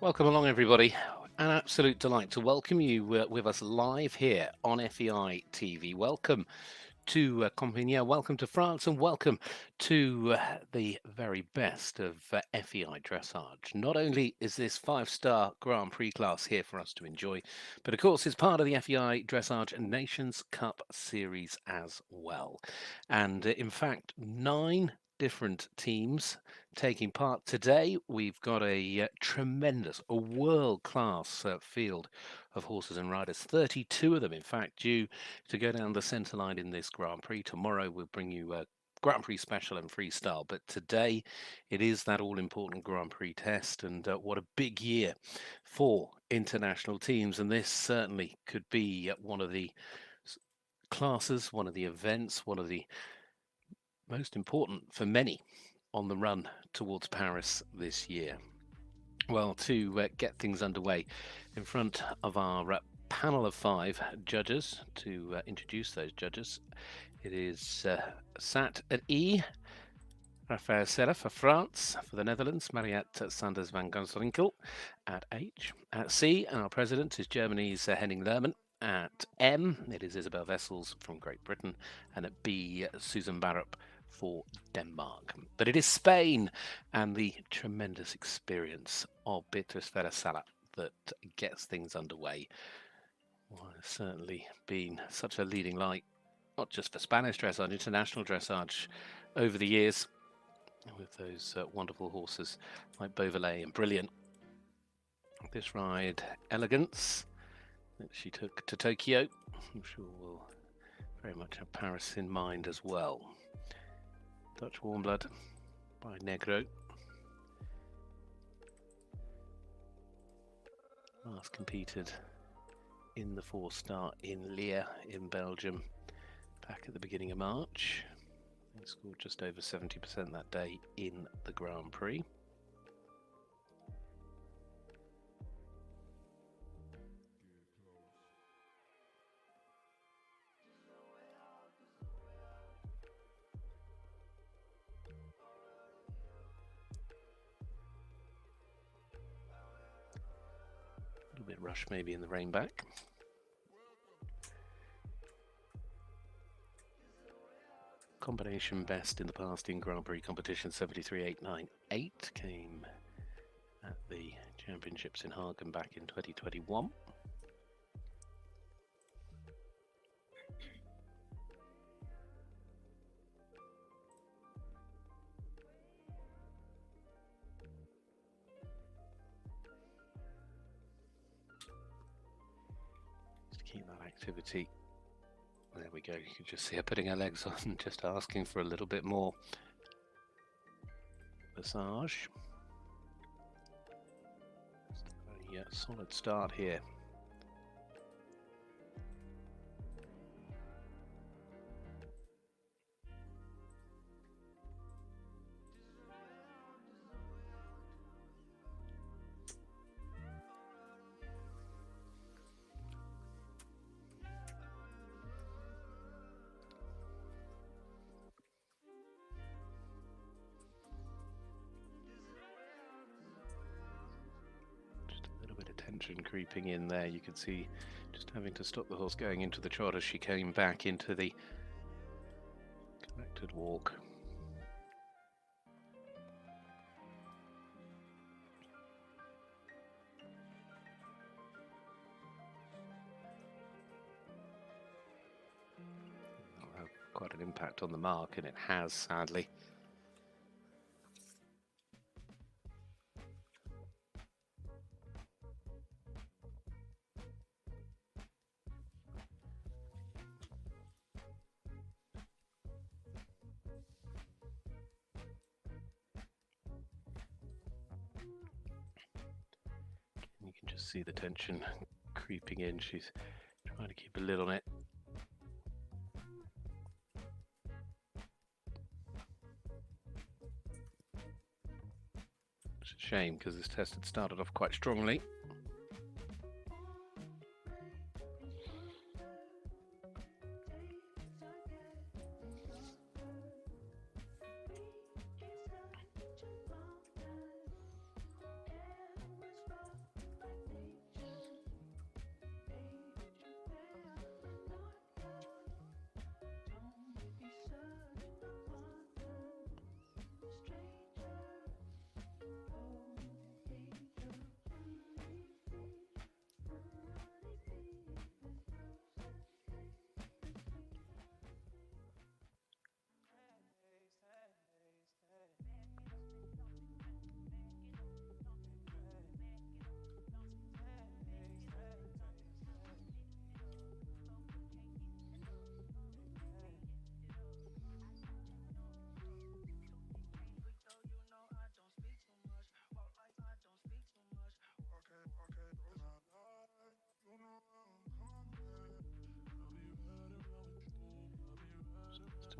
Welcome along, everybody. An absolute delight to welcome you with us live here on FEI TV. Welcome to Compiègne, welcome to France, and welcome to the very best of FEI Dressage. Not only is this five-star Grand Prix class here for us to enjoy, but of course it's part of the FEI Dressage Nations Cup Series as well. And in fact, 9 different teams taking part today. We've got a tremendous, a world-class field of horses and riders, 32 of them in fact due to go down the centre line in this Grand Prix. Tomorrow we'll bring you a Grand Prix special and freestyle, but today it is that all-important Grand Prix test, and what a big year for international teams, and this certainly could be one of the classes, one of the events, one of the most important for many on the run towards Paris this year. Well, to get things underway in front of our panel of 5 judges, to introduce those judges, it is sat at E, Raphael Serra for France, for the Netherlands, Mariette Sanders van Gansrinkel at H. At C, our president is Germany's Henning Lerman. At M, it is Isabel Vessels from Great Britain, and at B, Susan Barup for Denmark. But it is Spain and the tremendous experience of Beatriz Ferrer-Salat that gets things underway. Well, it's certainly been such a leading light, not just for Spanish dressage, international dressage over the years, with those wonderful horses like Beauvalet and Brilliant. This ride, Elegance, that she took to Tokyo, I'm sure will very much have Paris in mind as well. Dutch Warm Blood by Negro. Last competed in the 4-star in Liere in Belgium back at the beginning of March. He scored just over 70% that day in the Grand Prix. A bit rush maybe in the rain back. Combination best in the past in Grand Prix competition, 73.898, came at the championships in Hagen back in 2021. Keep that activity. There we go. You can just see her putting her legs on, just asking for a little bit more massage. Yeah, solid start here. Creeping in there, you can see just having to stop the horse going into the trot as she came back into the collected walk. That'll have quite an impact on the mark, and it has, sadly. See the tension creeping in. She's trying to keep a lid on it. It's a shame because this test had started off quite strongly.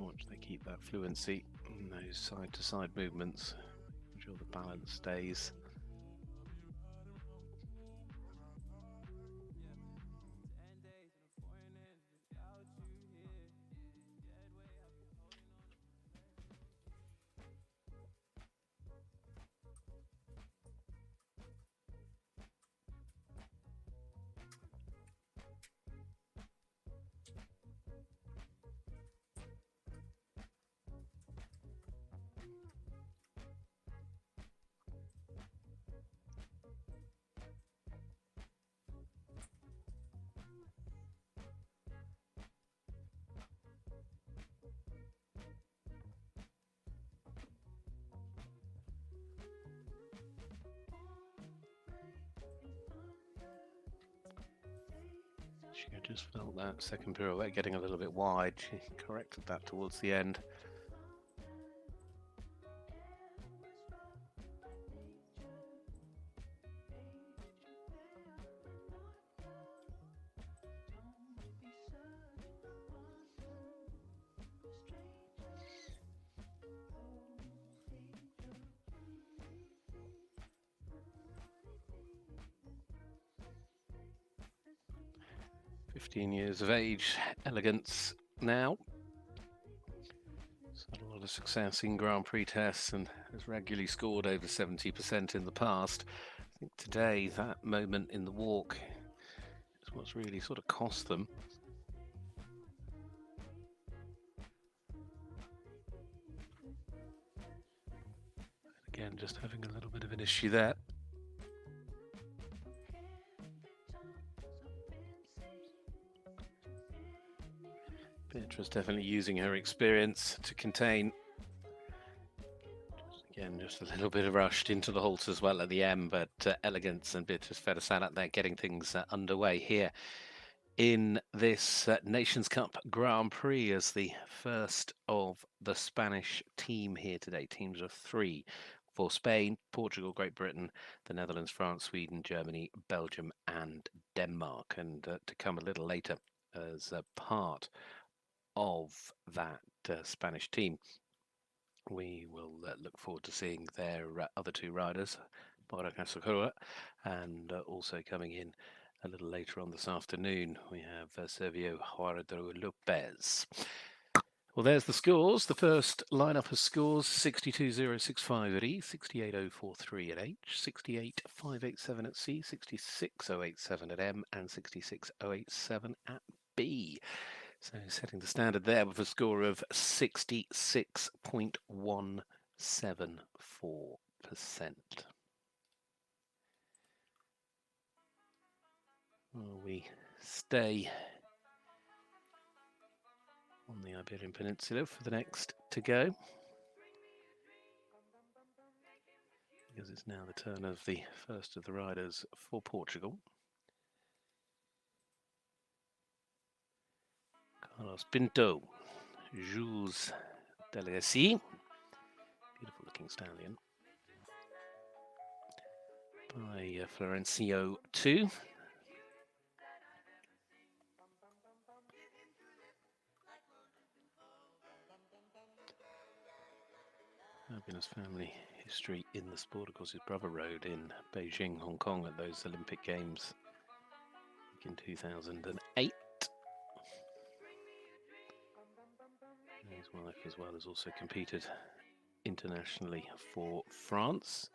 Watch they keep that fluency in those side-to-side movements. Ensure the balance stays. She just felt that second pirouette getting a little bit wide. She corrected that towards the end. Years of age, elegance now. She's had a lot of success in Grand Prix tests and has regularly scored over 70% in the past. I think today that moment in the walk is what's really sort of cost them. And again, just having a little bit of an issue there. Beatriz definitely using her experience to contain. Just a little bit of rushed into the halts as well at the end, but elegance and Beatriz Ferrer-Salat there getting things underway here in this Nations Cup Grand Prix as the first of the Spanish team here today. Teams of 3 for Spain, Portugal, Great Britain, the Netherlands, France, Sweden, Germany, Belgium and Denmark. And to come a little later as a part of that Spanish team, we will look forward to seeing their other 2 riders, Borja Carrascosa, and also coming in a little later on this afternoon, we have Sergio Juarado Lopez. Well, there's the scores. The first lineup of scores: 62.065 at E, 68.043 at H, 68.587 at C, 66.087 at M, and 66.087 at B. So setting the standard there with a score of 66.174%. Well, we stay on the Iberian Peninsula for the next to go, because it's now the turn of the first of the riders for Portugal. Carlos Pinto, Jules Delacy, beautiful looking stallion, by Florencio 2. Fabulous family history in the sport. Of course, his brother rode in Beijing, Hong Kong at those Olympic Games in 2008. His wife as well has also competed internationally for France.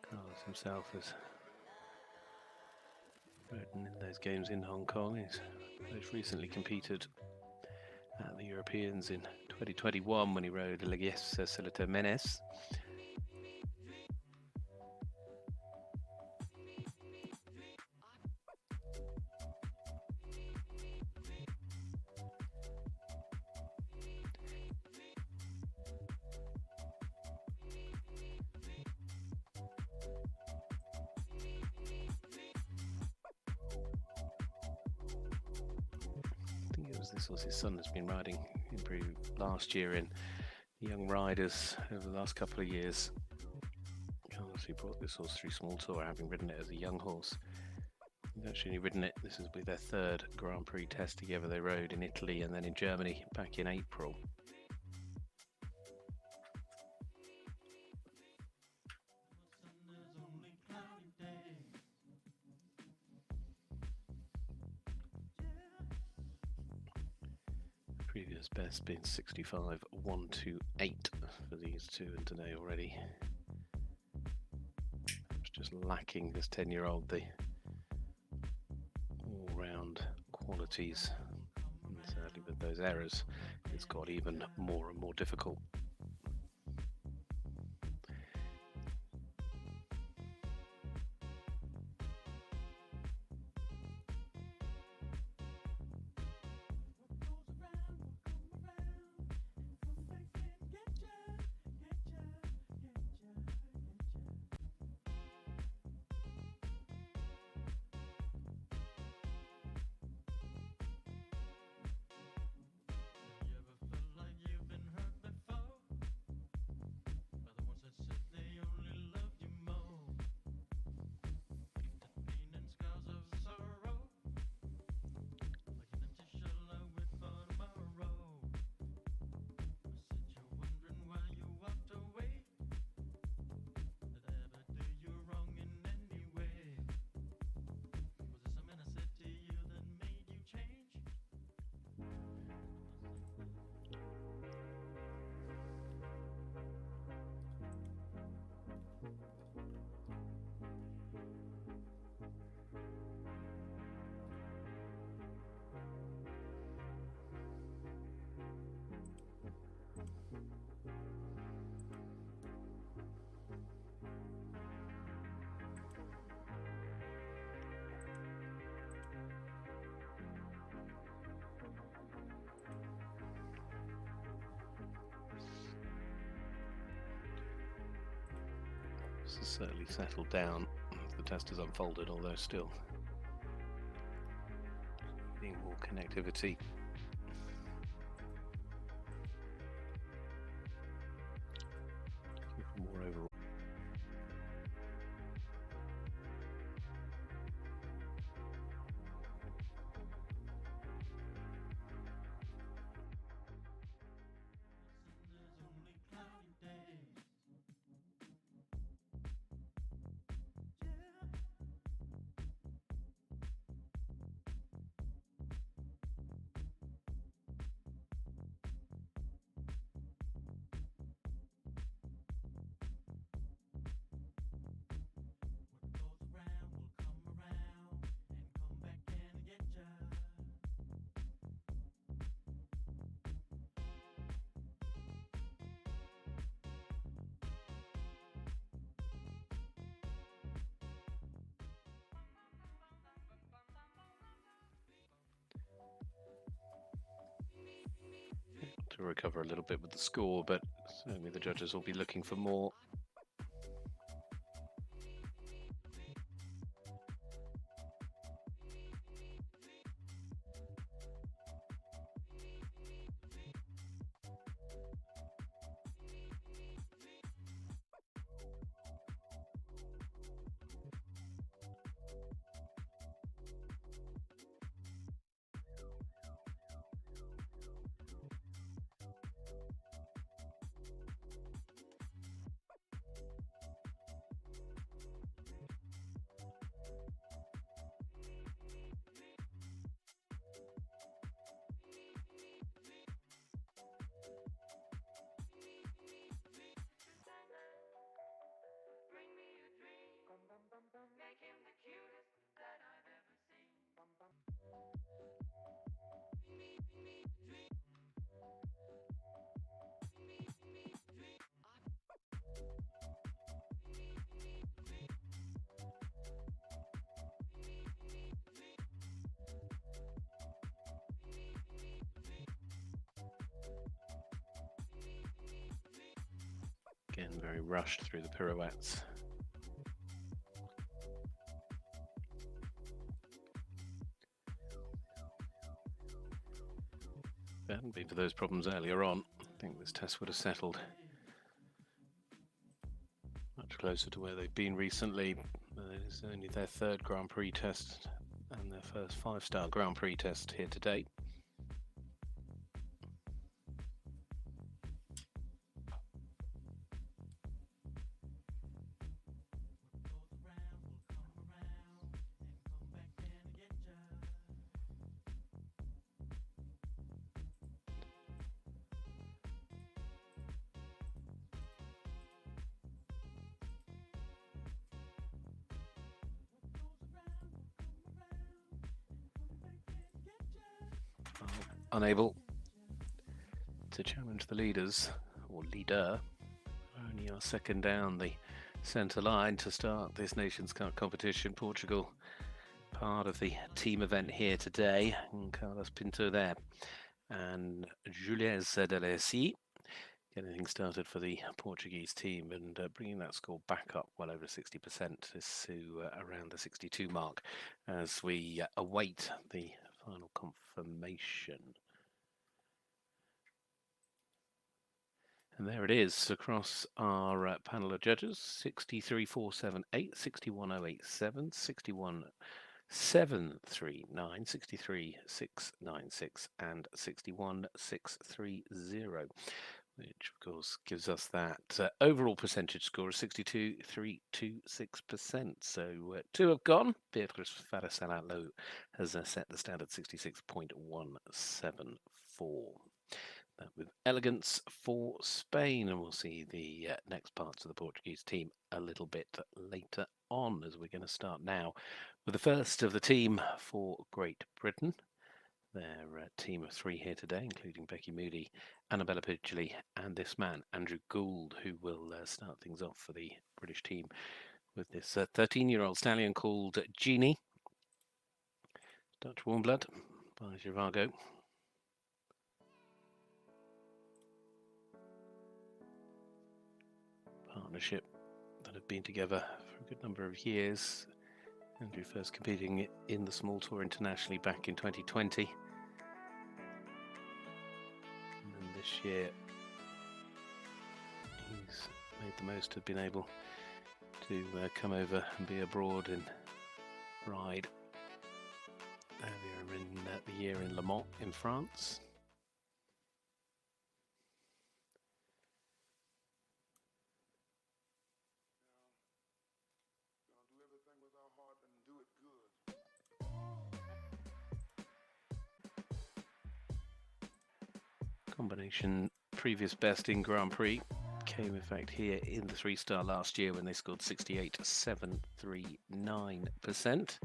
Carlos himself has ridden in those games in Hong Kong. He's most recently competed at the Europeans in 2021 when he rode Legues Celito Menes. This was his son has been riding in Prix last year in Young Riders over the last couple of years. Carlos, he brought this horse through Small Tour, having ridden it as a young horse They've actually ridden it. This will be their third Grand Prix test together. They rode in Italy and then in Germany back in April. Previous best being 65.128 for these two, and today already it's just lacking this 10-year-old the all-round qualities, and sadly with those errors it's got even more and more difficult. This has certainly settled down as the test has unfolded, although still needing more connectivity. More overall. To recover a little bit with the score, but certainly the judges will be looking for more. Again, very rushed through the pirouettes. If it hadn't been for those problems earlier on, I think this test would have settled much closer to where they've been recently. It's only their third Grand Prix test and their first 5-star Grand Prix test here today. Unable to challenge the leaders, or leader. Only our second down the centre line to start this Nations Cup competition. Portugal, part of the team event here today. And Carlos Pinto there. And Juliette Ramel getting things started for the Portuguese team and bringing that score back up well over 60% to around the 62 mark as we await the final confirmation. And there it is across our panel of judges: 63,478, 61,087, 61,739, 63,696, and 61,630, which of course gives us that overall percentage score of 62,326%. So 2 have gone. Beatriz Ferrer-Salat has set the standard 66.174. With elegance for Spain, and we'll see the next parts of the Portuguese team a little bit later on, as we're going to start now with the first of the team for Great Britain. Their team of 3 here today, including Becky Moody, Annabella Pidgley, and this man, Andrew Gould, who will start things off for the British team with this 13-year-old stallion called Genie. Dutch warm blood by Joao. Partnership that have been together for a good number of years. Andrew first competing in the small tour internationally back in 2020. And then this year he's made the most of being able to come over and be abroad and ride earlier in the year in Le Mans in France. Combination previous best in Grand Prix came in fact here in the 3-star last year when they scored 68.739%.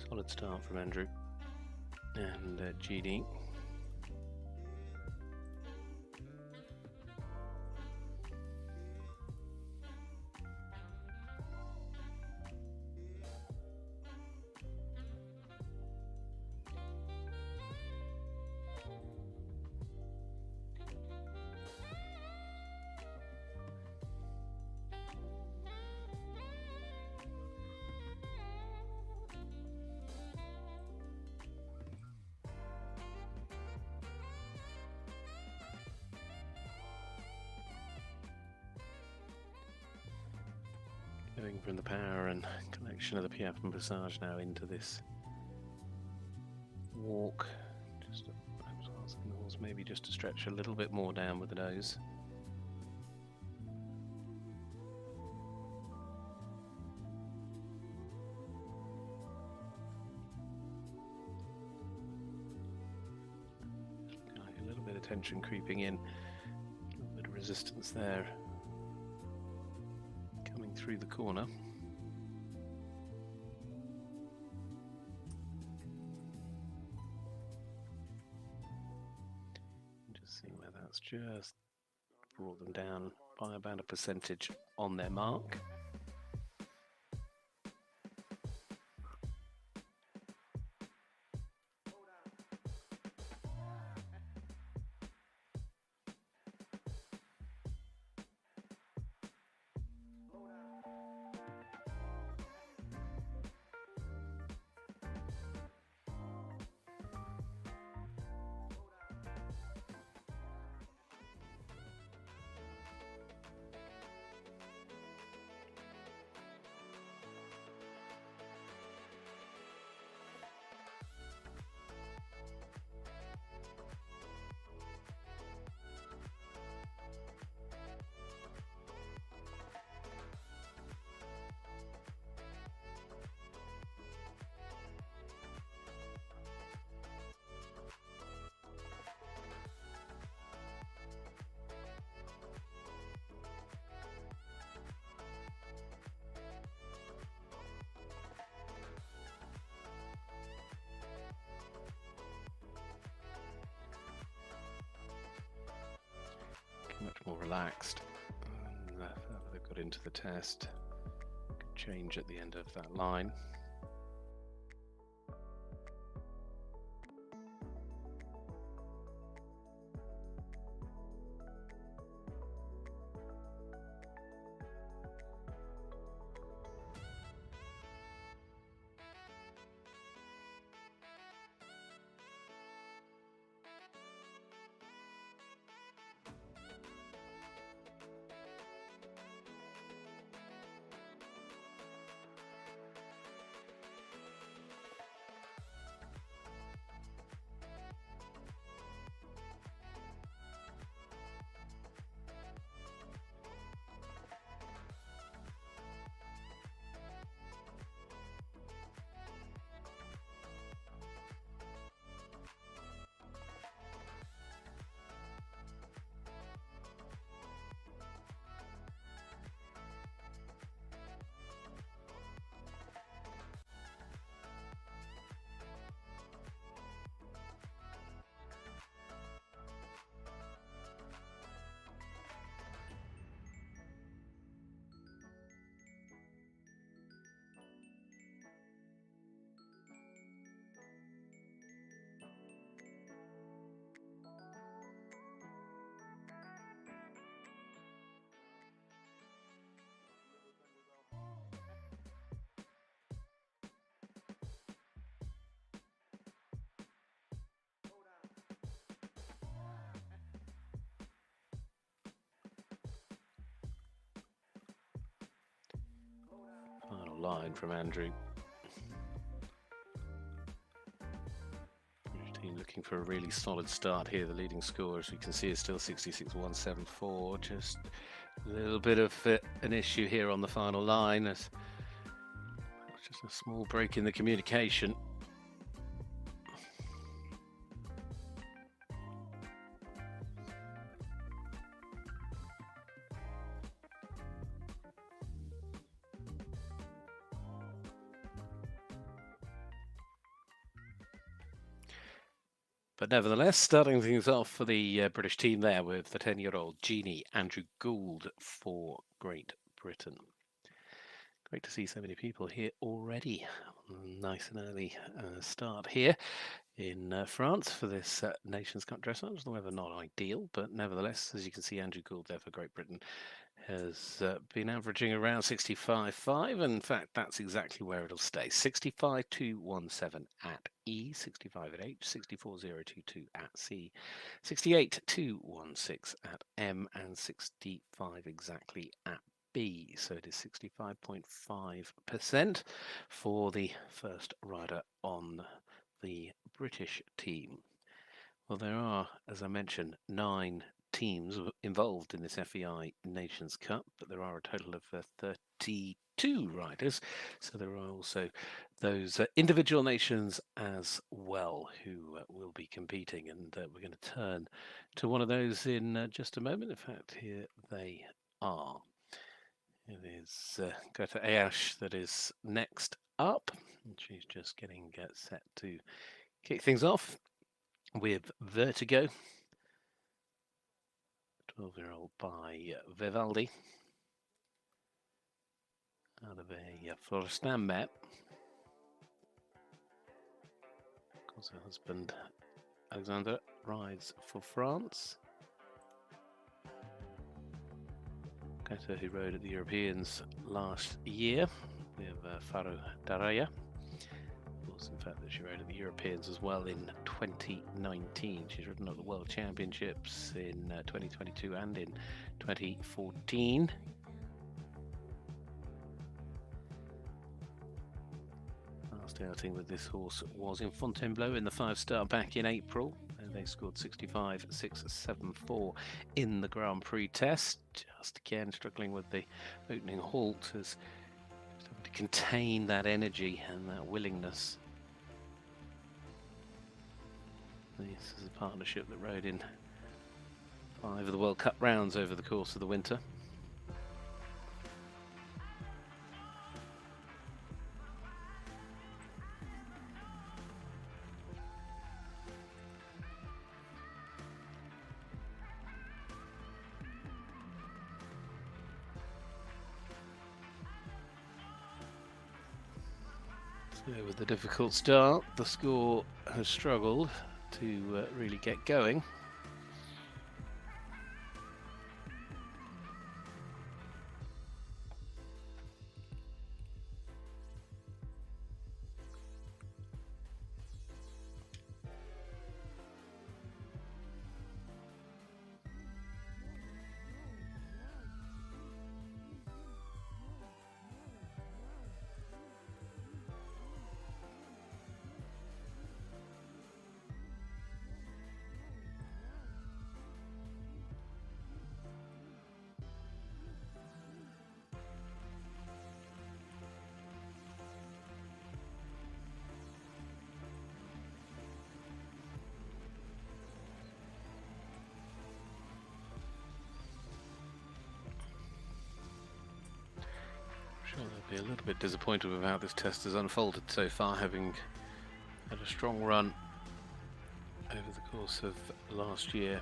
Solid start from Andrew and GD. Going from the power and connection of the Piaffe and Passage now into this walk. Just asking the horse maybe just to stretch a little bit more down with the nose. A little bit of tension creeping in, a little bit of resistance there, coming through the corner. Just seeing where that's just brought them down by about a percentage on their mark. Much more relaxed. They got into the test. Could change at the end of that line. Final line from Andrew. British team looking for a really solid start here. The leading score, as you can see, is still 66.174. Just a little bit of an issue here on the final line. It's just a small break in the communication. But nevertheless, starting things off for the British team there with the 10-year-old Genie Andrew Gould for Great Britain. Great to see so many people here already. Nice and early start here in France for this Nations Cup dressage. The weather not ideal, but nevertheless, as you can see, Andrew Gould there for Great Britain has been averaging around 65.5. In fact, that's exactly where it'll stay. 65.217 at E, 65 at H, 64.022 at C, 68.216 at M, and 65 exactly at B. So it is 65.5% for the first rider on the British team. Well, there are, as I mentioned, 9 teams involved in this FEI Nations Cup, but there are a total of 32 riders. So there are also those individual nations as well who will be competing, and we're going to turn to one of those in just a moment. In fact, here they are. It is Grete Ayache that is next up, and she's just getting set to kick things off with Vertigo, 12-year-old by Vivaldi, out of a Florestan mare. Of course, her husband Alexandre rides for France. Grete, who rode at the Europeans last year with Faro Daraya. In fact, that she rode at the Europeans as well in 2019. She's ridden at the World Championships in 2022 and in 2014. Last outing with this horse was in Fontainebleau in the 5-star back in April. And they scored 65.674 in the Grand Prix test. Just again struggling with the opening halt as to contain that energy and that willingness. This is a partnership that rode in 5 of the World Cup rounds over the course of the winter. So with the difficult start, the score has struggled to really get going. They'll be a little bit disappointed with how this test has unfolded so far, having had a strong run over the course of last year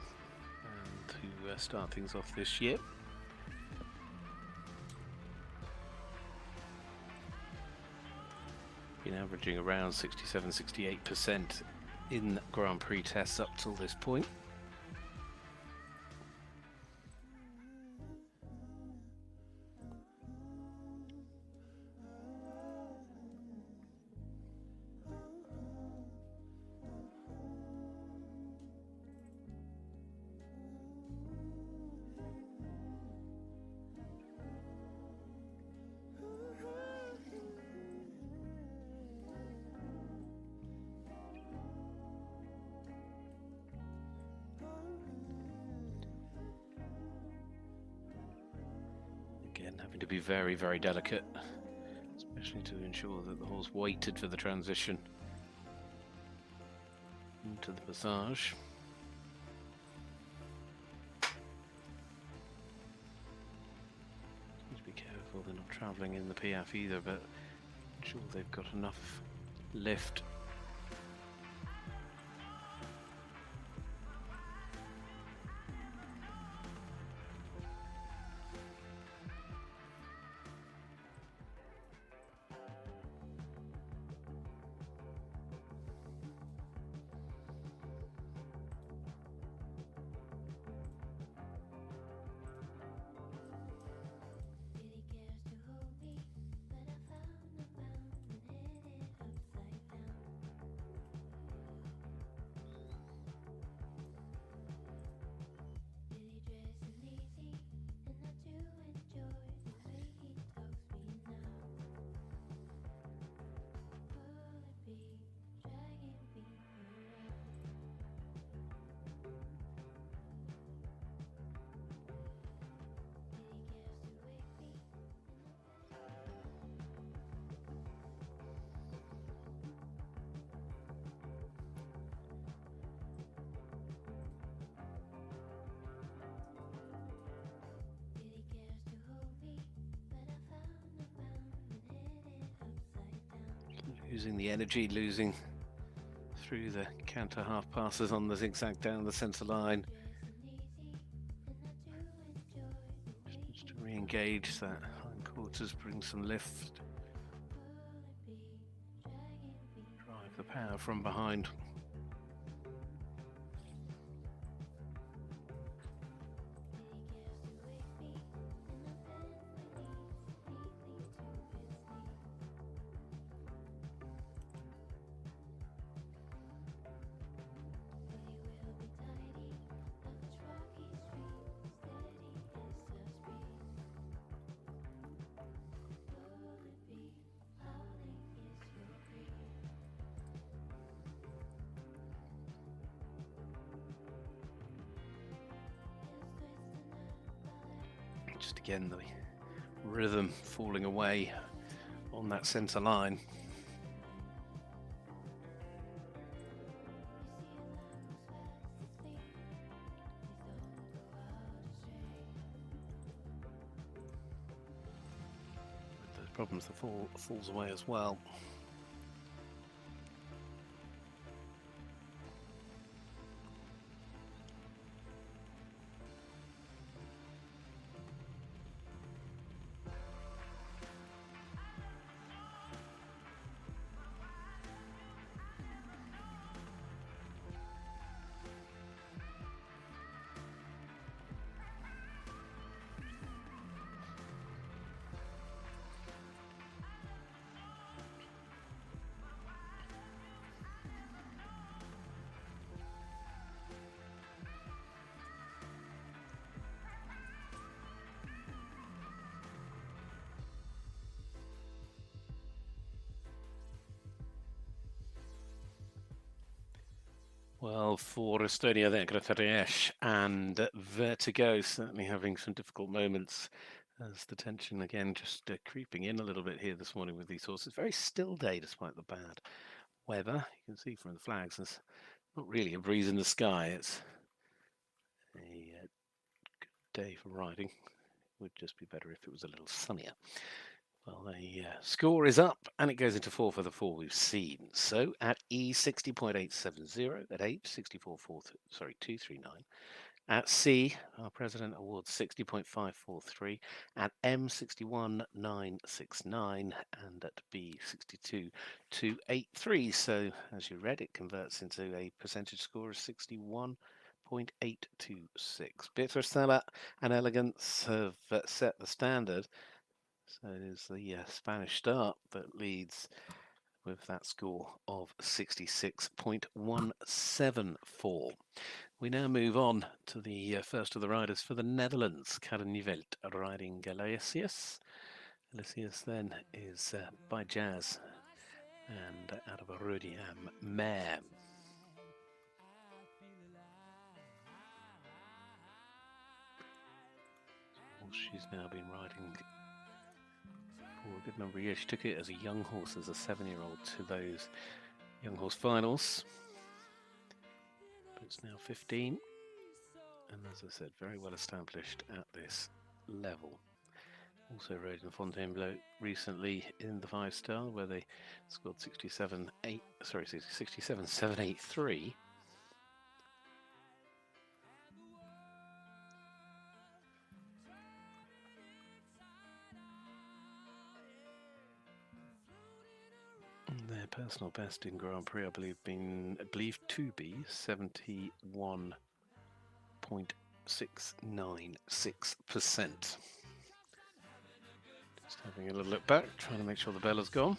and to start things off this year. Been averaging around 67-68% in Grand Prix tests up till this point. Having to be very, very delicate, especially to ensure that the horse waited for the transition into the passage. Need to be careful they're not travelling in the PF either, but I'm sure they've got enough lift. losing the energy, losing through the canter half passes on the zigzag down the centre line. Just to re-engage that hindquarters, bring some lift. Drive the power from behind. Just again, the rhythm falling away on that centre line. With those problems, the fall falls away as well. Well, for Estonia then, Grete Ayache and Vertigo certainly having some difficult moments as the tension again just creeping in a little bit here this morning with these horses. Very still day despite the bad weather. You can see from the flags there's not really a breeze in the sky. It's a good day for riding. It would just be better if it was a little sunnier. Well, the score is up and it goes into 4 for the 4 we've seen. So at E 60.870, at H 239, at C our president awards 60.543, at M 61.969, and at B 62.283. So as you read, it converts into a percentage score of 61.826. Beatriz Ferrer-Salat and Elegance have set the standard. So it is the Spanish start that leads with that score of 66.174. We now move on to the first of the riders for the Netherlands, Kr&uuml, riding Galicius. Galicius then is by Jazz and out of a Rodiam mare. She's now been riding for a good number of years. She took it as a young horse, as a 7-year-old, to those young horse finals. But it's now 15, and as I said, very well established at this level. Also rode in Fontainebleau recently in the 5-star, where they scored 67.783. Their personal best in Grand Prix, I believe to be 71.696%. Just having a little look back, trying to make sure the bell has gone.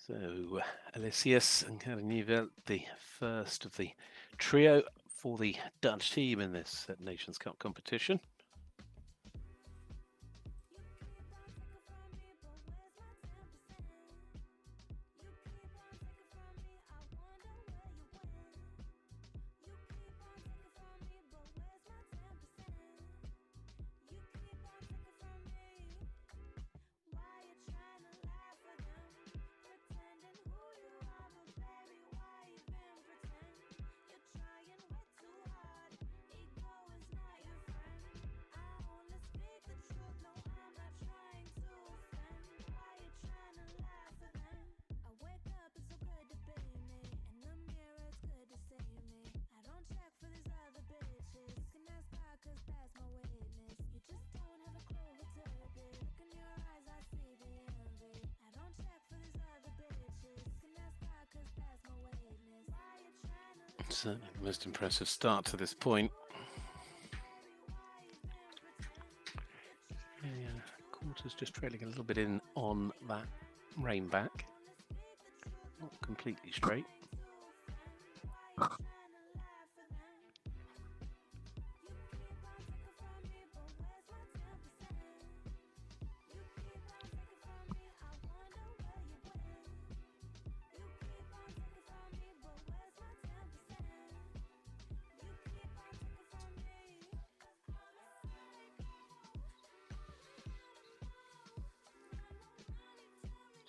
So, Galicius and Kr&uuml, the first of the trio for the Dutch team in this Nations Cup competition. Certainly the most impressive start to this point. Yeah, quarters just trailing a little bit in on that rein back. Not completely straight.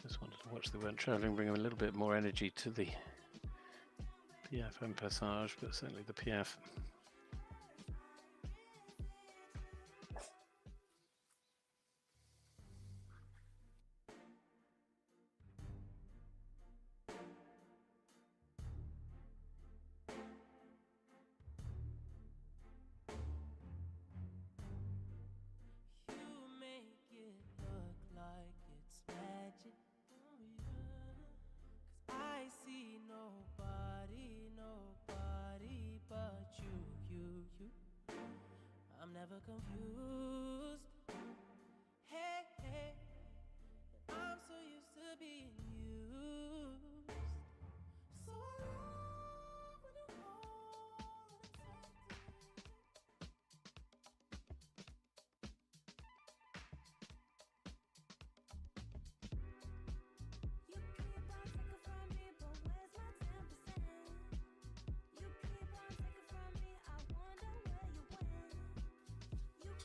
Just wanted to watch the weren't travelling, bring a little bit more energy to the PF and Passage, but certainly the PF.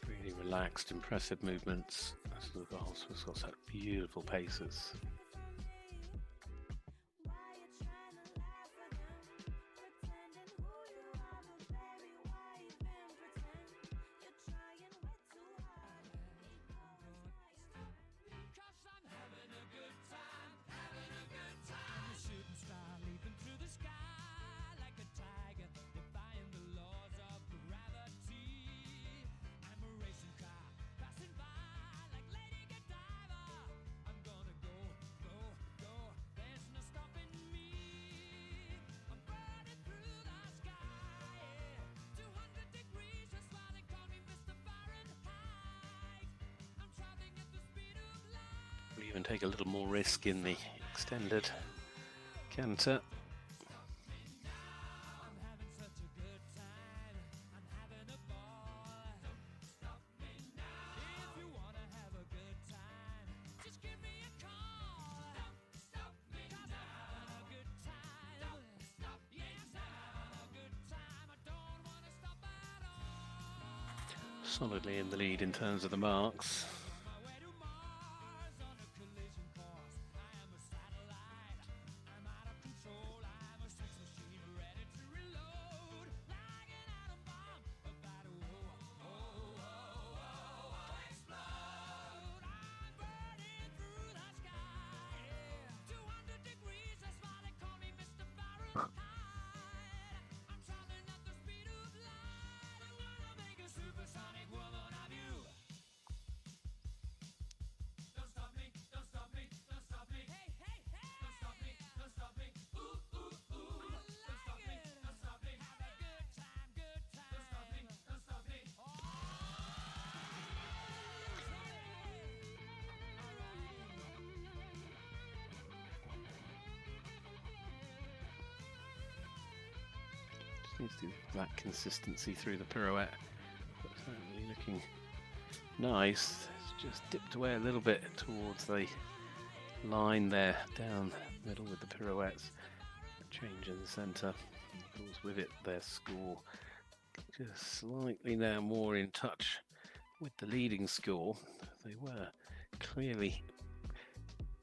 Really relaxed, impressive movements. So the whole Swiss horse had beautiful paces. Even take a little more risk in the extended canter. Solidly in the lead in terms of the marks. Needs to do that consistency through the pirouette, but certainly looking nice. It's just dipped away a little bit towards the line there, down the middle with the pirouettes. A change in the centre, of course, with it their score just slightly now more in touch with the leading score. They were clearly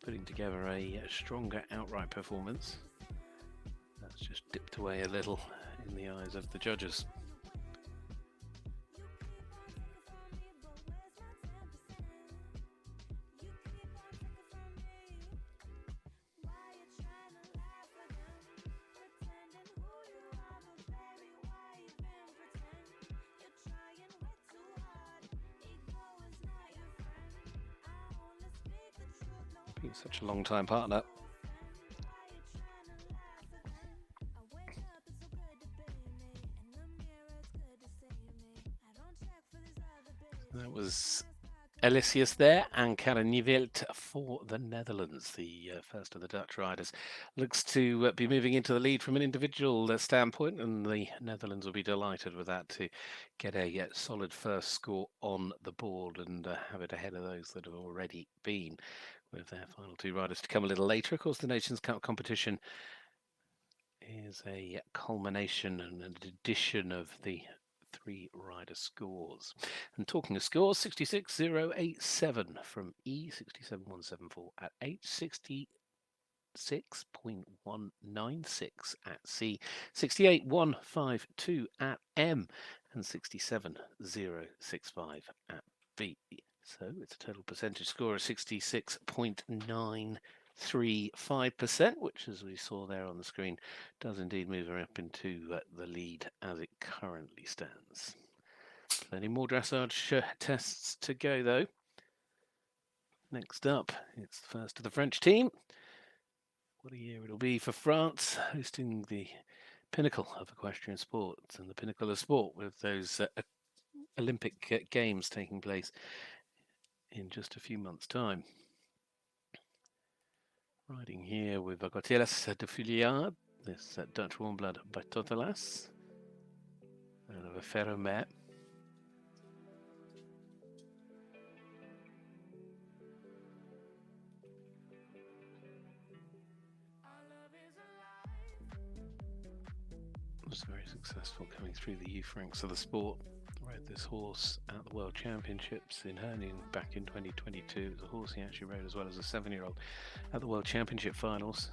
putting together a stronger outright performance. That's just dipped away a little in the eyes of the judges. Been such a long time partner. That was Elysius there, and Kr&uuml for the Netherlands, the first of the Dutch riders. Looks to be moving into the lead from an individual standpoint, and the Netherlands will be delighted with that to get a solid first score on the board and have it ahead of those that have already been, with their final two riders to come a little later. Of course, the Nations Cup competition is a culmination and an addition of the three rider scores. And talking of scores, 66.087 from E, 67.174 at H, 66.196 at C, 68.152 at M, and 67.065 at B. So it's a total percentage score of 66.935%, which, as we saw there on the screen, does indeed move her up into the lead as it currently stands. Plenty more dressage tests to go, though. Next up, it's the first of the French team. What a year it'll be for France, hosting the pinnacle of equestrian sports and the pinnacle of sport, with those Olympic Games taking place in just a few months' time. Riding here with Gotilas de Fouliard, this Dutch warm-blood Batotalas, and of a Ferromet. Was very successful coming through the youth ranks of the sport. Rode this horse at the World Championships in Herning back in 2022. It was a horse he actually rode as well as a 7-year-old at the World Championship finals.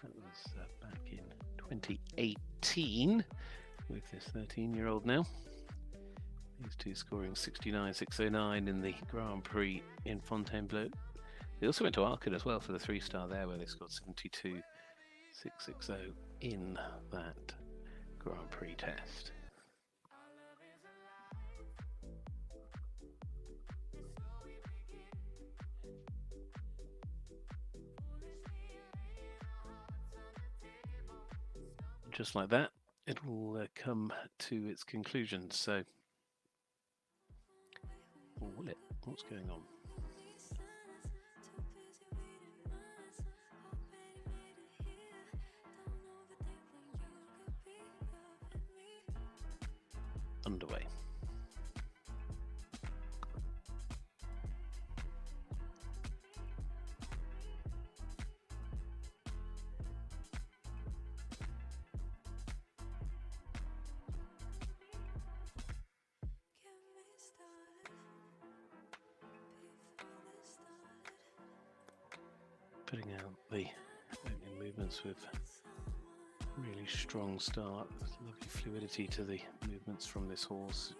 That was back in 2018 with this 13-year-old now. These two scoring 69.609 in the Grand Prix in Fontainebleau. They also went to Aachen as well for the 3-star there, where they scored 72.660 in that Grand Prix test. Just like that, it will come to its conclusion. So, or will it? What's going on? Underway. Putting out the opening movements with really strong start. There's lovely fluidity to the movements from this horse.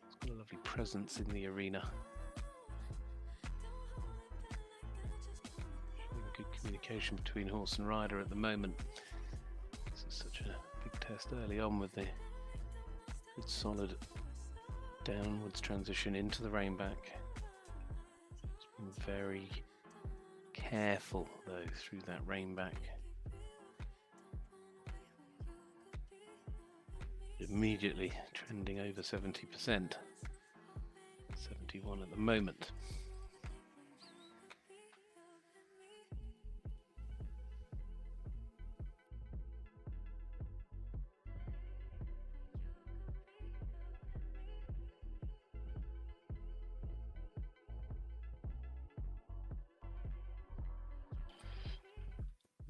It's got a lovely presence in the arena. Showing good communication between horse and rider at the moment. This is such a big test early on with the good solid downwards transition into the rein-back. It's been very careful though through that rein-back. Immediately trending over 70%, 71 at the moment.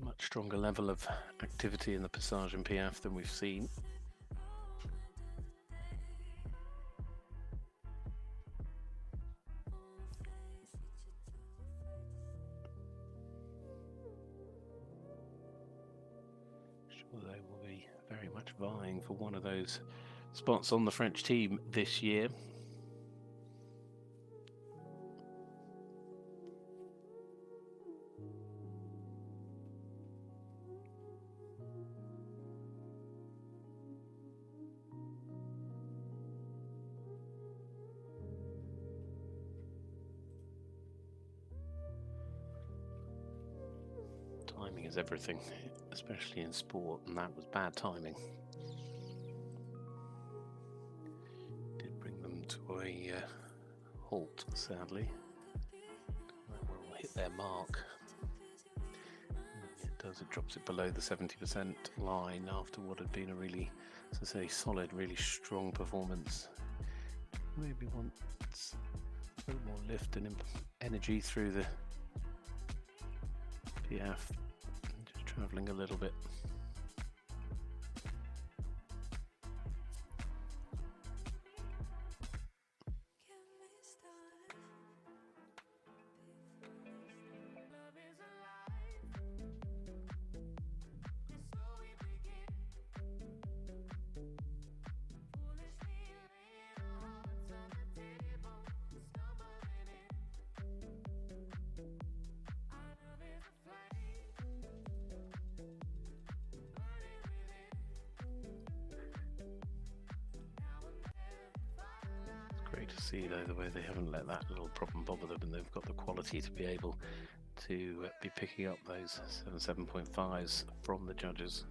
Much stronger level of activity in the Passage and Piaffe than we've seen. They will be very much vying for one of those spots on the French team this year. Timing is everything, especially in sport, and that was bad timing. Did bring them to for a halt, sadly. We'll hit their mark. It does, it drops it below the 70% line after what had been a really, as I say, solid, really strong performance. Maybe wants a little more lift and energy through the Piaf, just travelling a little bit. Great to see though the way they haven't let that little problem bother them, and they've got the quality to be able to be picking up those 7.5s from the judges.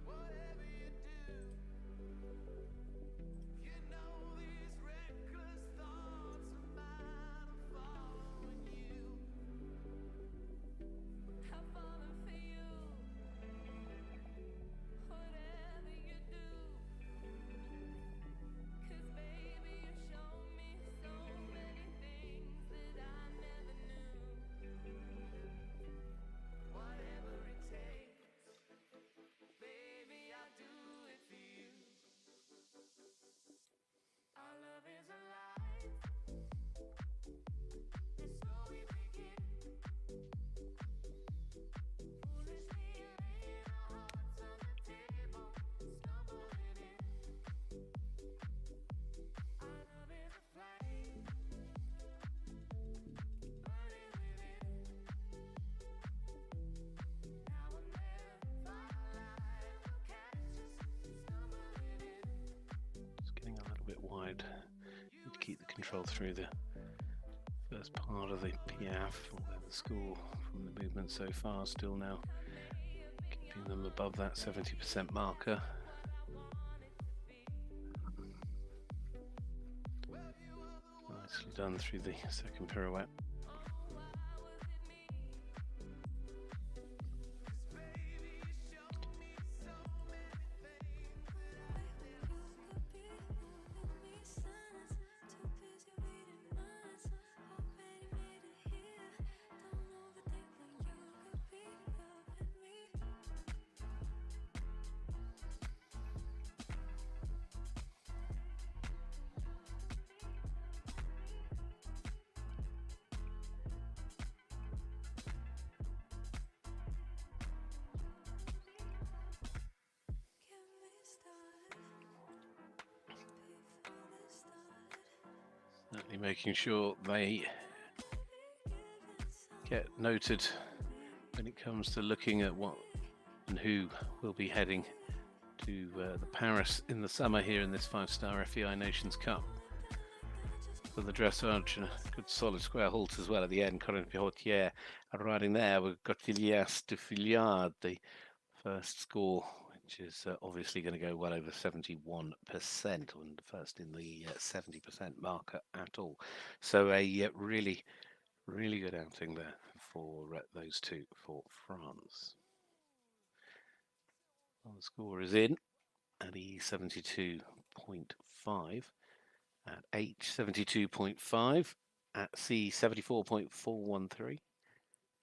Wide to keep the control through the first part of the Piaf, although the score from the movement so far still now keeping them above that 70% marker. Nicely done through the second pirouette. Certainly making sure they get noted when it comes to looking at what and who will be heading to the Paris in the summer here in this 5-star FEI Nations Cup. For the dressage, and a good solid square halt as well at the end. Corentin Pottier riding there. We've got Filias de Filiard, the first score, which is obviously going to go well over 71%, and first in the 70% marker at all. So a really, really good outing there for those two for France. Well, the score is in at E72.5, at H 72.5, at C 74.413.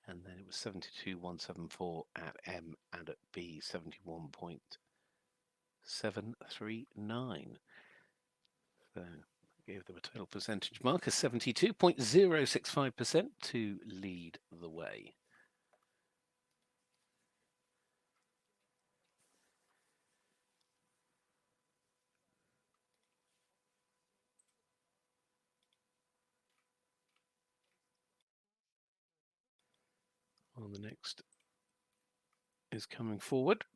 And then it was 72.174 at M, and at B 71.739. So gave them a total percentage mark of 72.065% to lead the way. Well, the next is coming forward.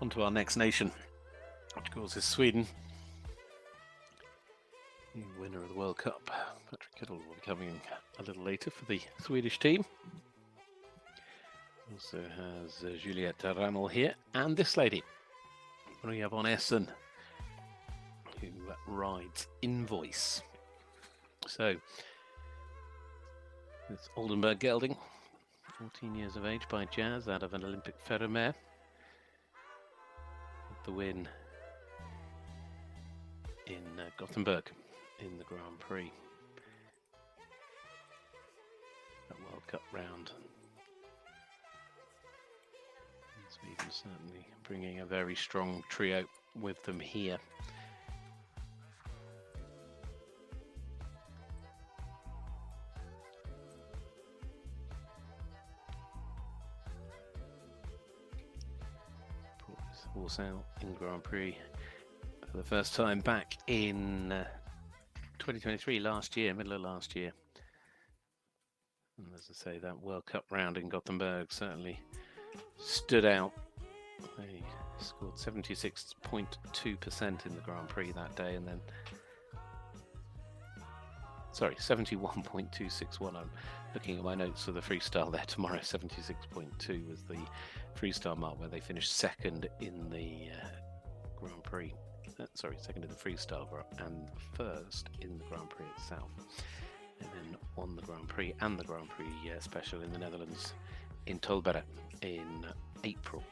On to our next nation, which of course is Sweden. The winner of the World Cup, Patrik Kittel, will be coming a little later for the Swedish team. Also has Juliette Ramel here, and this lady, Maria von Essen, who rides Invoice. So, it's Oldenburg gelding, 14 years of age, by Jazz, out of an Olympic Ferromare. The win in Gothenburg in the Grand Prix. That World Cup round. Sweden certainly bringing a very strong trio with them here. Horse out in Grand Prix for the first time back in 2023, last year, middle of last year. And as I say, that World Cup round in Gothenburg certainly stood out. They scored 76.2% in the Grand Prix that day, and then 71.261. I'm looking at my notes for the freestyle there tomorrow. 76.2 was the freestyle mark, where they finished second in the Grand Prix. Second in the freestyle and first in the Grand Prix itself. And then won the Grand Prix and the Grand Prix special in the Netherlands in Tolbert in April.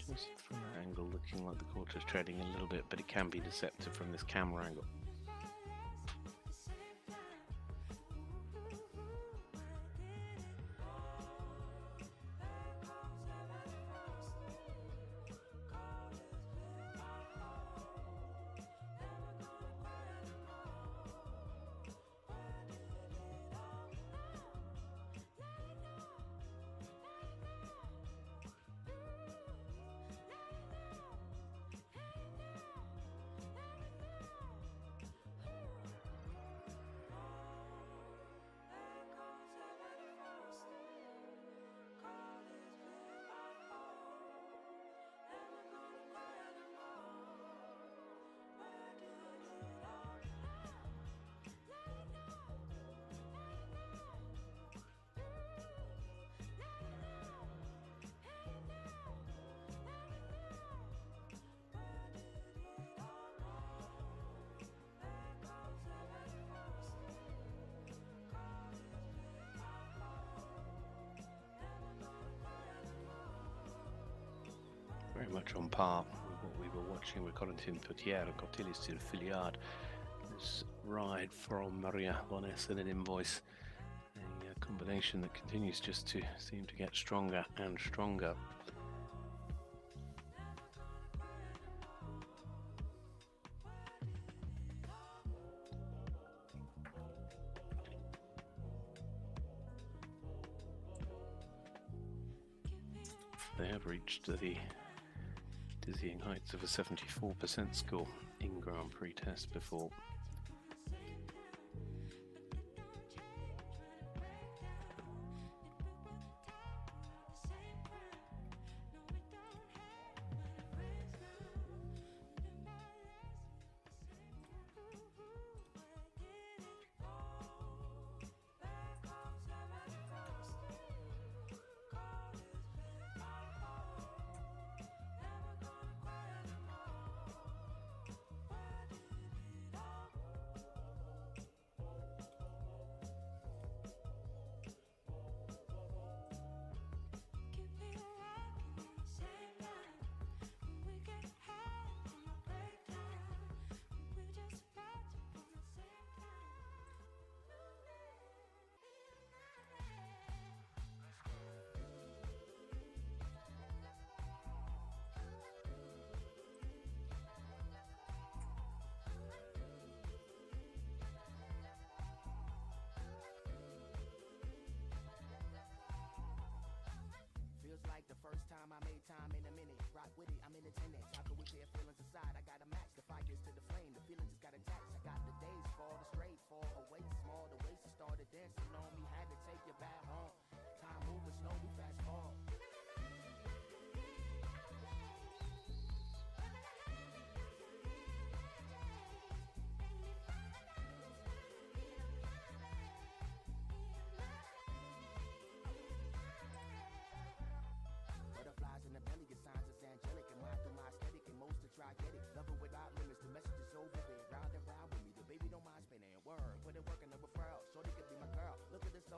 Just from that angle, looking like the quarter is treading a little bit, but it can be deceptive from this camera angle. Very much on par with what we were watching with Corentin Pottier and Cotilis sur Filiard. This ride from Maria von Essen and Invoice, a combination that continues just to seem to get stronger and stronger. They have reached the dizzying heights of a 74% score in Grand Prix tests before.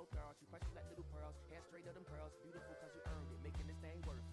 so thorough. She precious like little pearls, hair straight of them pearls. Beautiful cause you earned it, making this thing worth it.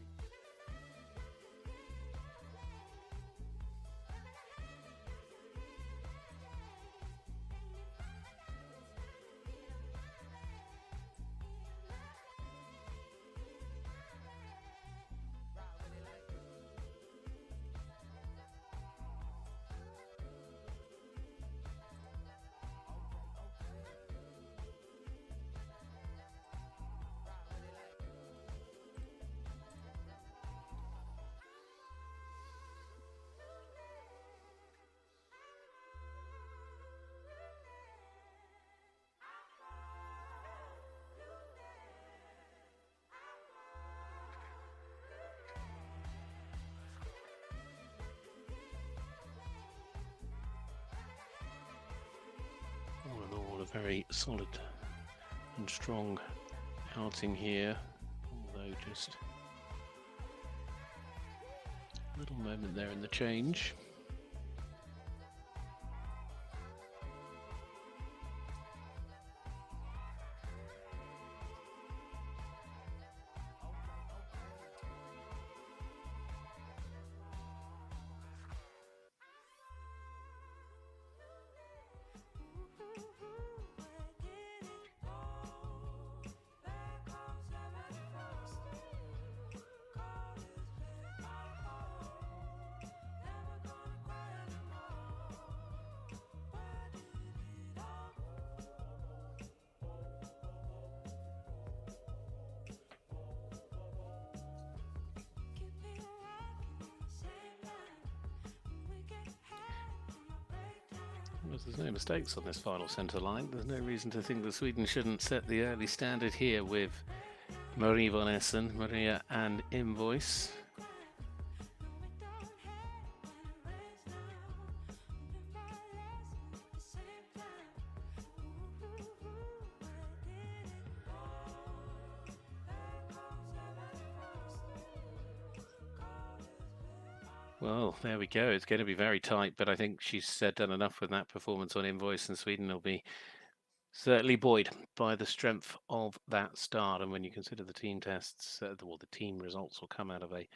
All in all, a very solid and strong outing here, although just a little moment there in the change. There's no mistakes on this final centre line. There's no reason to think that Sweden shouldn't set the early standard here with Marie von Essen, Maria and Invoice. Well, there we go. It's going to be very tight, but I think she's done enough with that performance on Invoice, and Sweden will be certainly buoyed by the strength of that start. And when you consider the team tests, the team results will come out of a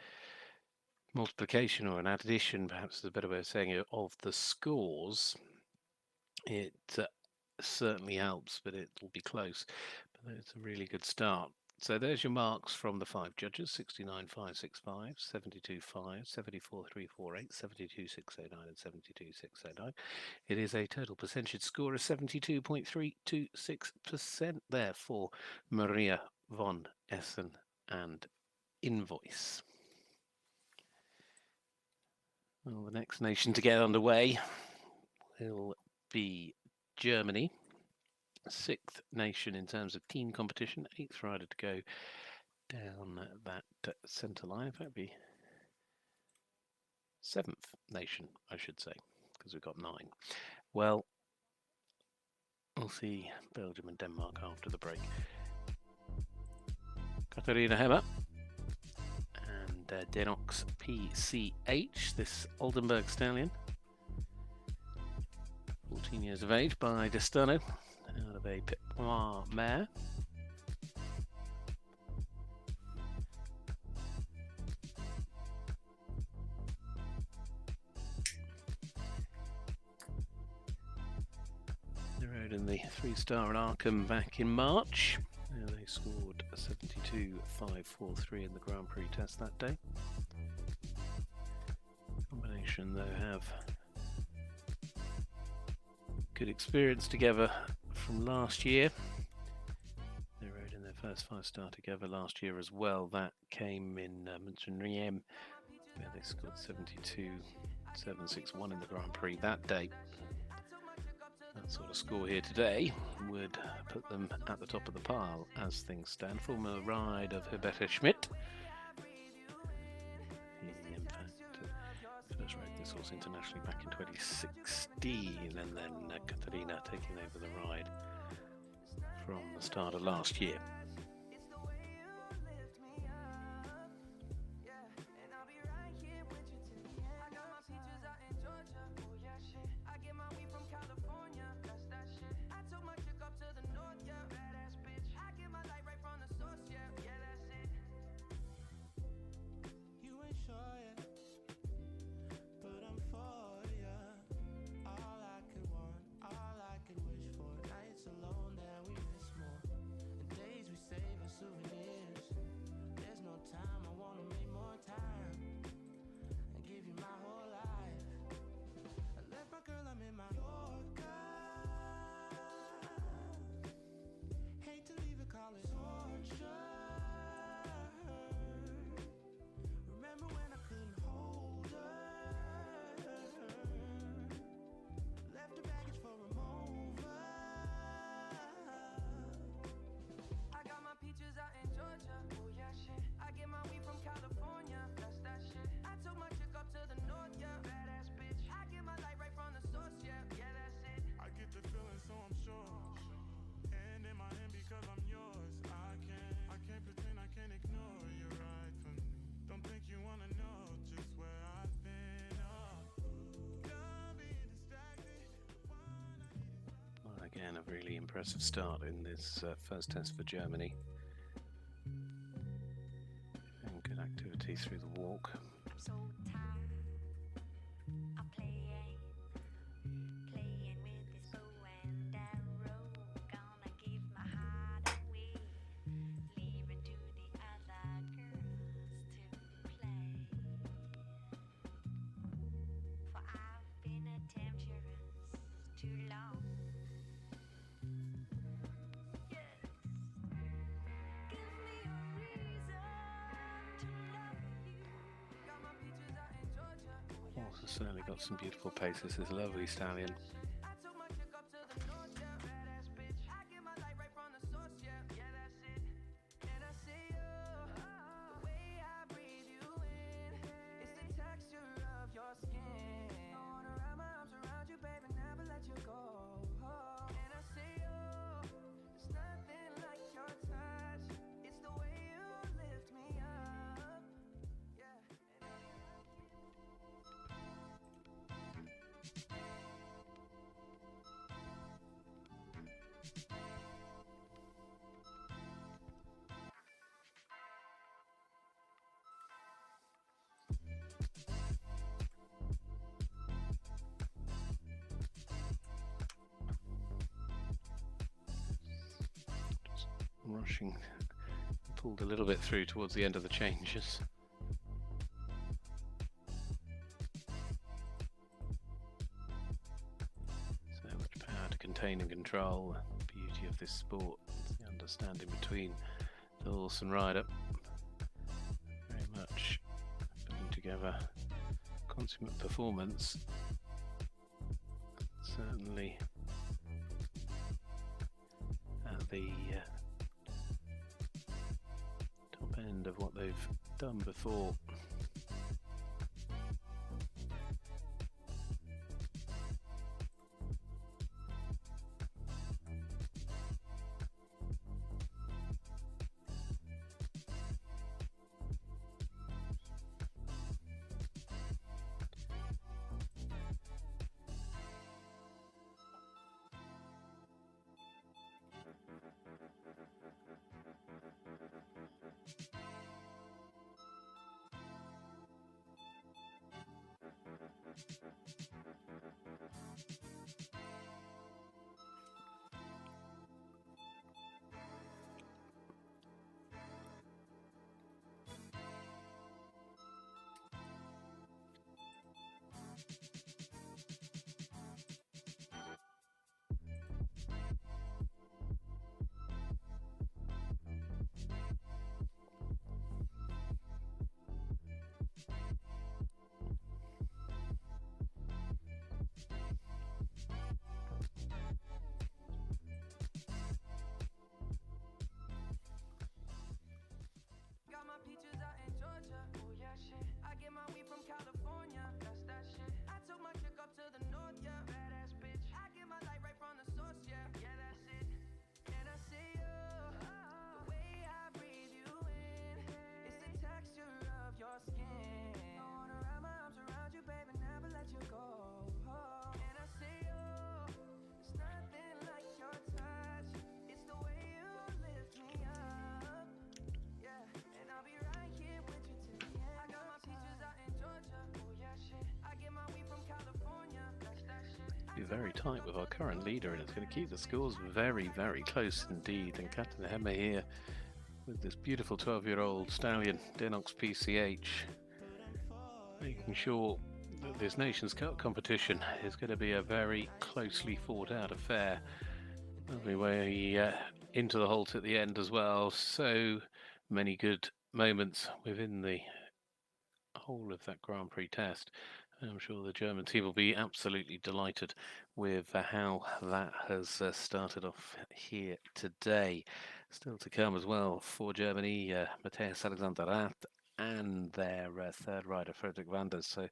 multiplication or an addition, perhaps is a better way of saying it, of the scores. It certainly helps, but it will be close. But it's a really good start. So there's your marks from the 5 judges: 69,565, 72,5, 74,348, 72,609 and 72,609. It is a total percentage score of 72.326% there for Maria von Essen and Invoice. Well, the next nation to get underway will be Germany. 6th nation in terms of team competition, 8th rider to go down that centre line. In fact, it'd be 7th nation, I should say, because we've got 9. Well, we'll see Belgium and Denmark after the break. Katharina Hemmer and Denox PCH, this Oldenburg stallion, 14 years of age, by Destano, out of a Pitois mare. They rode in the 3-star at Arkham back in March. They scored a 72.543 in the Grand Prix test that day. Combination, though, have good experience together from last year. They rode in their first 5-star together last year as well. That came in Montenegro, where they scored 72.761 in the Grand Prix that day. That sort of score here today would put them at the top of the pile as things stand. Former ride of Herberta Schmidt. He, in fact, first rode this horse internationally back in 2016, and then Katharina taking over the ride from the start of last year. Really impressive start in this first test for Germany. And good activity through the walk. So tired of playing with this bow and arrow. Gonna give my heart away, leaving to the other girls to play. For I've been a temptress too long. Yes, give me a reason to love you. Got my peaches out in Georgia. Oh, certainly got some beautiful paces. This lovely stallion. I took my chick up to the north, yeah, badass bitch. I get my light right from the source, yeah, that's it. And I say, the way I breathe you in, it's the texture of your skin. I wanna wrap my arms around you, baby, never let you go. And I say, there's nothing like your touch. It's the way you lift me up, yeah. Rushing, pulled a little bit through towards the end of the changes. So much power to contain and control. The beauty of this sport, the understanding between the horse and rider. Very much putting together consummate performance. Certainly at the top end of what they've done before. Got my peaches out in Georgia, oh yeah shit. I get my weed from California, that's that shit. I took my chick up to the north, yeah, badass bitch. I get my light right from the source, yeah, that's it. And I say, the way I breathe you in, it's the texture of your skin. I wanna wrap my arms around you, baby, never let you go. And I say, there's nothing like your touch. It's the way you lift me up. Yeah, and I'll be right here with you till the end. I got my peaches out in Georgia, oh yeah shit. I get my weed from California, that's that shit. Be very tight with our current leader, and it's going to keep the scores very, very close indeed. And Katharina Hemmer here with this beautiful 12-year-old stallion, Denox PCH, making sure that this Nations Cup competition is going to be a very closely fought out affair. Lovely way into the halt at the end as well. So many good moments within the whole of that Grand Prix test. I'm sure the German team will be absolutely delighted with how that has started off here today. Still to come as well for Germany, Matthias Alexander Rath and their third rider, Frederic Wandres. So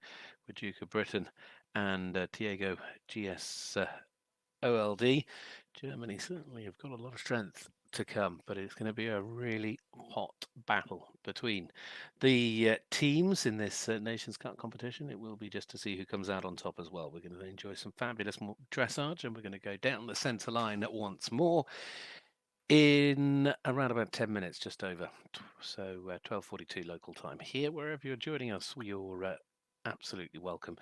with Duke of Britain and Diego GS OLD. Germany certainly have got a lot of strength to come, but it's going to be a really hot battle between the teams in this Nations Cup competition. It will be just to see who comes out on top as well. We're going to enjoy some fabulous dressage, and we're going to go down the centre line once more in around about 10 minutes, just over. So 12:42 local time here. Wherever you're joining us, you're absolutely welcome.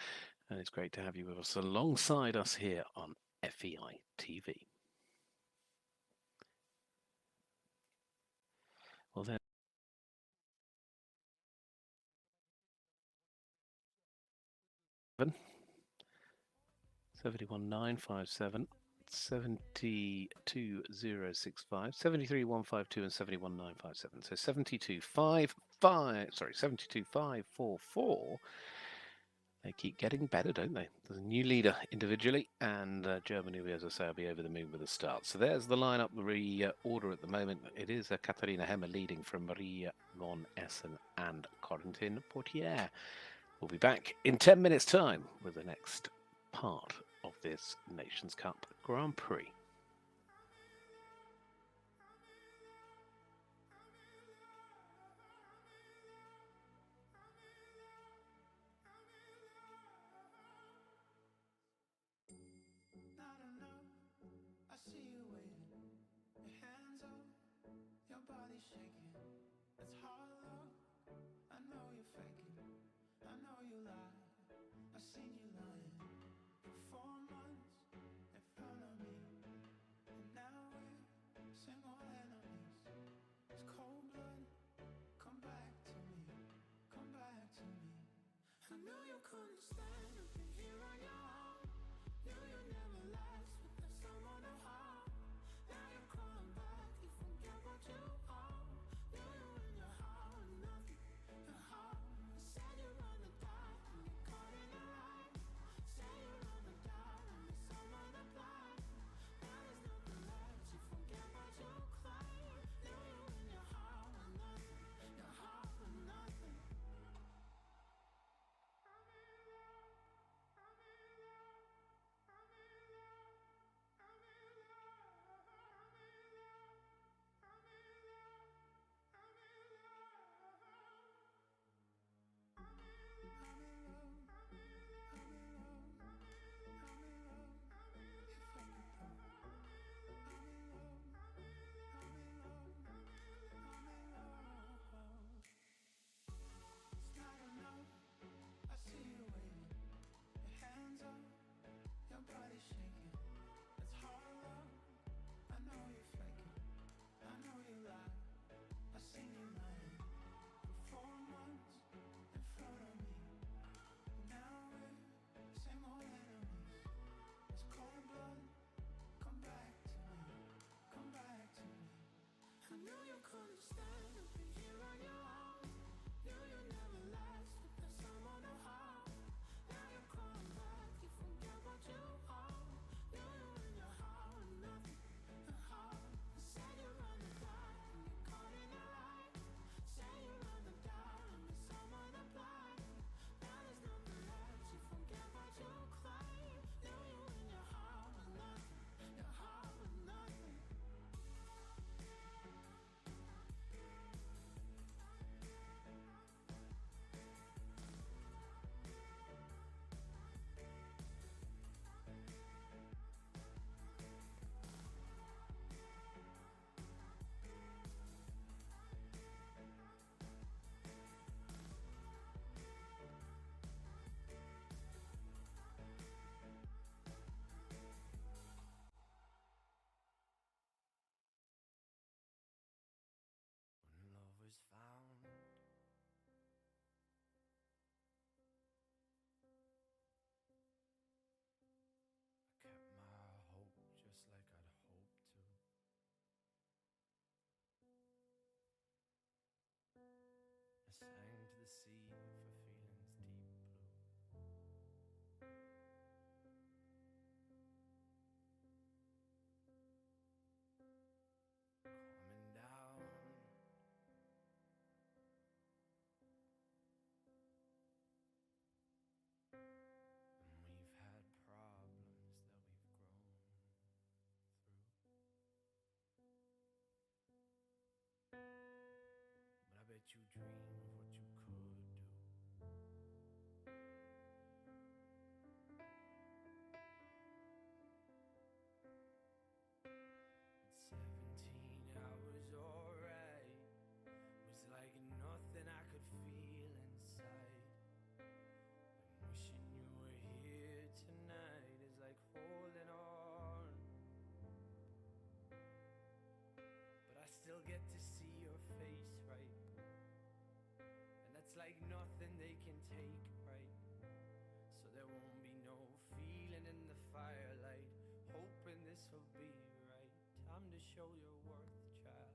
And it's great to have you with us alongside us here on FEI TV. Well, then. 71957, 72065, 73152, and 71957. So 72555, sorry, 72544. They keep getting better, don't they? There's a new leader individually, and Germany, as I say, will be over the moon with a start. So there's the lineup, the order at the moment. It is Katharina Hemmer leading from Maria von Essen and Corentin Pottier. We'll be back in 10 minutes' time with the next part of this Nations Cup Grand Prix. Not enough, I see you waiting. Your hands up, your body shaking. It's hard love, I know you're faking. I know you lie, I've seen you lying for 4 months in front of me. And now we're single enemies. It's cold blood, come back to me, come back to me. I knew you couldn't stand to be here on your own. Knew you never last without someone to hold. Now you're crawling back, you forget what you owe. Knew you in your heart with nothing to hold. You said you'd rather die than get caught in a lie. Said you'd rather die than be someone to blame. Now there's nothing left, you forget what you claim. Knew you in your heart with nothing, your heart with nothing. 71957, 72065, 73152, and 71957. So 72544. They keep getting better, don't they? There's a new leader individually, and Germany, as I say, will be over the moon with a start. So there's the lineup, the order at the moment. It is Katharina Hemmer leading from Maria von Essen and Corentin Pottier. We'll be back in 10 minutes' time with the next part of this Nations Cup Grand Prix. show your worth, child.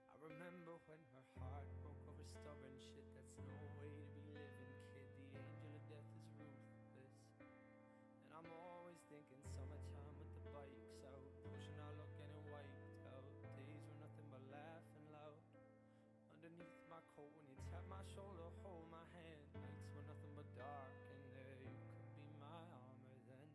I remember when her heart broke over stubborn shit. That's no way to be living, kid. The angel of death is ruthless. And I'm always thinking summertime with the bikes out, pushing our luck getting wiped out. Days were nothing but laughing loud. Underneath my coat when you tap my shoulder, hold my hand. Nights were nothing but dark, and there you could be my armor then.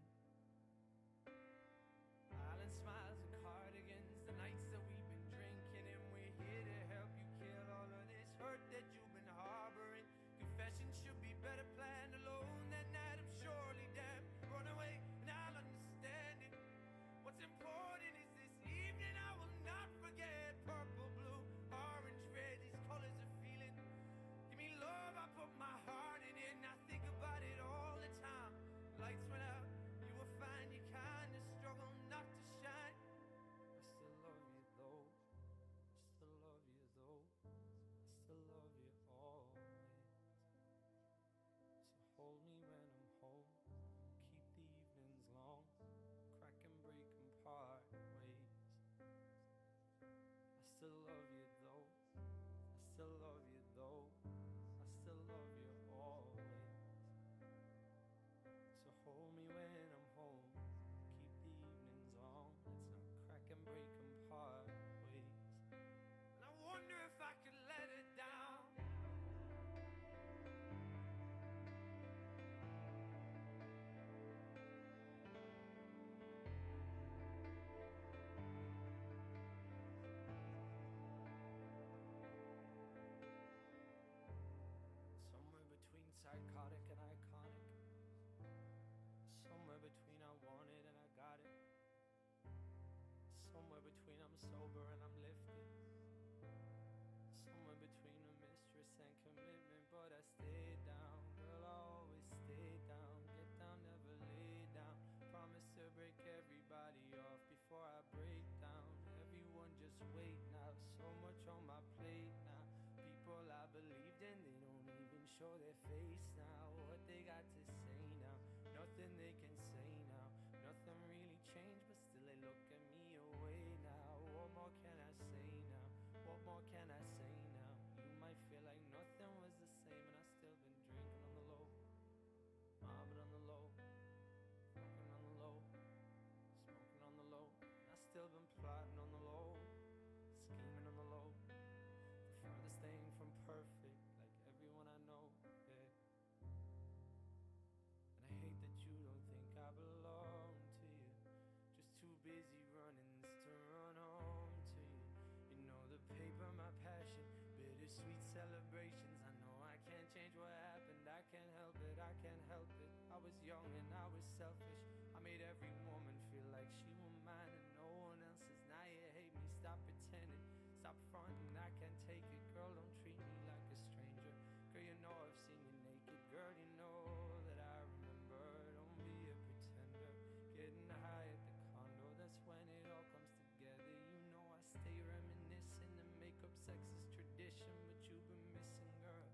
Island smiles and cardigans, the nights that we've been drinking, and we're here to help you kill all of this hurt that you've been harboring. Confession should be better planned alone. That night I'm surely damned. Run away and I'll understand it. What's important is this evening I will not forget. Purple, blue, orange, red, these colors of feeling. Give me love, I put my heart in it, and I think about it all the time. Lights went out, you will find you kinda struggle not to shine. I still love you though, I still love you though, I still love you always. So hold me when I'm home, keep the evenings long, crack and break and part ways. I still love you though, I still love you though, I still love you always. So hold me when I'm home, keep the evenings on, let's not crack and break and part ways. And I wonder if I could let it down. Somewhere between psychotic and iconic, somewhere between I want it and I got it, somewhere between I'm sober and I'm lifted, somewhere between a mistress and commitment. But I stayed down, girl, I always stay down. Get down, never lay down. Promise to break everybody off before I break down. Everyone just wait now, so much on my plate now. People I believed in, they don't even show their face now. What they got to say now, nothing they can say now. Nothing really changed, but still they look at me away now. What more can I say now? What more can I say now? You might feel like nothing was the same, and I still been drinking on the low, mobbing on the low, smoking on the low, smoking on the low. And I still been plotting on the low, scheming on the low. The furthest thing from perfect, like everyone I know, yeah. And I hate that you don't think I belong to you. Just too busy running to run home to you. You know the paper, my passion, bittersweet celebrations. I know I can't change what happened, I can't help it, I can't help it. I was young and I was selfish. I made every woman feel like she was mine and no one else's. Now you hate me, stop pretending, stop fronting, I can't take it. Girl, don't treat me like a stranger. Girl, you know I've seen you naked. Girl, you know that I remember. Don't be a pretender. Getting high at the condo, that's when it all comes together. You know I stay reminiscing, and makeup sex is tradition, but you've been missing, girl.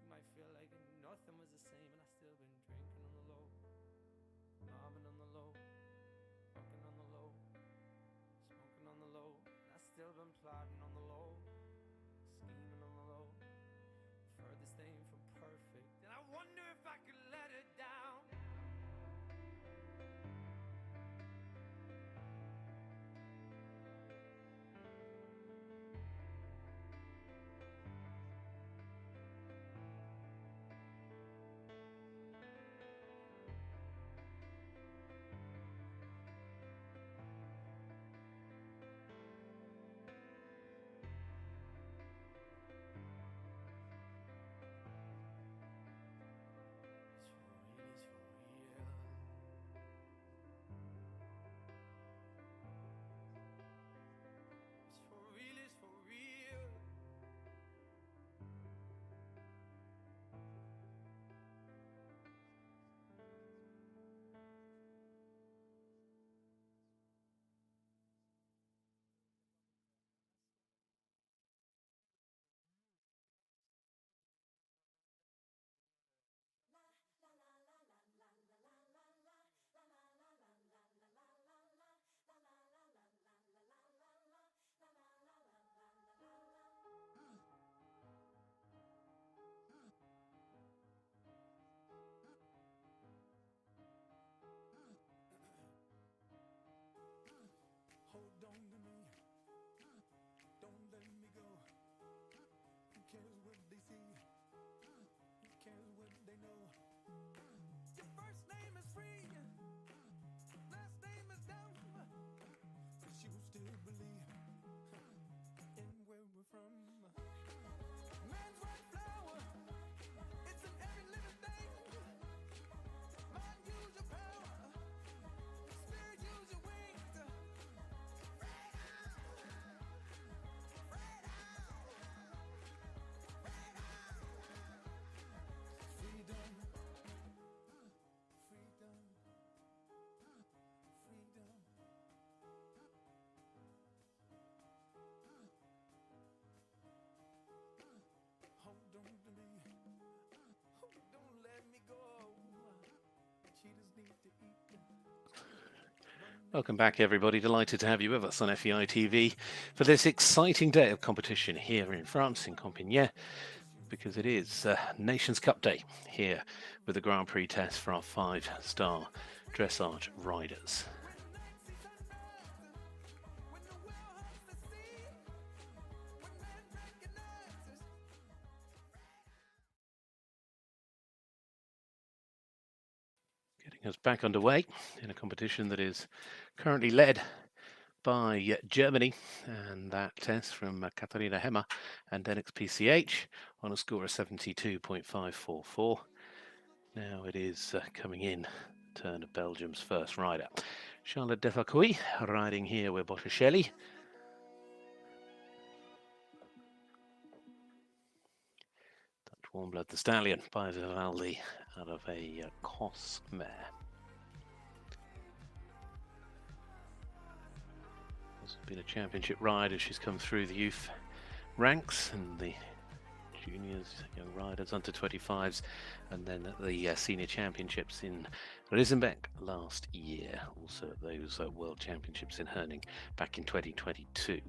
You might feel like nothing was the same, and I still been drinking on the low, mobbing on the low, fucking on the low. they know your first name is free, last name is down, but you still believe in where we're from. Man's right flower, it's in every living thing. Mind, use your power, spirit, use your wings. Freedom, freedom, freedom. Hold on to me, don't let me go. Cheetahs need to eat. Welcome back, everybody. Delighted to have you with us on FEI TV for this exciting day of competition here in France, in Compiègne, because it is Nations Cup Day here with the Grand Prix test for our 5-star dressage riders. Getting us back underway in a competition that is currently led by Germany, and that test from Katharina Hemmer and Denix PCH on a score of 72.544. Now it is coming in, turn of Belgium's first rider. Charlotte Defalque riding here with Botticelli. Dutch Warm Blood the Stallion by Vivaldi out of a Kos mare. Has been a championship rider. She's come through the youth ranks and the juniors, young riders, under 25s, and then at the senior championships in Risenbeck last year. Also at those world championships in Herning back in 2022.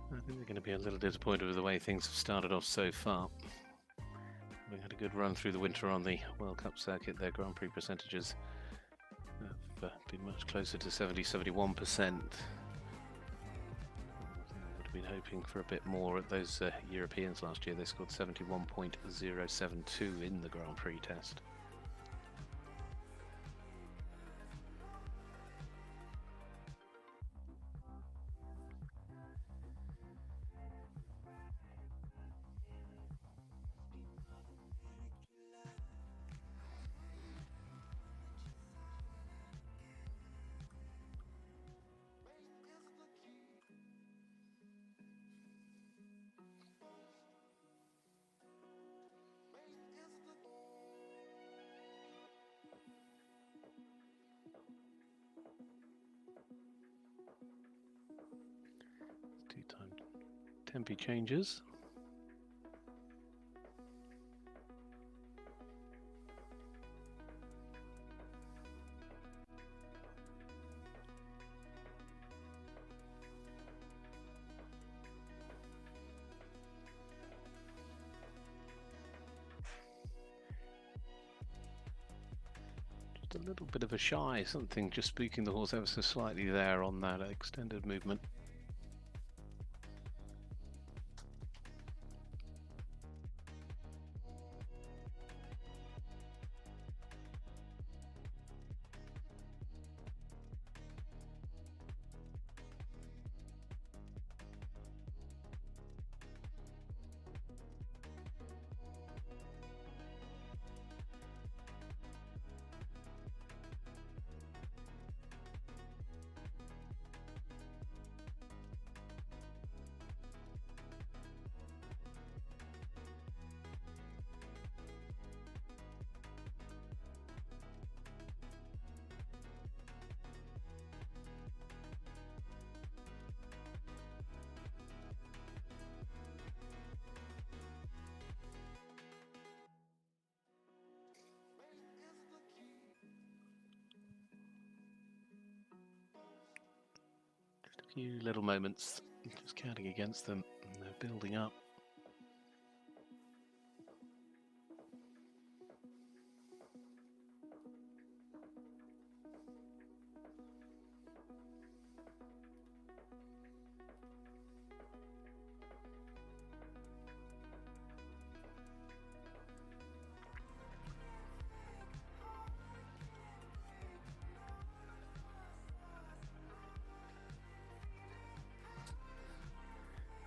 I think they're going to be a little disappointed with the way things have started off so far. We had a good run through the winter on the World Cup circuit. Their Grand Prix percentages have been much closer to 70-71%. I would have been hoping for a bit more at those Europeans last year. They scored 71.072 in the Grand Prix test. Two-time tempi changes. A little bit of a shy, something just spooking the horse ever so slightly there on that extended movement. Few little moments, just counting against them, and they're building up.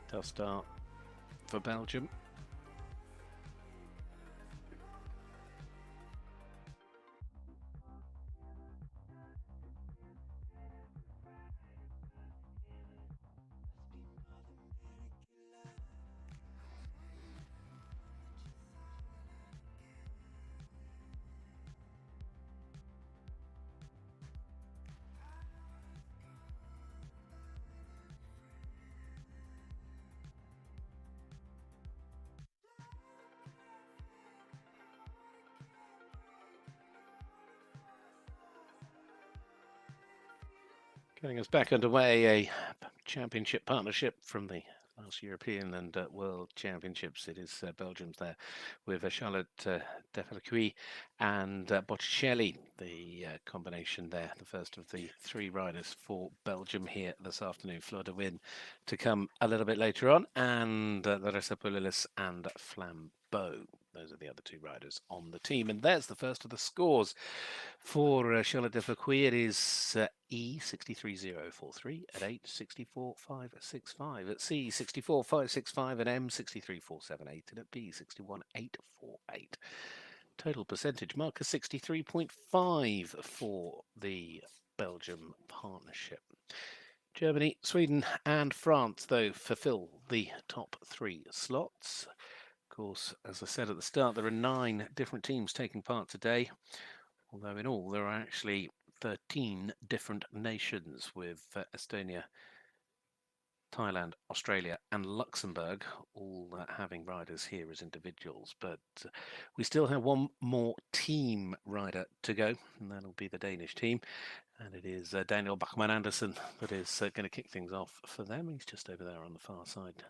Tough start for Belgium. Getting us back underway, a championship partnership from the last European and World Championships. It is Belgium's there with Charlotte Defalque and Botticelli, the combination there, the first of the three riders for Belgium here this afternoon. Fleur de Win to come a little bit later on, and Larissa Pauluis and Flambeau. Those are the other two riders on the team. And there's the first of the scores for Charlotte Defalque. It is E63043 at 8.64.565, at C64565, at M63478, and at B61848. Total percentage marker 63.5 for the Belgium partnership. Germany, Sweden and France, though, fulfill the top three slots. Of course, as I said at the start, there are 9 different teams taking part today, although in all there are actually 13 different nations, with Estonia, Thailand, Australia and Luxembourg all having riders here as individuals. But we still have one more team rider to go, and that'll be the Danish team. And it is Daniel Bachmann Andersen that is going to kick things off for them. He's just over there on the far side,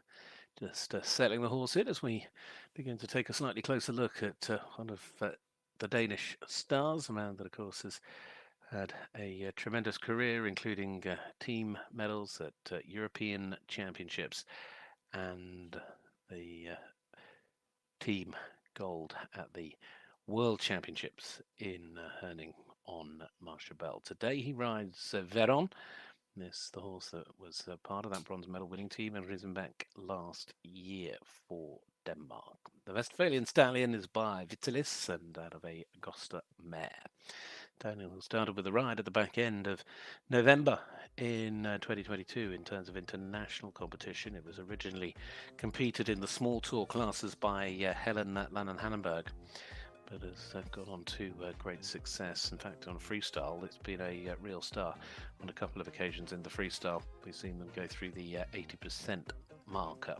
just settling the horse in as we begin to take a slightly closer look at one of the Danish stars, a man that of course has had a tremendous career, including team medals at European Championships and the team gold at the World Championships in Herning on Marche-Belle. Today he rides Veron. This the horse that was part of that bronze medal winning team and risen back last year for Denmark. The Westphalian stallion is by Vitalis and out of a Gosta mare. Daniel started with a ride at the back end of November in 2022 in terms of international competition. It was originally competed in the small tour classes by Helen Lannan-Hannenberg, but has gone on to great success. In fact, on freestyle, it's been a real star on a couple of occasions in the freestyle. We've seen them go through the 80% marker.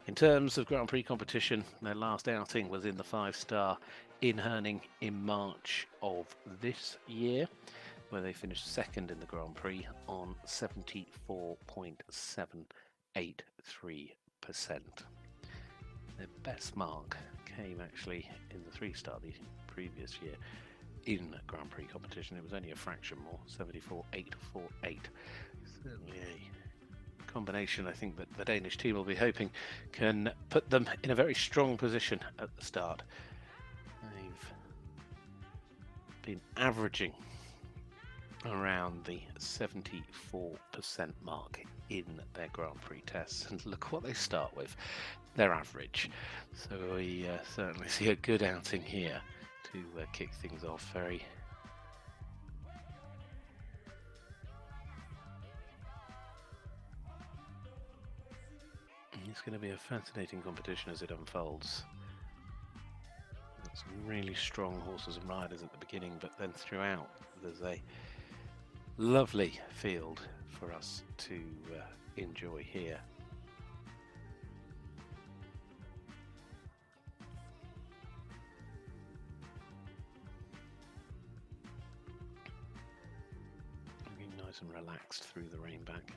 In terms of Grand Prix competition, their last outing was in the 5-star in Herning in March of this year, where they finished second in the Grand Prix on 74.783%. Their best mark came actually in the 3-star the previous year in Grand Prix competition. It was only a fraction more, 74.848. Certainly a combination I think that the Danish team will be hoping can put them in a very strong position at the start. They've been averaging around the 74% mark in their Grand Prix tests, and look what they start with, their average. So we certainly see a good outing here to kick things off. Very it's going to be a fascinating competition as it unfolds. Got some really strong horses and riders at the beginning, but then throughout there's a lovely field for us to enjoy here. Looking nice and relaxed through the rain back.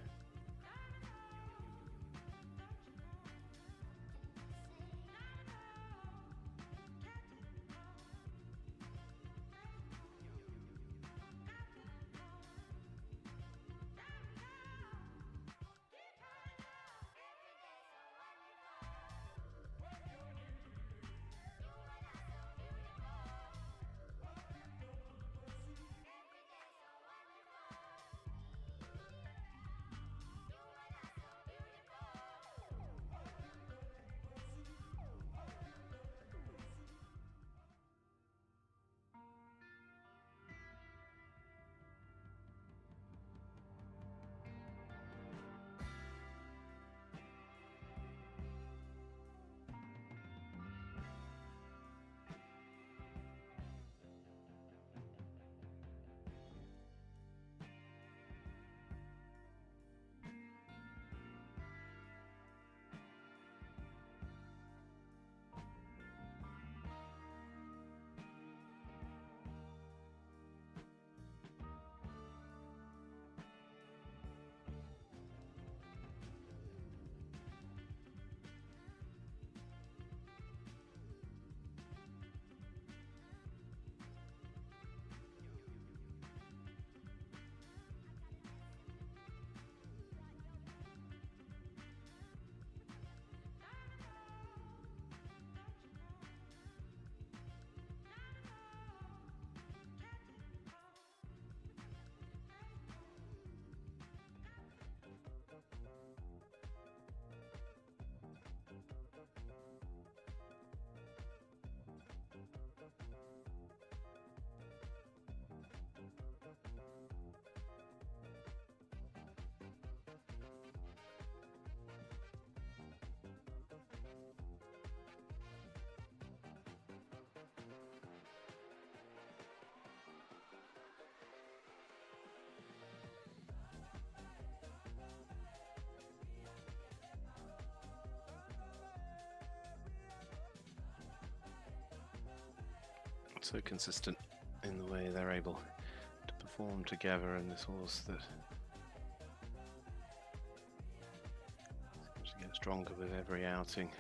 So consistent in the way they're able to perform together, and this horse that seems to get stronger with every outing.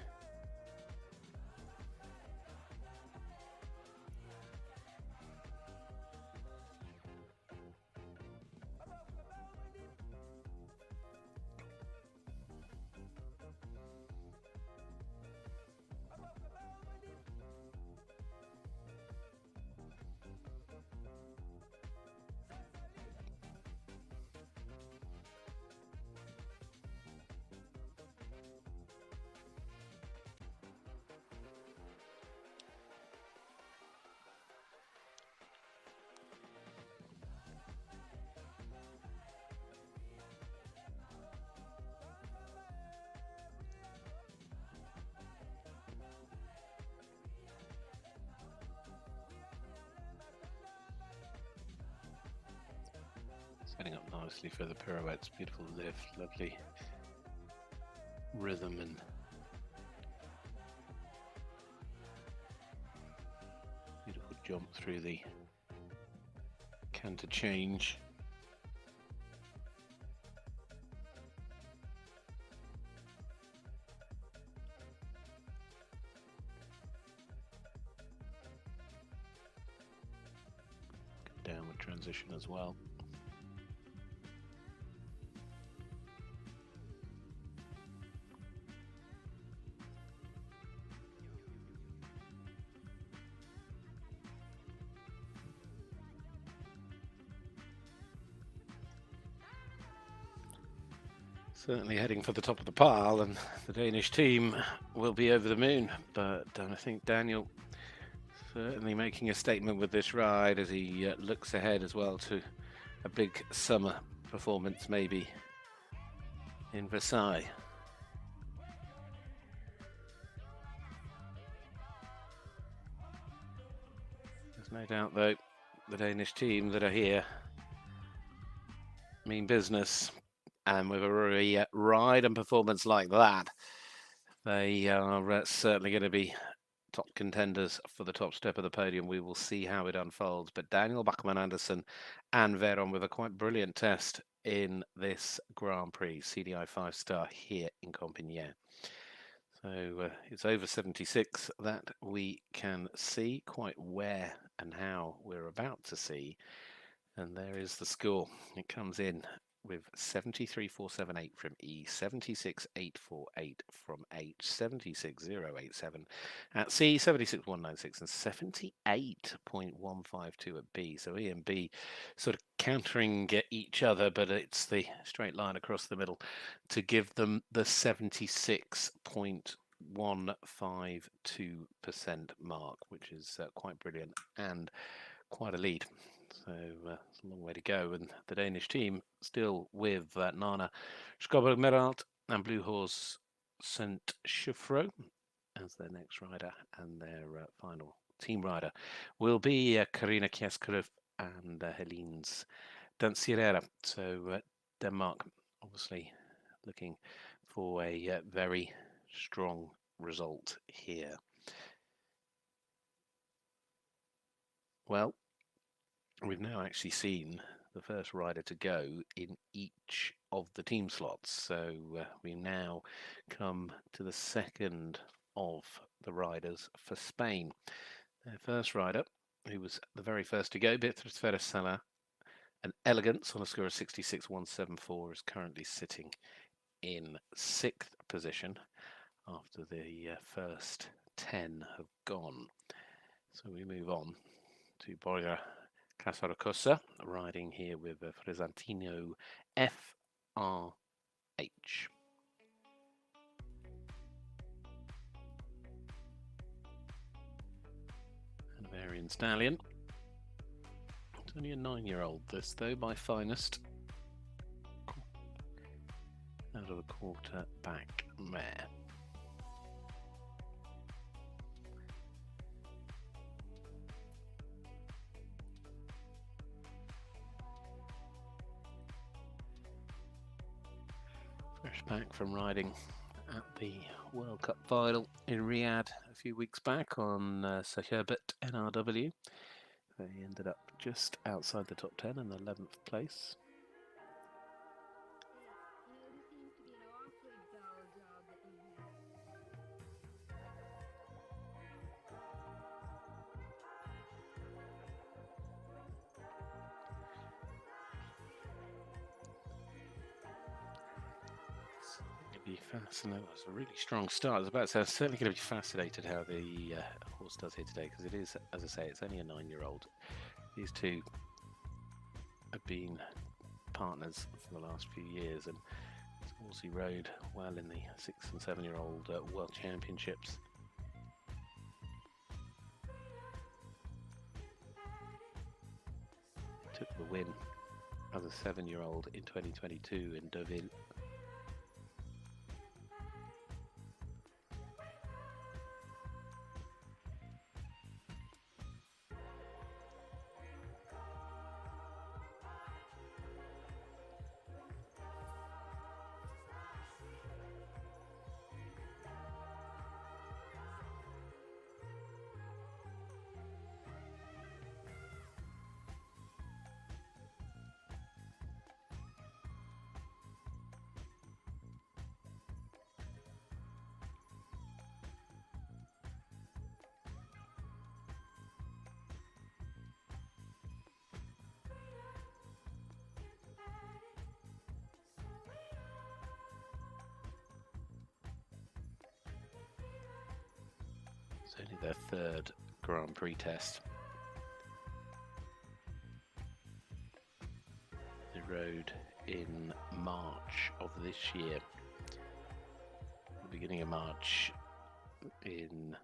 Setting up nicely for the pirouettes. Beautiful lift, lovely rhythm and beautiful jump through the canter change. Downward transition as well. Certainly heading for the top of the pile, and the Danish team will be over the moon. But I think Daniel certainly making a statement with this ride as he looks ahead as well to a big summer performance maybe in Versailles. There's no doubt though, the Danish team that are here mean business. And with a ride and performance like that, they are certainly going to be top contenders for the top step of the podium. We will see how it unfolds. But Daniel, Bachmann, Andersen and Veron with a quite brilliant test in this Grand Prix, CDI 5-star here in Compiègne. So it's over 76 that we can see quite where and how we're about to see. And there is the score. It comes in with 73.478 from E, 76.848 from H, 76.087 at C, 76.196 and 78.152 at B. So E and B sort of countering each other, but it's the straight line across the middle to give them the 76.152% mark, which is quite brilliant and quite a lead. So it's a long way to go, and the Danish team still with Nana Skobberg-Meralt and Blue Horse St. Chauffreau as their next rider, and their final team rider will be Karina Kjærskrøf and Helens Dansirera. So Denmark obviously looking for a very strong result here. Well, we've now actually seen the first rider to go in each of the team slots. So we now come to the second of the riders for Spain. Their first rider, who was the very first to go, Beatriz Ferrer-Salat, an elegance on a score of 66.174, is currently sitting in 6th position after the first 10 have gone. So we move on to Borja Carrascosa, riding here with Fresantino FRH. Hanoverian Stallion. It's only a 9-year-old, this though, by finest. Out of a quarter-back mare. Fresh back from riding at the World Cup final in Riyadh a few weeks back on Herbert NRW. They ended up just outside the top 10 in 11th place. Be fascinating. It was a really strong start. I was about to say, I'm certainly going to be fascinated how the horse does here today, because it is, as I say, it's only a 9-year-old. These two have been partners for the last few years, and it's horse he rode well in the 6- and 7-year-old World Championships. Took the win as a 7-year-old in 2022 in Deauville. It's only their third Grand Prix test. They rode in March of this year. The beginning of March in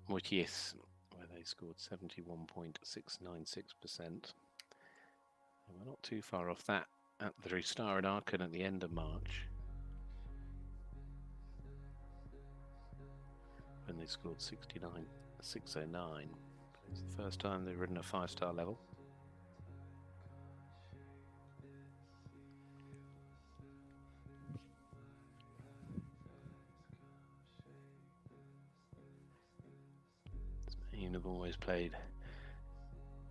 Moitiés, where they scored 71.696%. We're not too far off that at the Star in Aachen at the end of March, when they scored 69.609. It's the first time they've ridden a 5-star level. Spain have always played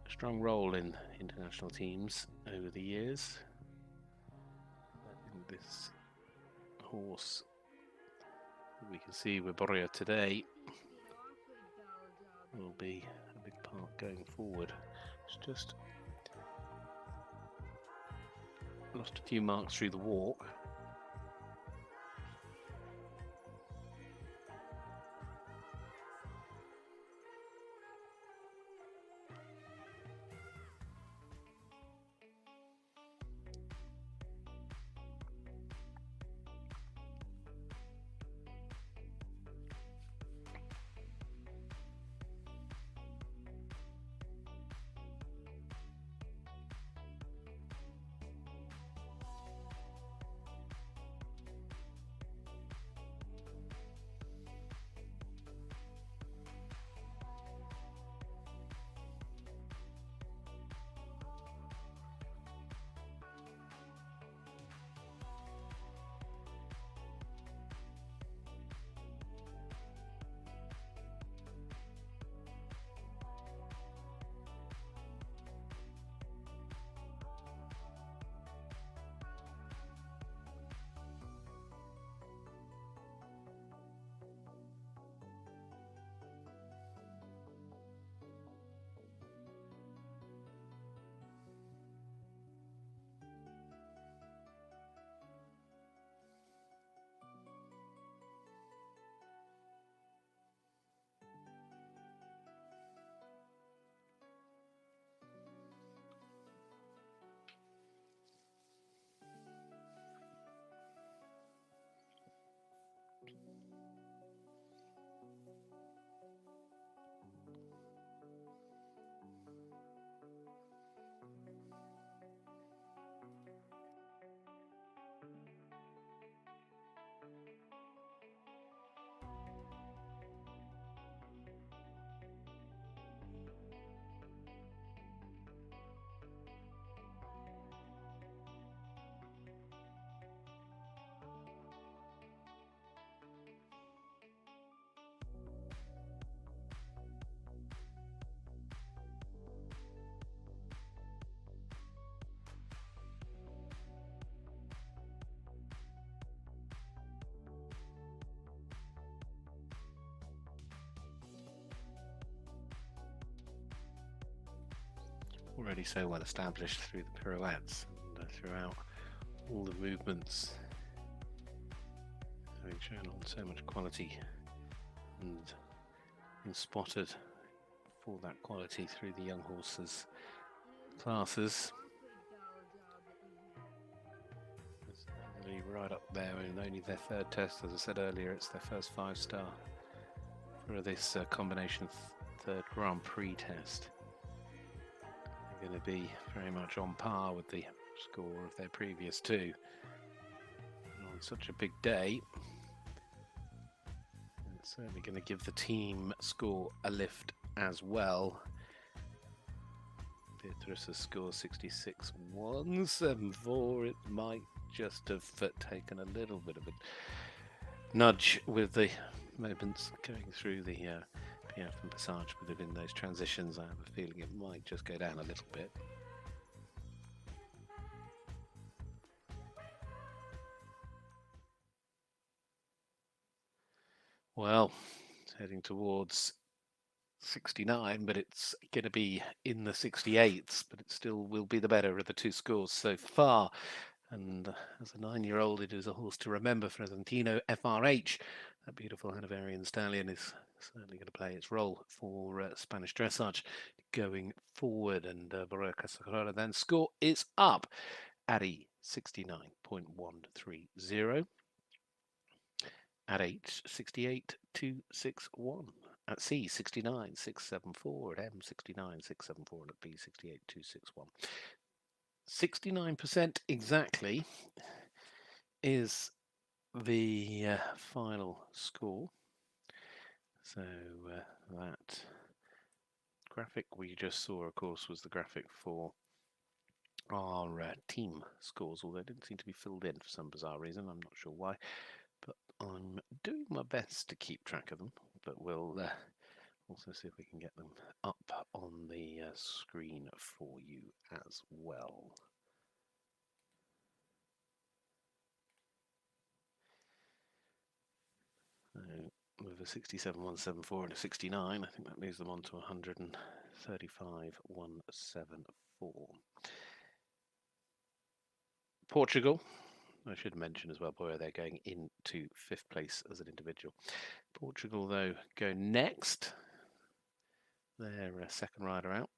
a strong role in international teams over the years. I think this horse that we can see with Borja today will be a big part going forward. It's just lost a few marks through the walk. Already so well established through the pirouettes and throughout all the movements, having shown on so much quality and been spotted for that quality through the young horses classes. It's really right up there, and only their third test. As I said earlier, it's their first 5-star for this combination third Grand Prix test. Going to be very much on par with the score of their previous two. And on such a big day, it's certainly going to give the team score a lift as well. Beatrice's score 66.174. It might just have taken a little bit of a nudge with the moments going through the Piaf and Passage within those transitions. I have a feeling it might just go down a little bit. Well, it's heading towards 69, but it's going to be in the 68s, but it still will be the better of the two scores so far. And as a 9-year-old, it is a horse to remember for Trentino FRH. That beautiful Hanoverian stallion is certainly going to play its role for Spanish dressage going forward. And Borja Carrascosa then score is up. Addy 69.130. At H 68.261. At C 69.674. At M 69.674. And at B 68.261. 69% exactly is the final score. So that graphic we just saw, of course, was the graphic for our team scores, although it didn't seem to be filled in for some bizarre reason. I'm not sure why, but I'm doing my best to keep track of them. But we'll also see if we can get them up on the screen for you as well. So with a 67.174 and a 69, I think that moves them on to 135.174. Portugal, I should mention as well, boy, they're going into 5th place as an individual. Portugal, though, go next. Their second rider out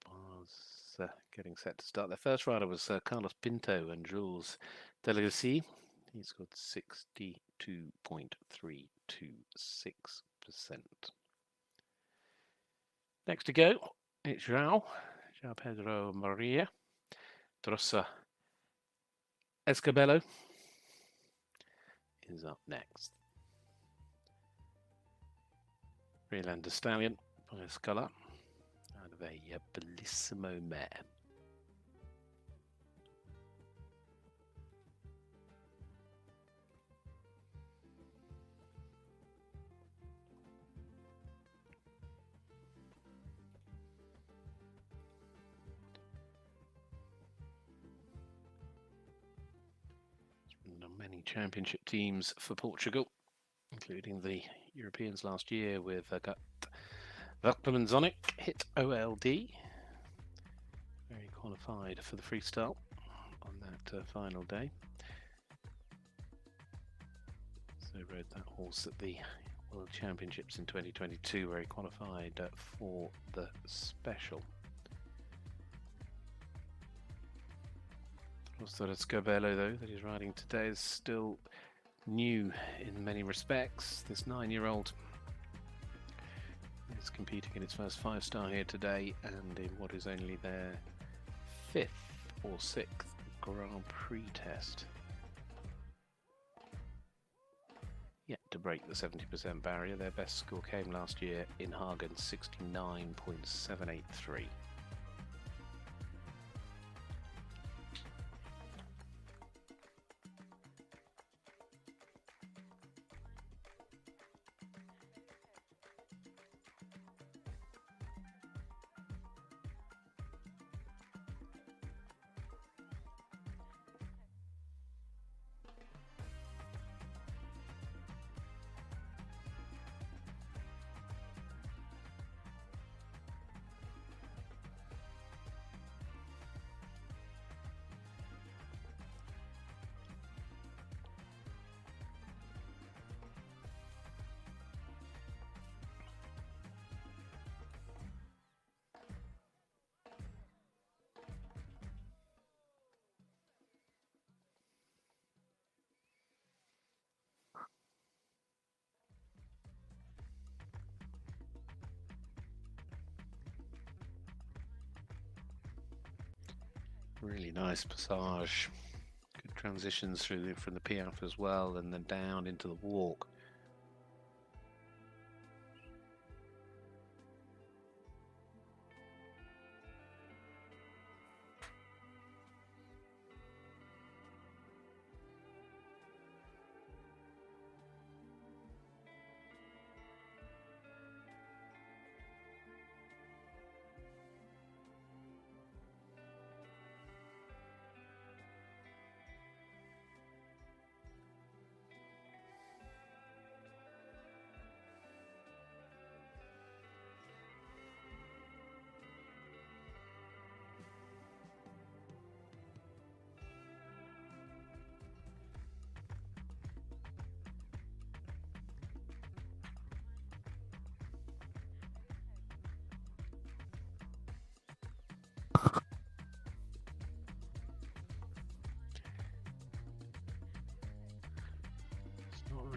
was getting set to start. Their first rider was Carlos Pinto and Jules Delegacy. He scored 62.326%. Next to go, it's Joao Pedro Maria Drossa Escabello is up next. Freelander Stallion by Escala out of a Bellissimo mare. Many championship teams for Portugal, including the Europeans last year with Bachmann Zonic hit OLD. Very qualified for the freestyle on that final day. So rode that horse at the World Championships in 2022, where he qualified for the special. Also, Scabello, though, that he's riding today is still new in many respects. This 9-year-old is competing in its first 5-star here today and in what is only their 5th or 6th Grand Prix test. Yet to break the 70% barrier. Their best score came last year in Hagen, 69.783. Really nice passage. Good transitions through from the piaffe as well, and then down into the walk.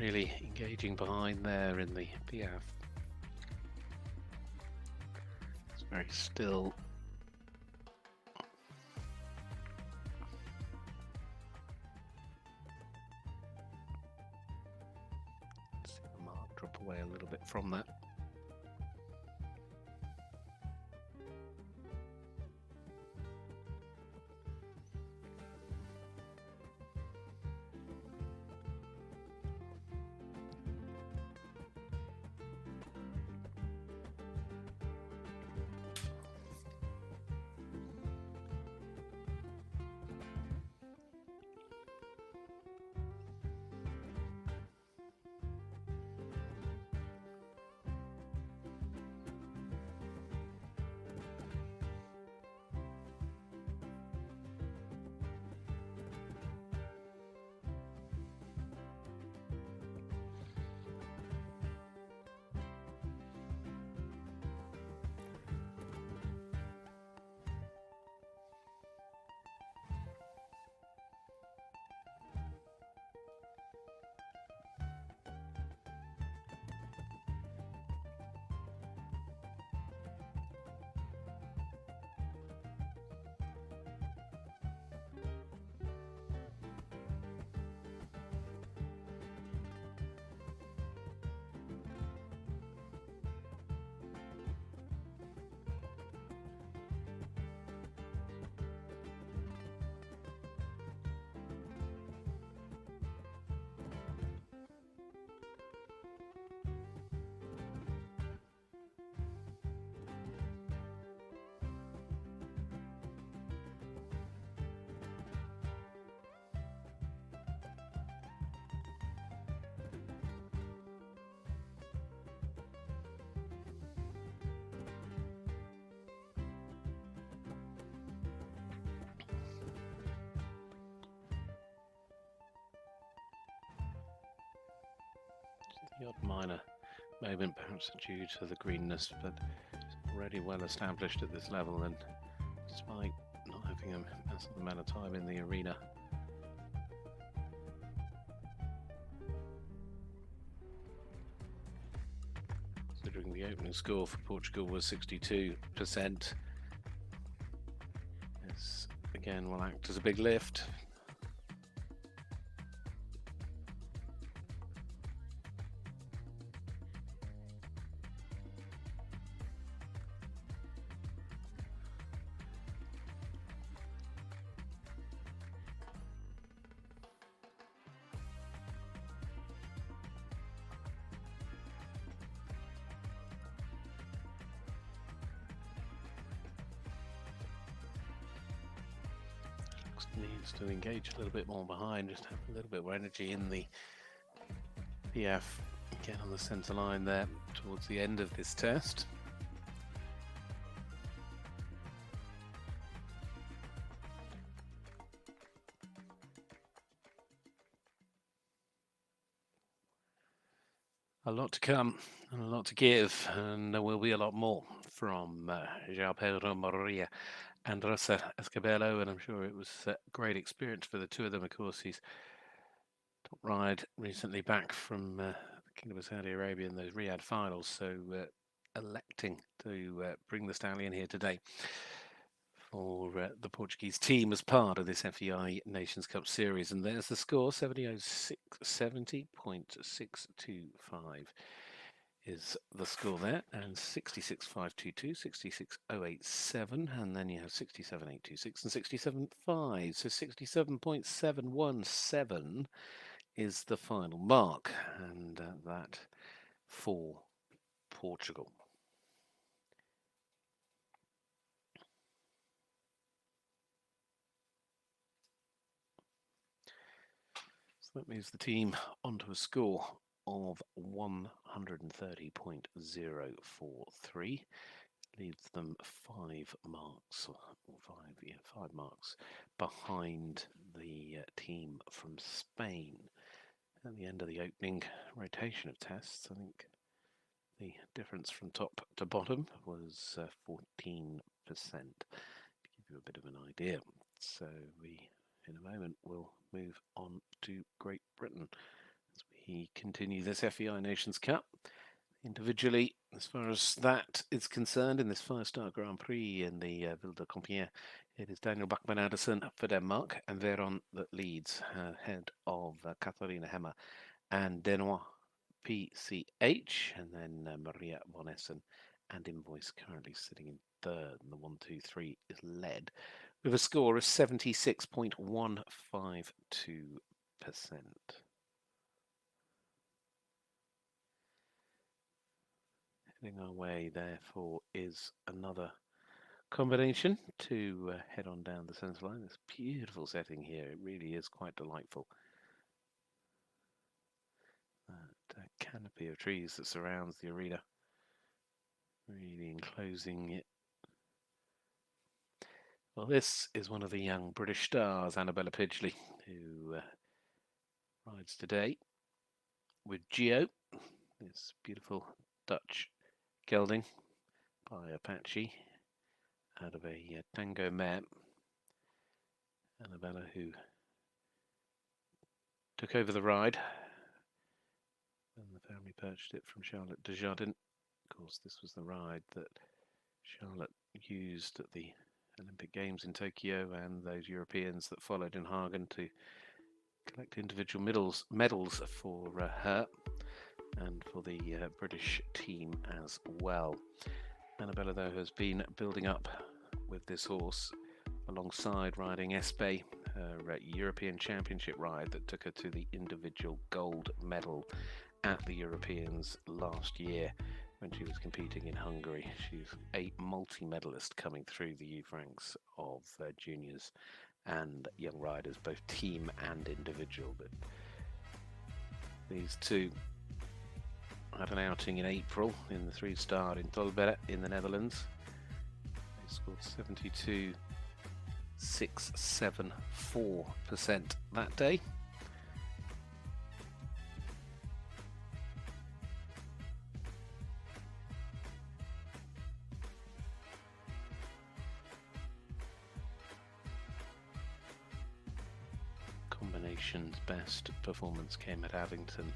really engaging behind there in the Piaf. It's very still. Let's see the mark drop away a little bit from that. The odd minor moment, perhaps due to the greenness, but it's already well established at this level, and despite not having a massive amount of time in the arena. Considering the opening score for Portugal was 62%, this again will act as a big lift. Needs to engage a little bit more behind, just have a little bit more energy in the PF, get on the centre line there towards the end of this test. A lot to come and a lot to give, and there will be a lot more from Joao Pedro Maria and Rosa Escabello, and I'm sure it was a great experience for the two of them. Of course, he's top ride recently back from the Kingdom of Saudi Arabia in those Riyadh finals, so electing to bring the stallion here today for the Portuguese team as part of this FEI Nations Cup series. And there's the score, 70.625 is the score there, and 66.522, 66.087, and then you have 67.826 and 67.5. So 67.717 is the final mark, and that for Portugal. So that moves the team onto a score of 130.043, leaves them 5 marks, or 5 marks behind the team from Spain. At the end of the opening rotation of tests, I think the difference from top to bottom was 14%, to give you a bit of an idea. So we, in a moment, will move on to Great Britain as we we continue this FEI Nations Cup. Individually, as far as that is concerned, in this five-star Grand Prix in the Ville de Compiègne, it is Daniel Bachmann Andersen for Denmark, and Veron that leads ahead of Katharina Hemmer and Denois PCH, and then Maria von Essen and Invoice currently sitting in third, and the 1-2-3 is led with a score of 76.152%. Heading our way, therefore, is another combination to head on down the centre line. This beautiful setting here, it really is quite delightful. That canopy of trees that surrounds the arena, really enclosing it. Well, this is one of the young British stars, Annabella Pidgley, who rides today with Joao, this beautiful Dutch gelding by Apache out of a Tango mare. Annabella, who took over the ride when the family purchased it from Charlotte Desjardins. Of course, this was the ride that Charlotte used at the Olympic Games in Tokyo and those Europeans that followed in Hagen to collect individual medals for her and for the British team as well. Annabella, though, has been building up with this horse alongside riding Espé, her European Championship ride that took her to the individual gold medal at the Europeans last year when she was competing in Hungary. She's a multi-medalist coming through the youth ranks of juniors and young riders, both team and individual. But these two had an outing in April in the three-star in Tolbert in the Netherlands. They scored 72.674% that day. Combination's best performance came at Abington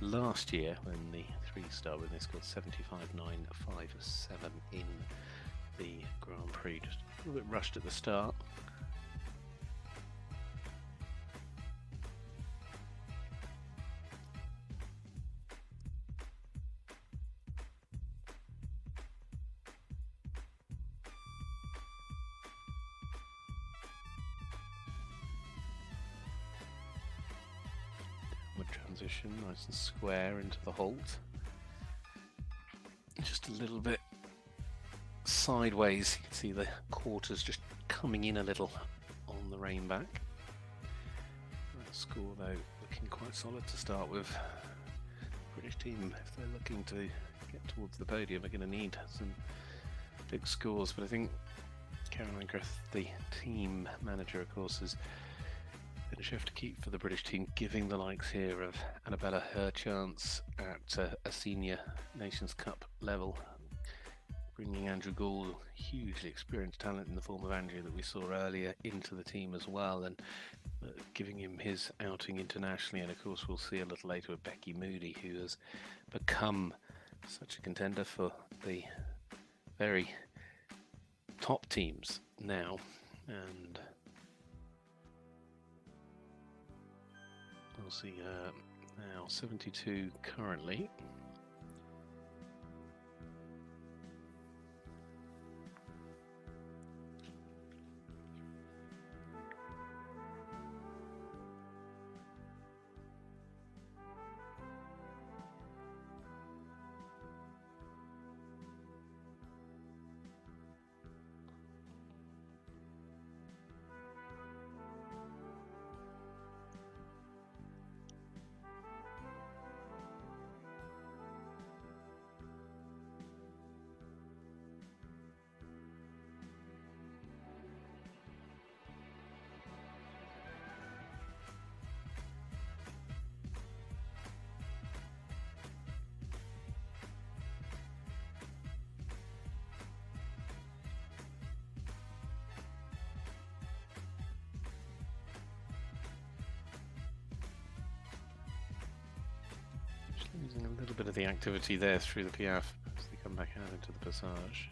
last year when the three-star, when they scored 75.957 in the Grand Prix. Just a little bit rushed at the start. Transition nice and square into the halt, just a little bit sideways. You can see the quarters just coming in a little on the rein back. That score, though, looking quite solid to start with. British team, if they're looking to get towards the podium, are going to need some big scores, but I think Caroline Griff, the team manager, of course, is finish have to keep for the British team, giving the likes here of Annabella her chance at a senior Nations Cup level, bringing Andrew Gould, hugely experienced talent in the form of Andrew that we saw earlier, into the team as well, and giving him his outing internationally. And of course we'll see a little later with Becky Moody, who has become such a contender for the very top teams now, and we'll see now 72 currently. Losing a little bit of the activity there through the Piaf as they come back out into the Passage.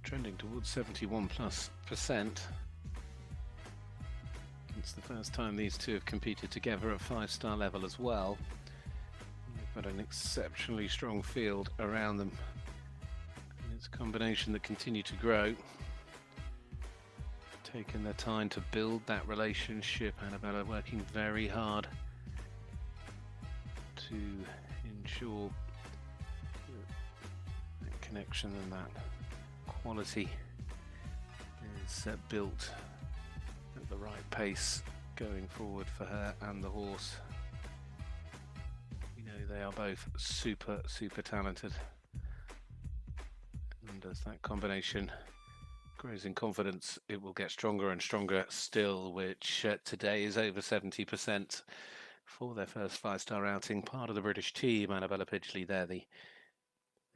Trending towards 71+%. It's the first time these two have competed together at 5-star level as well. They've got an exceptionally strong field around them. And it's a combination that continue to grow. Taking their time to build that relationship. Annabella working very hard to ensure that connection and that quality is built at the right pace going forward for her and the horse. You know, they are both super talented, and as that combination grows in confidence, it will get stronger and stronger still, which today is over 70% for their first 5-star outing. Part of the British team. Annabella Pidgley there, the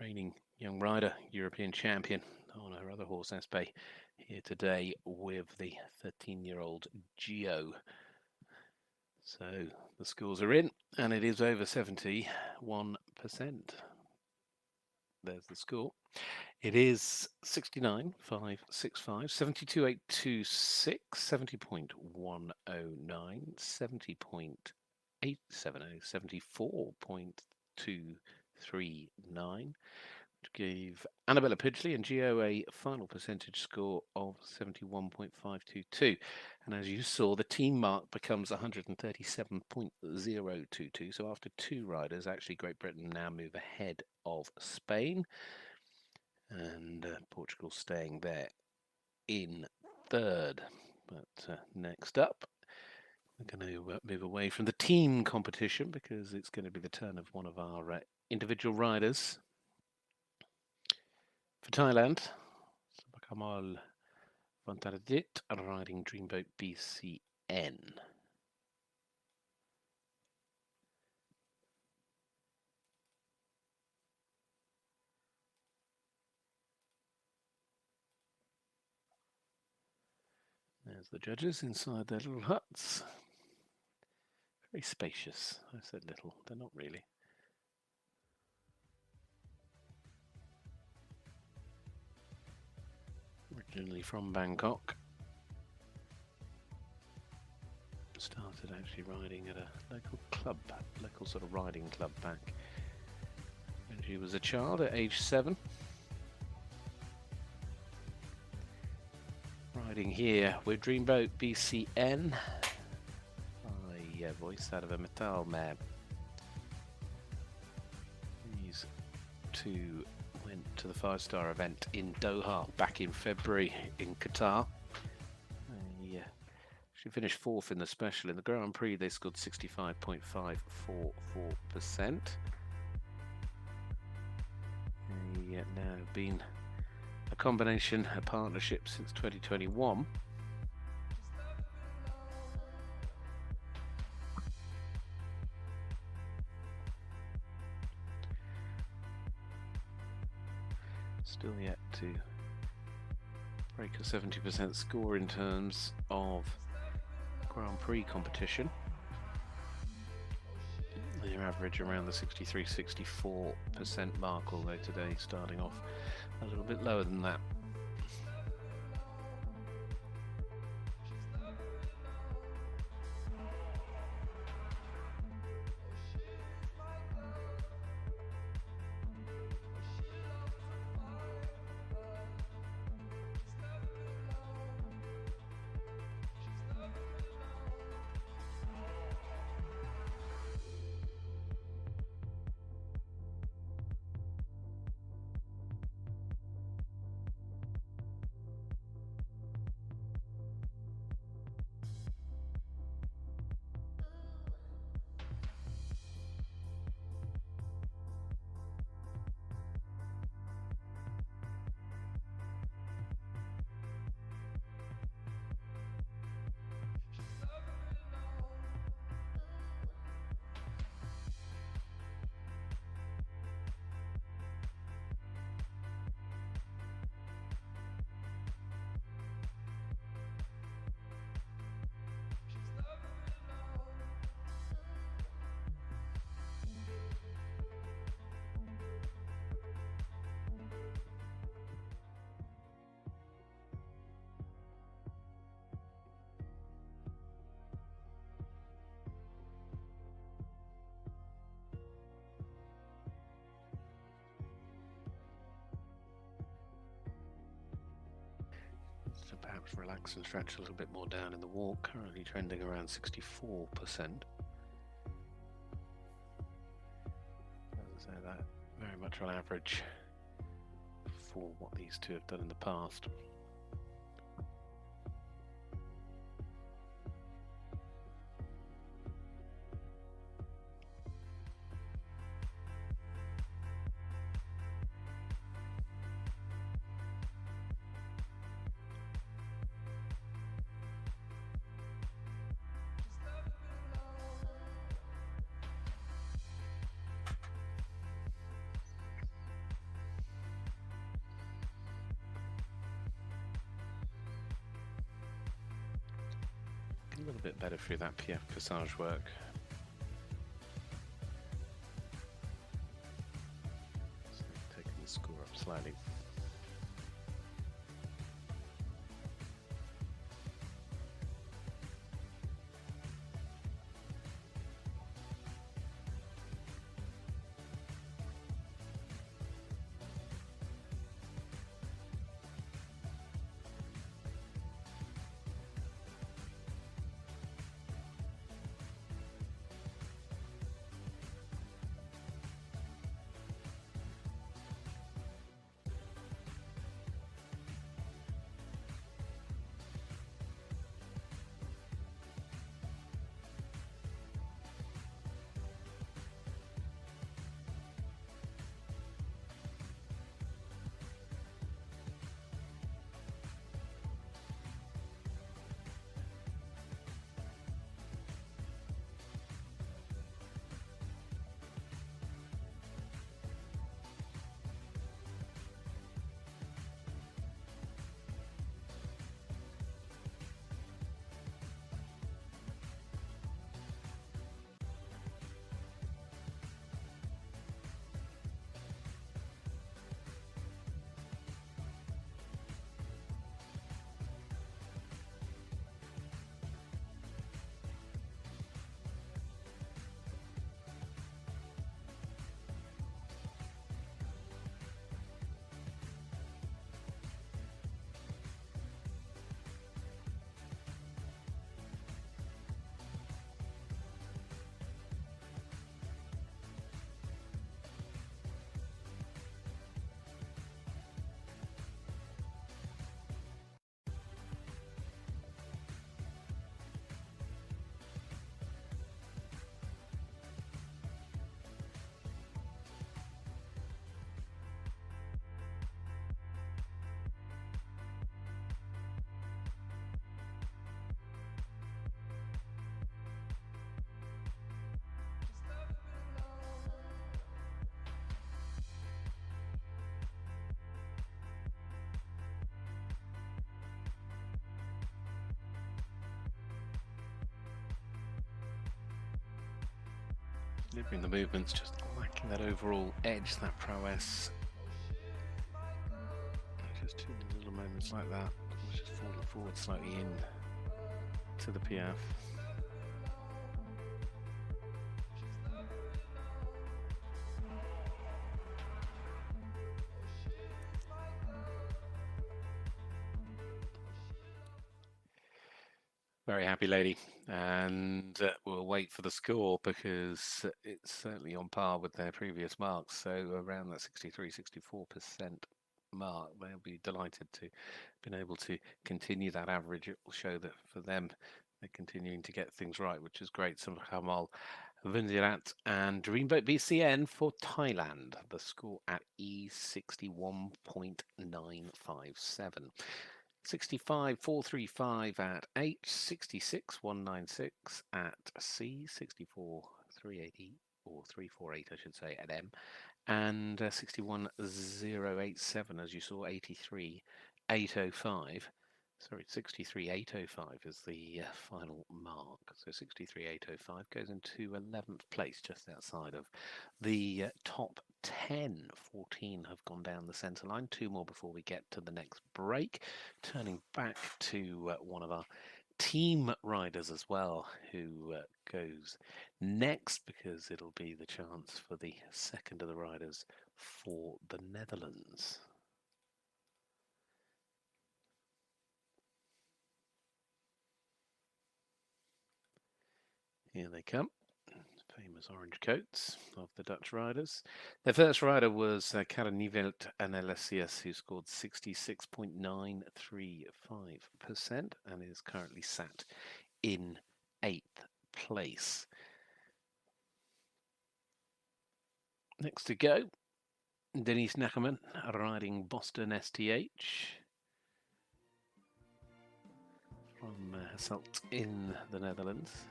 reigning young rider, European champion on her other horse, Espe, here today with the 13-year-old Joao. So the scores are in, and it is over 71%. There's the score. It is 69.565, 72.826, 70.109, 70.870, 74.239. Gave Annabella Pidgley and Joao a final percentage score of 71.522. And as you saw, the team mark becomes 137.022. So after two riders, actually Great Britain now move ahead of Spain. And Portugal staying there in third. But next up, we're going to move away from the team competition because it's going to be the turn of one of our individual riders. For Thailand, Suphakamol Vuntanadit riding Dreamboat BCN. There's the judges inside their little huts. Very spacious. I said little, they're not really. originally from Bangkok. Started actually riding at a local club, local sort of riding club back when she was a child at age 7. Riding here with Dreamboat BCN. Voice out of a Metal Man. These two went to the 5-star event in Doha back in February in Qatar. She finished 4th in the special. In the Grand Prix, they scored 65.544%. Now been a combination, a partnership since 2021. Still yet to break a 70% score in terms of Grand Prix competition. Their average around the 63-64% mark, although today starting off a little bit lower than that. So perhaps relax and stretch a little bit more down in the walk, currently trending around 64%. As I say, that very much on average for what these two have done in the past. A little bit better through that PF Passage work. So taking the score up slightly. delivering the movements, just lacking that overall edge, that prowess. Just two little moments like that, just falling forward slightly in to the piaffe. Very happy lady, and we'll wait for the score because it's certainly on par with their previous marks. So around that 63-64% mark, they'll be delighted to been able to continue that average. It will show that for them, they're continuing to get things right, which is great. Suphakamol Vuntanadit and Dreamboat BCN for Thailand. The score at E61.957. 65-435 at H, 66-196 at C, 64-380 or 348 I should say at M, and 61-087 as you saw, 83-805. Sorry, 63-805 is the final mark. So 63-805 goes into 11th place, just outside of the top 10. 14 have gone down the centre line. 2 more before we get to the next break. Turning back to one of our team riders as well, who goes next, because it'll be the chance for the second of the riders for the Netherlands. Here they come, famous orange coats of the Dutch riders. Their first rider was Nijvelt and LSCS, who scored 66.935% and is currently sat in 8th place. Next to go, Denise Nekeman riding Boston STH from Hasselt in the Netherlands.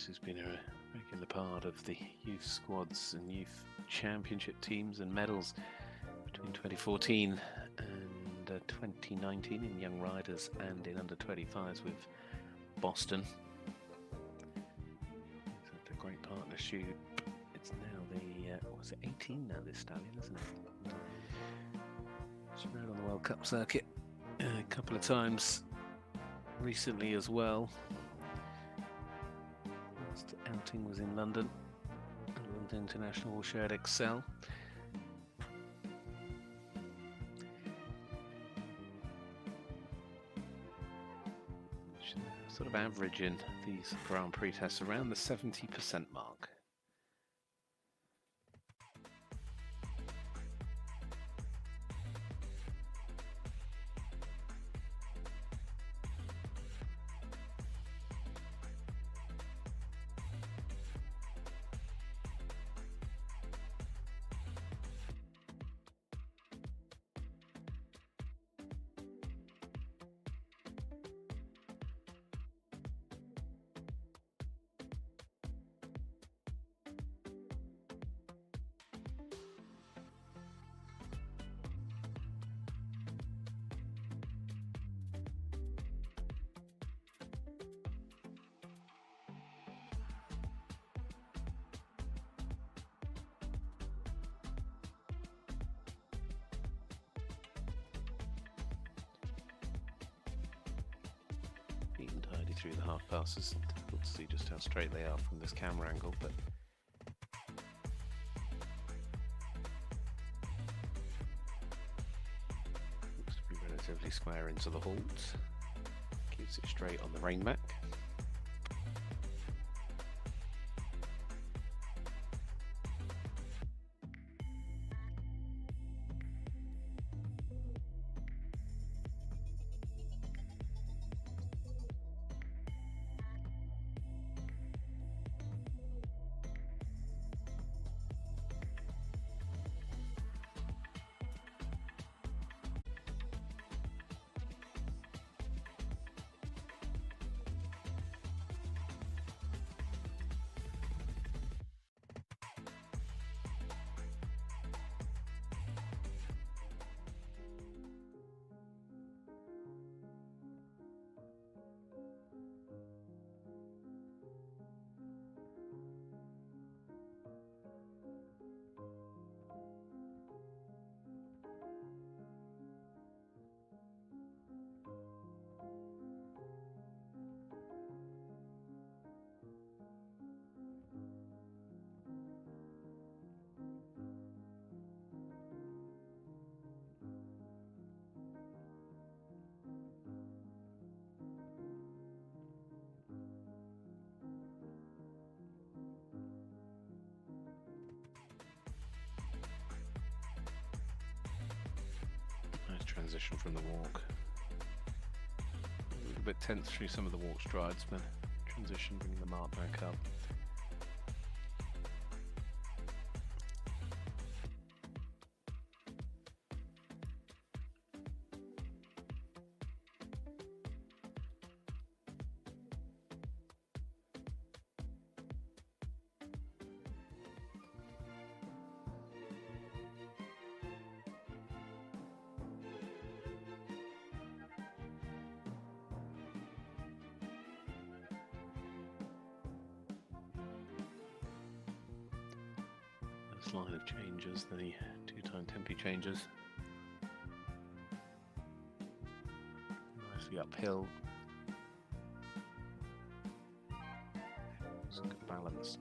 Has been a regular part of the youth squads and youth championship teams and medals between 2014 and 2019 in young riders and in under 25s with Boston. It's a great partnership. It's now the was it 18 now, this stallion, isn't it? She's rode on the World Cup circuit a couple of times recently as well. Outing was in London, London International shared Excel. Sort of average in these Grand Prix tests around the 70% mark. Entirely through the half passes. Difficult to see just how straight they are from this camera angle, but looks to be relatively square into the halt. Keeps it straight on the rainback. transition from the walk. A little bit tense through some of the walk strides, but transition bringing the mark back up. Line of changes, the two-time tempi changes. Nicely uphill. Some good balance.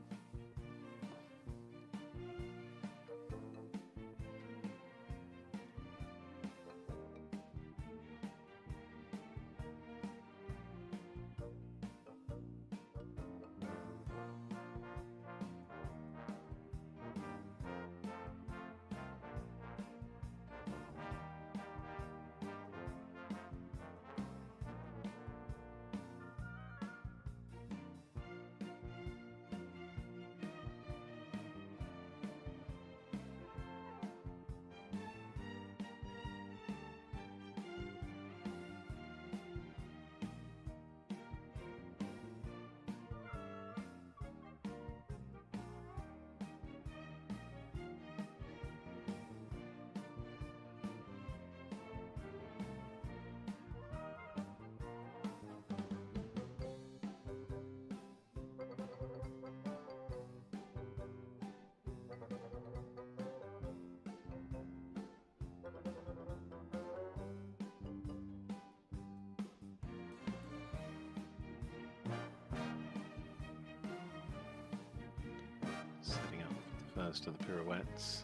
Setting up the first of the pirouettes.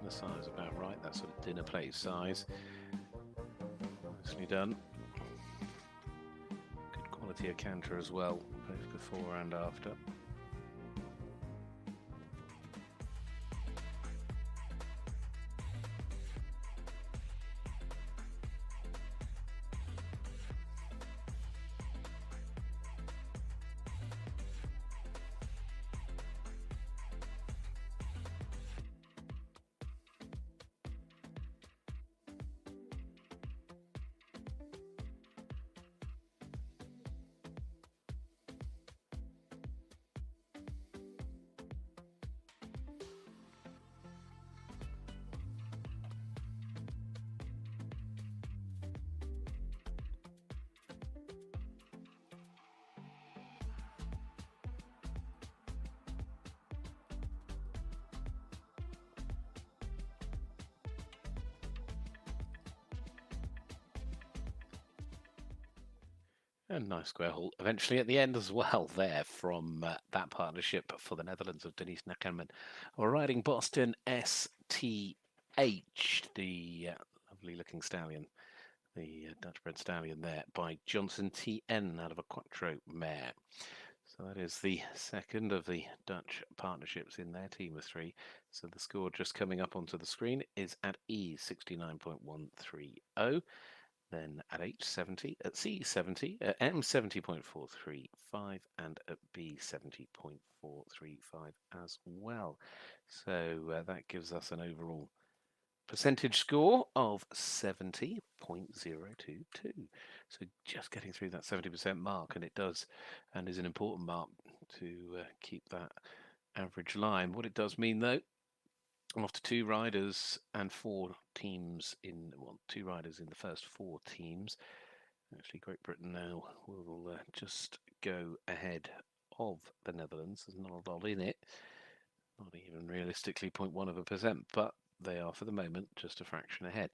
The size about right, that sort of dinner plate size. Nicely done. Good quality of canter as well, both before and after. And nice square hole eventually at the end as well there from that partnership for the Netherlands of Denise Nekeman riding Boston STH, the lovely looking stallion, the Dutch bred stallion there by Johnson TN out of a Quattro mare. So that is the second of the Dutch partnerships in their team of three. So the score just coming up onto the screen is at E 69.130. Then at H70, at C70, at M70.435, and at B70.435 as well. So that gives us an overall percentage score of 70.022. So just getting through that 70% mark, and it does, and is an important mark to keep that average line. What it does mean, though, after two riders and four teams in, well, two riders in the first four teams. Actually, Great Britain now will just go ahead of the Netherlands. There's not a lot in it, not even realistically 0.1%, but they are for the moment just a fraction ahead.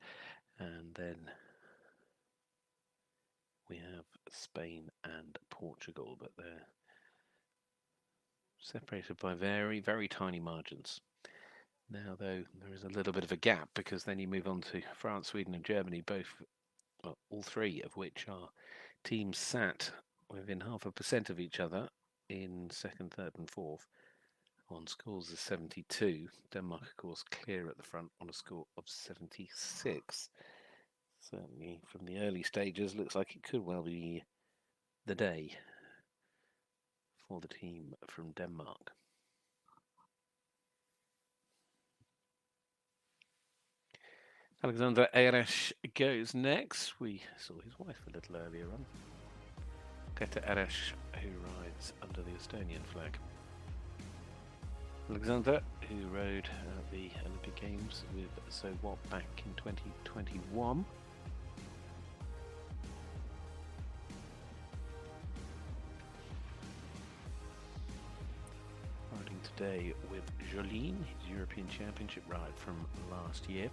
And then we have Spain and Portugal, but they're separated by very, very tiny margins. Now, though, there is a little bit of a gap because then you move on to France, Sweden, and Germany, both, well, all three of which are teams sat within 0.5% of each other in second, third, and fourth on scores of 72. Denmark, of course, clear at the front on a score of 76. Certainly, from the early stages, looks like it could well be the day for the team from Denmark. Alexandre Ayache goes next. We saw his wife a little earlier on. Grete Ayache, who rides under the Estonian flag. Alexandre, who rode the Olympic Games with So What back in 2021. Riding today with Jolene, his European Championship ride from last year.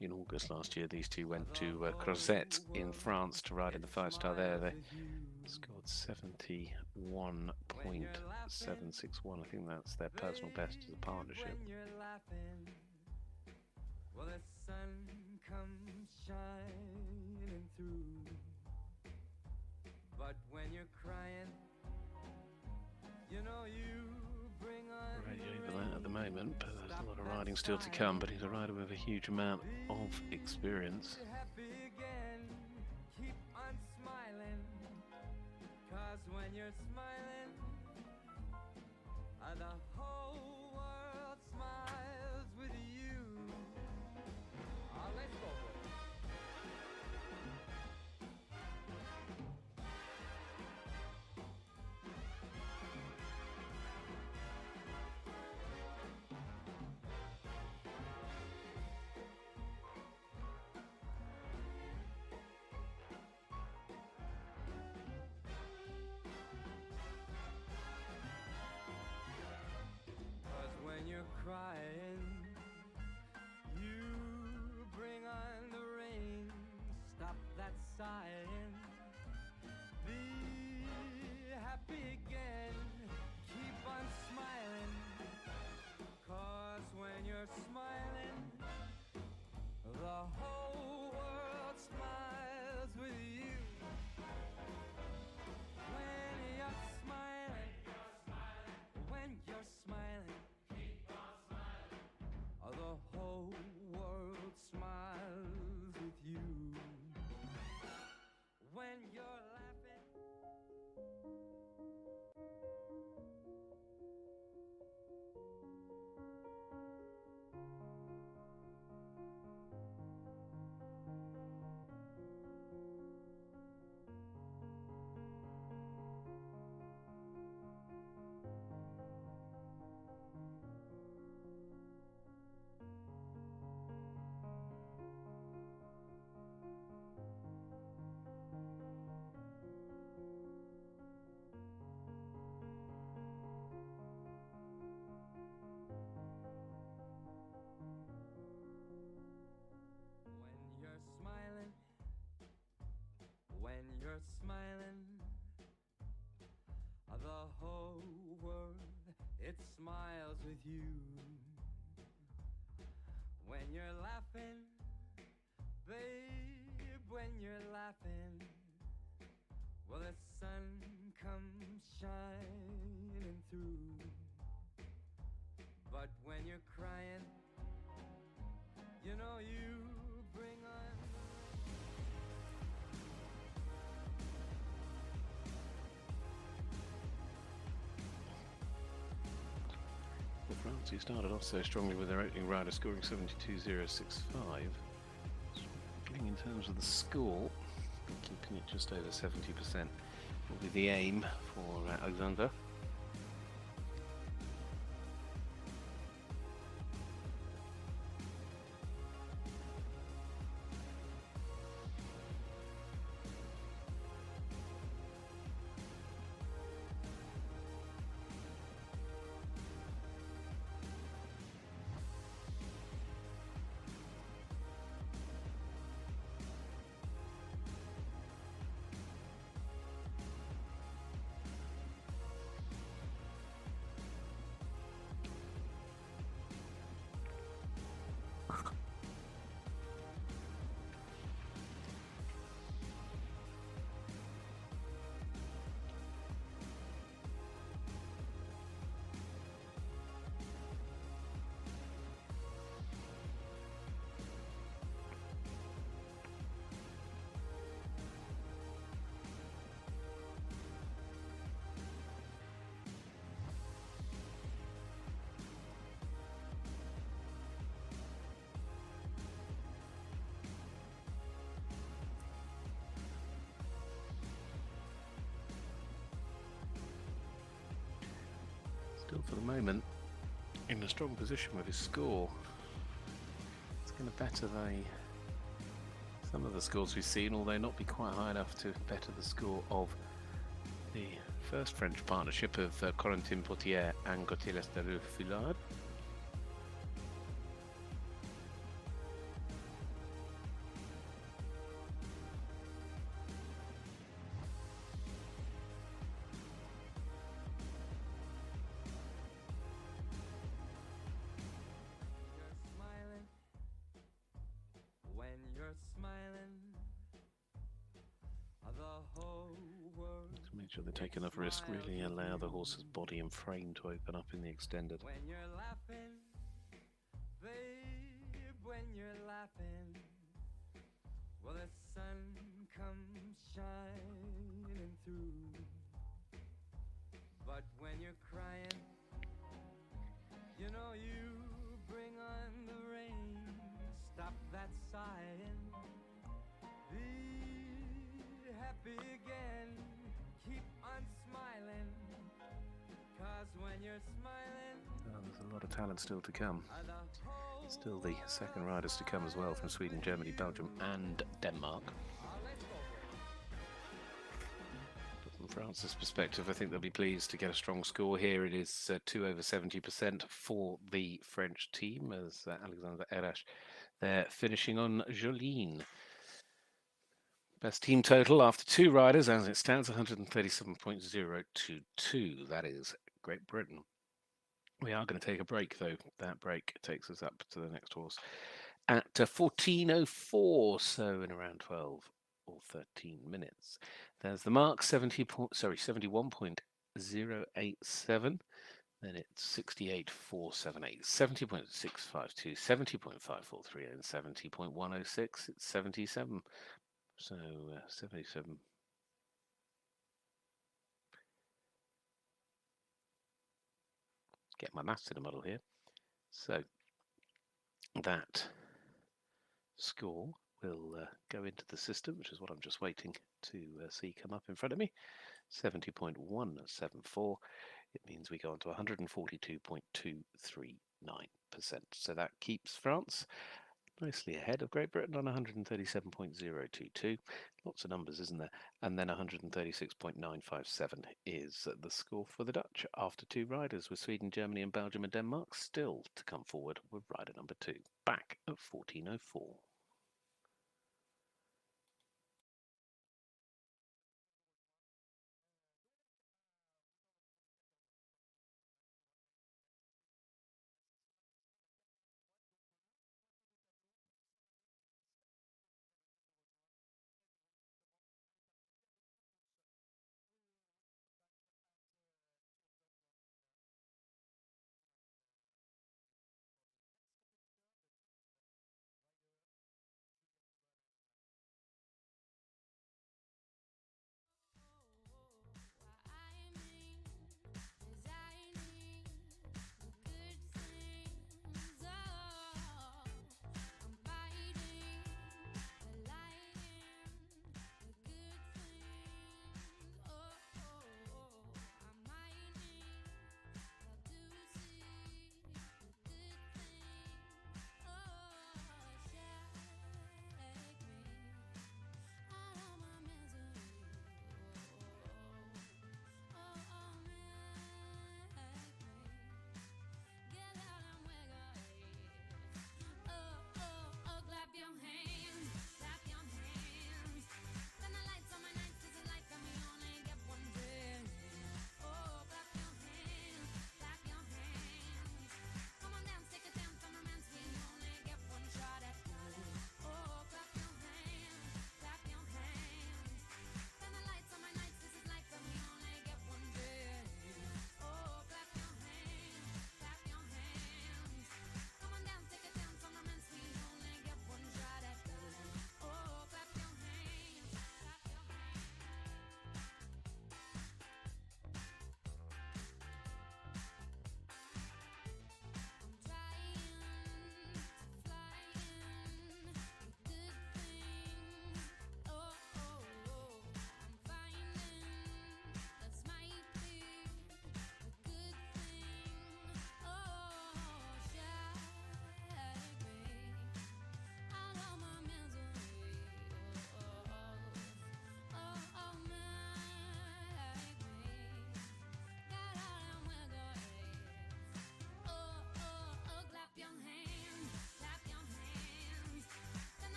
In August last year, these two went to Crozet in France to ride in the 5-star there. They scored 71.761. I think that's their personal best as a partnership. Well, the sun comes shining through. But when you're crying, you know you bring on Radio over that at the moment, but there's a lot of riding still to come. But he's a rider with a huge amount of experience. happy again. Keep on smiling, 'cause when you're smiling, the whole world smiles with you. Let's go. When you're crying, you bring on the rain. Stop that sighing. Be happy again. Keep on smiling. 'Cause when you're smiling, the whole world smiles with you. When you're smiling, when you're smiling, the whole world smiles with you. When you're laughing, when you're smiling, the whole world, it smiles with you. When you're laughing, babe, when you're laughing, well, the sun comes shining through. But when you're crying, you know you bring on. Well, France, who started off so strongly with their opening rider scoring 72.065, struggling in terms of the score, keeping it just over 70% will be the aim for Alexandre. Still for the moment in a strong position with his score. It's going to better some of the scores we've seen, although not be quite high enough to better the score of the first French partnership of Corentin Pottier and Gauthier Filard. Make sure they take enough risk, really allow the horse's body and frame to open up in the extended. When you're laughing, babe, when you're laughing, well, the sun comes shining through. But when you're crying, you know you bring on the rain. Stop that sighing, be happy again. Keep on smiling, 'cause when you're smiling, there's a lot of talent still to come. Still the second riders to come as well from Sweden, Germany, Belgium and Denmark. But from France's perspective, I think they'll be pleased to get a strong score here. It is 2 over 70% for the French team as Alexandre Ayache, they're finishing on Joline. Best team total after 2 riders as it stands, 137.022. That is Great Britain. We are going to take a break though. That break takes us up to the next horse at 14:04, so in around 12 or 13 minutes. There's the mark, 71.087. Then it's 68.478, 70.652, 70.543, and 70.106. It's 77. So 77. Get my maths in a muddle here. So that score will go into the system, which is what I'm just waiting to see come up in front of me. 70.174. It means we go on to 142.239%. So that keeps France nicely ahead of Great Britain on 137.022. Lots of numbers, isn't there? And then 136.957 is the score for the Dutch after 2 riders, with Sweden, Germany and Belgium and Denmark still to come forward with rider number 2, back at 14:04.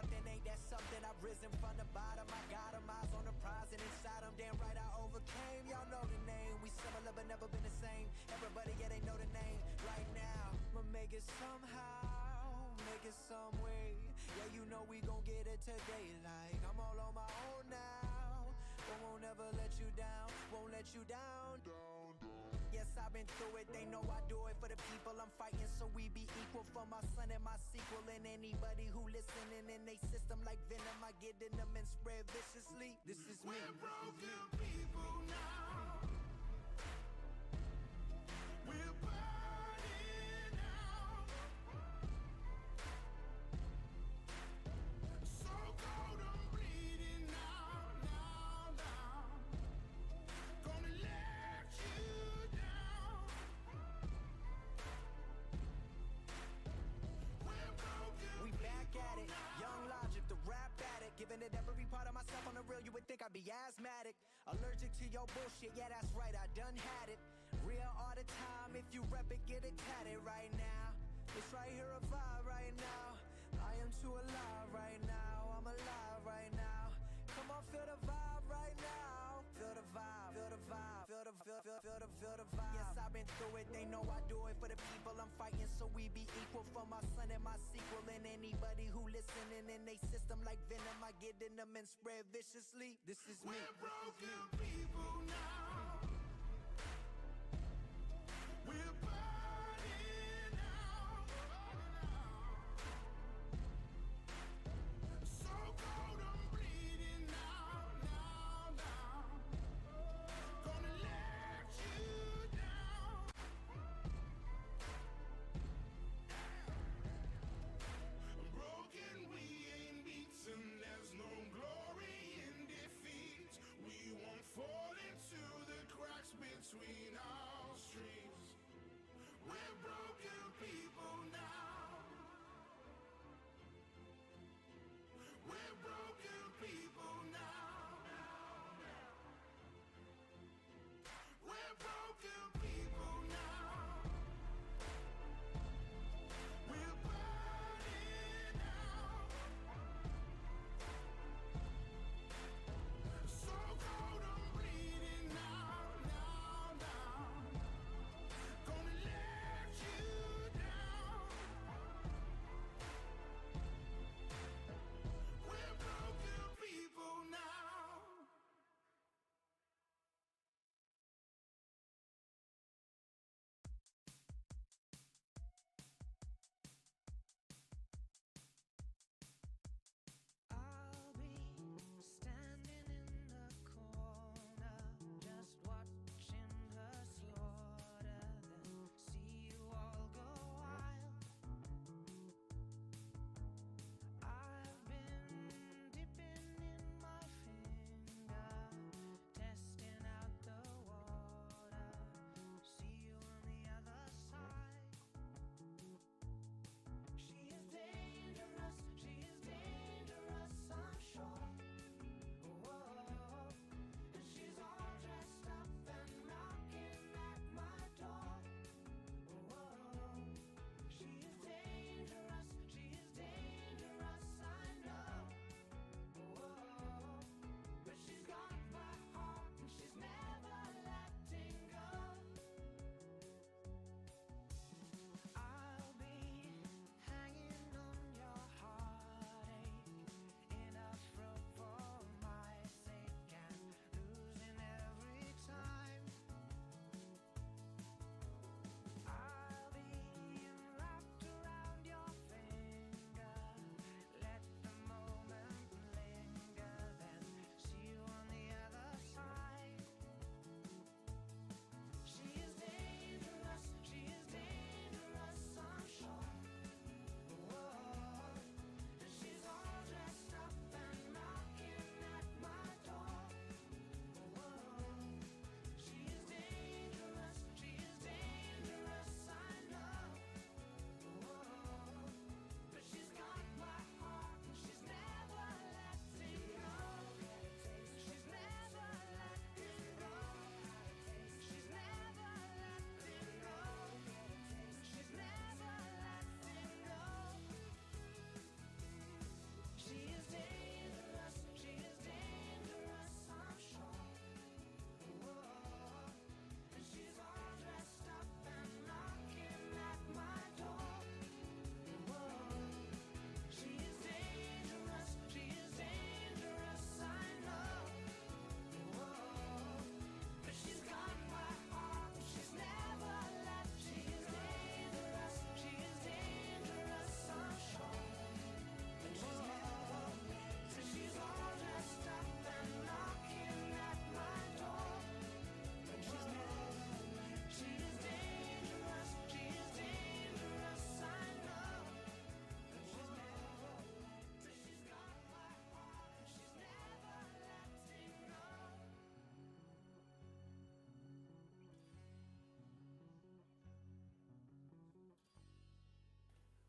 something, ain't that something? I've risen from the bottom, I got 'em, eyes on the prize, and inside 'em, damn right I overcame. Y'all know the name, we similar but never been the same. Everybody, yeah, they know the name. Right now, I'ma make it somehow, make it some way. Yeah, you know we gon' get it today. Like, I'm all on my own now, but won't ever let you down, won't let you down. Yes, I've been through it, they know I do it for the people I'm fighting, so we be equal for my son and my sequel. And anybody who listening in they system like venom, I get in them and spread viciously. This is me. We're broken people now. We're burning out. So cold, I'm bleeding now, now. Gonna let you down. We're broken. We back at it, young logic, the rap addict. Giving it every part of myself on the real, you would think I'd be asthmatic. Allergic to your bullshit, yeah that's right, I done had it. Real all the time, if you rep it, get it tatted right now. It's right here a vibe right now. I am too alive right now, I'm alive right now. Come on, feel the vibe right now. Feel the vibe, feel the vibe, feel the vibe. Yes, I've been through it, they know I do it for the people I'm fighting, so we be equal for my son and my sequel. And anybody who listening in they system like venom, I get in them and spread viciously. This is me. We're broken people now. We're burning out. So cold, I'm bleeding now, now. Gonna let you down. Broken, we ain't beaten. There's no glory in defeat. We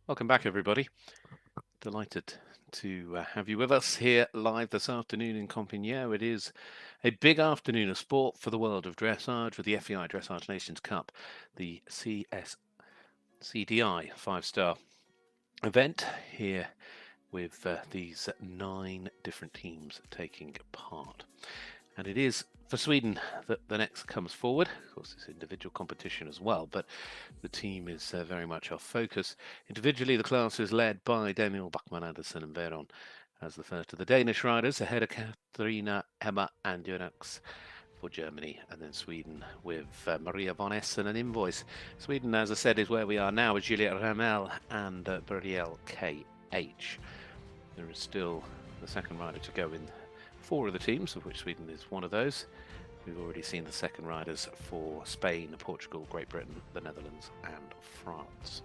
Welcome back, everybody. Delighted to have you with us here live this afternoon in Compiègne. It is a big afternoon of sport for the world of dressage with the FEI Dressage Nations Cup, the CDI 5-star event here with these 9 different teams taking part. And it is for Sweden that the next comes forward. Of course, it's individual competition as well, but the team is very much our focus. Individually, the class is led by Daniel Bachmann, Andersen and Veron as the first of the Danish riders, ahead of Katharina Hemmer and Jonas for Germany, and then Sweden with Maria von Essen and Invoice. Sweden, as I said, is where we are now with Juliette Ramel and Buriel KH. There is still the second rider to go in 4 of the teams, of which Sweden is one of those. We've already seen the second riders for Spain, Portugal, Great Britain, the Netherlands and France.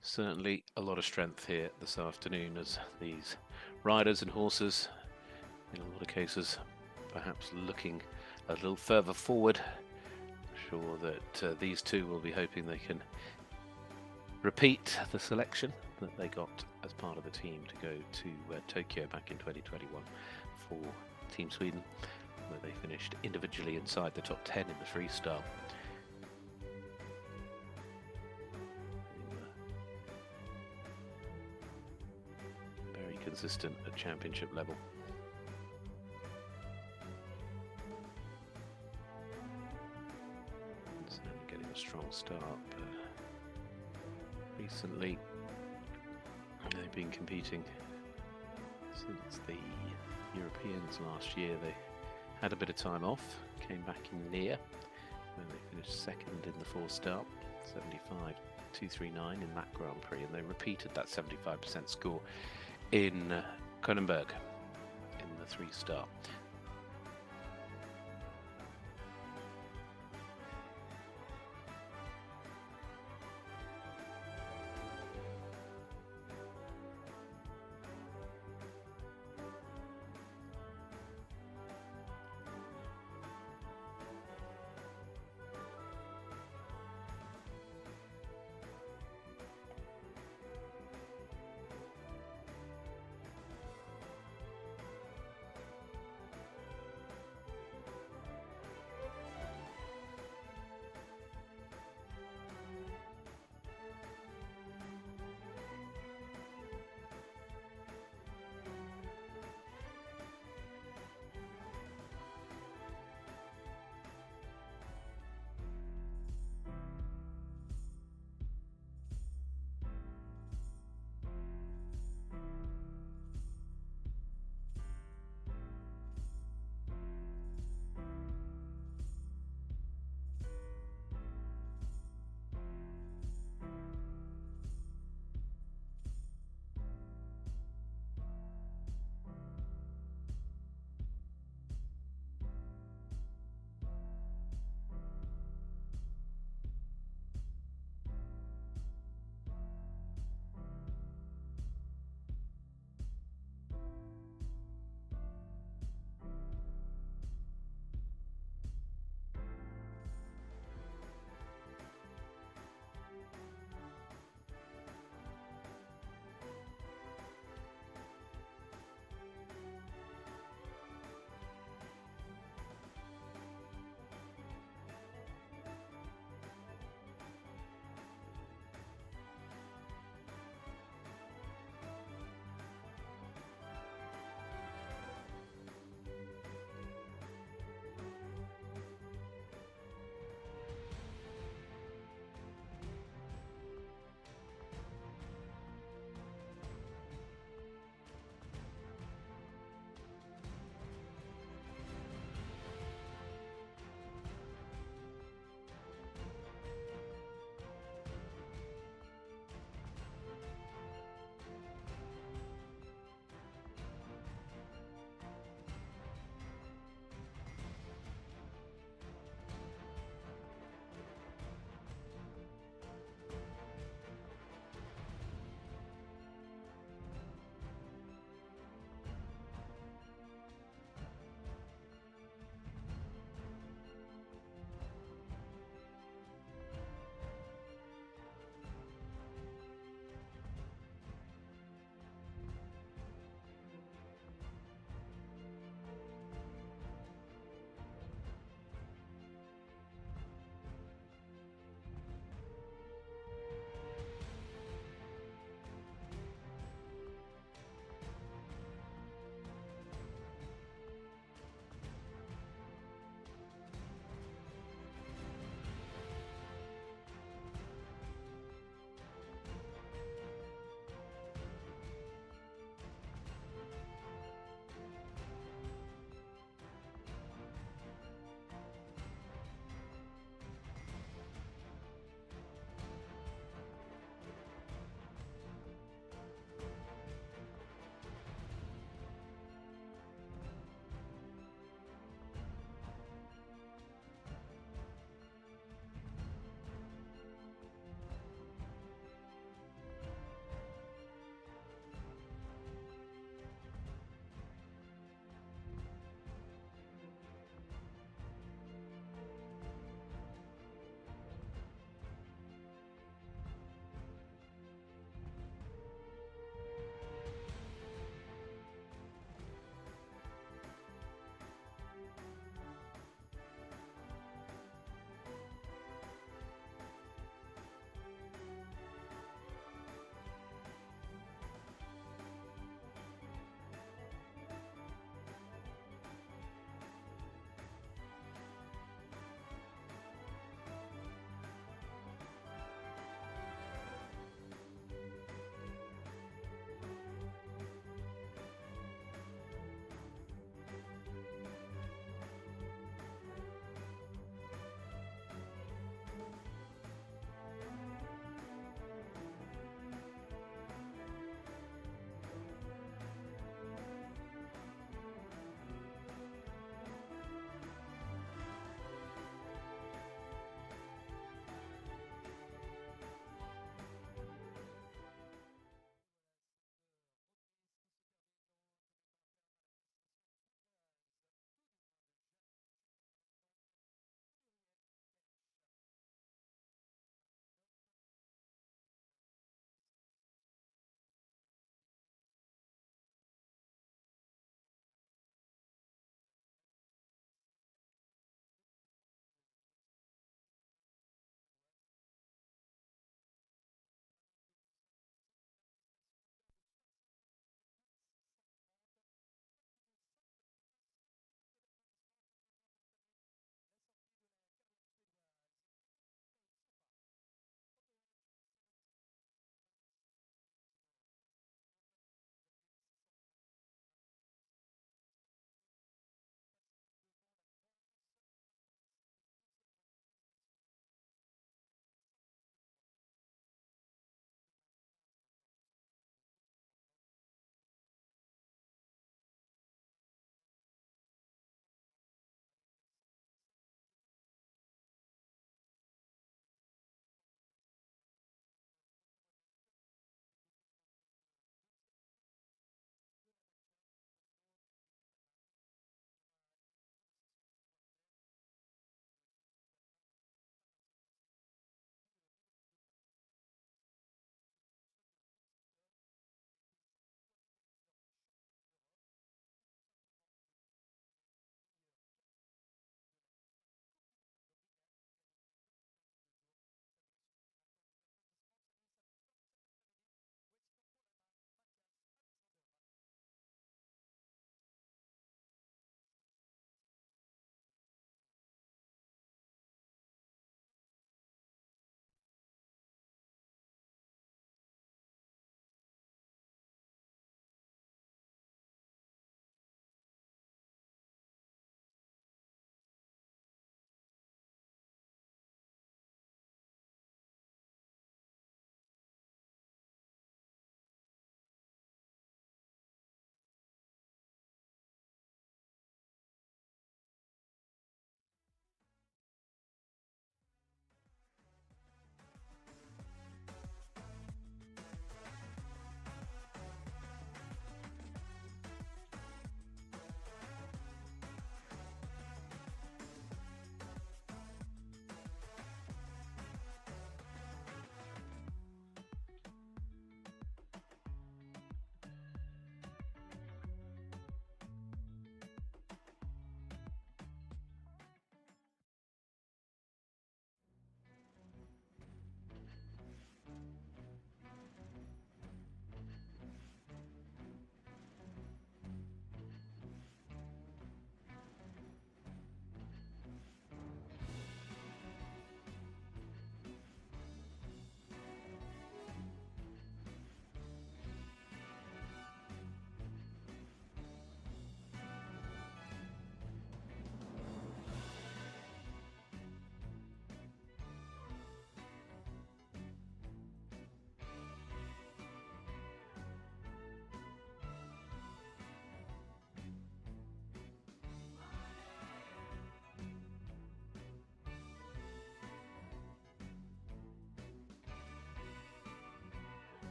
Certainly a lot of strength here this afternoon as these riders and horses, in a lot of cases, perhaps looking a little further forward. I'm sure that these two will be hoping they can repeat the selection that they got as part of the team to go to Tokyo back in 2021 for Team Sweden, where they finished individually inside the top 10 in the freestyle. Very consistent at championship level. So getting a strong start, but recently they've been competing since the Europeans last year. They had a bit of time off, came back in Liere, where they finished second in the 4-star, 75.239 in that Grand Prix, and they repeated that 75% score in Kr&uuml in the 3-star.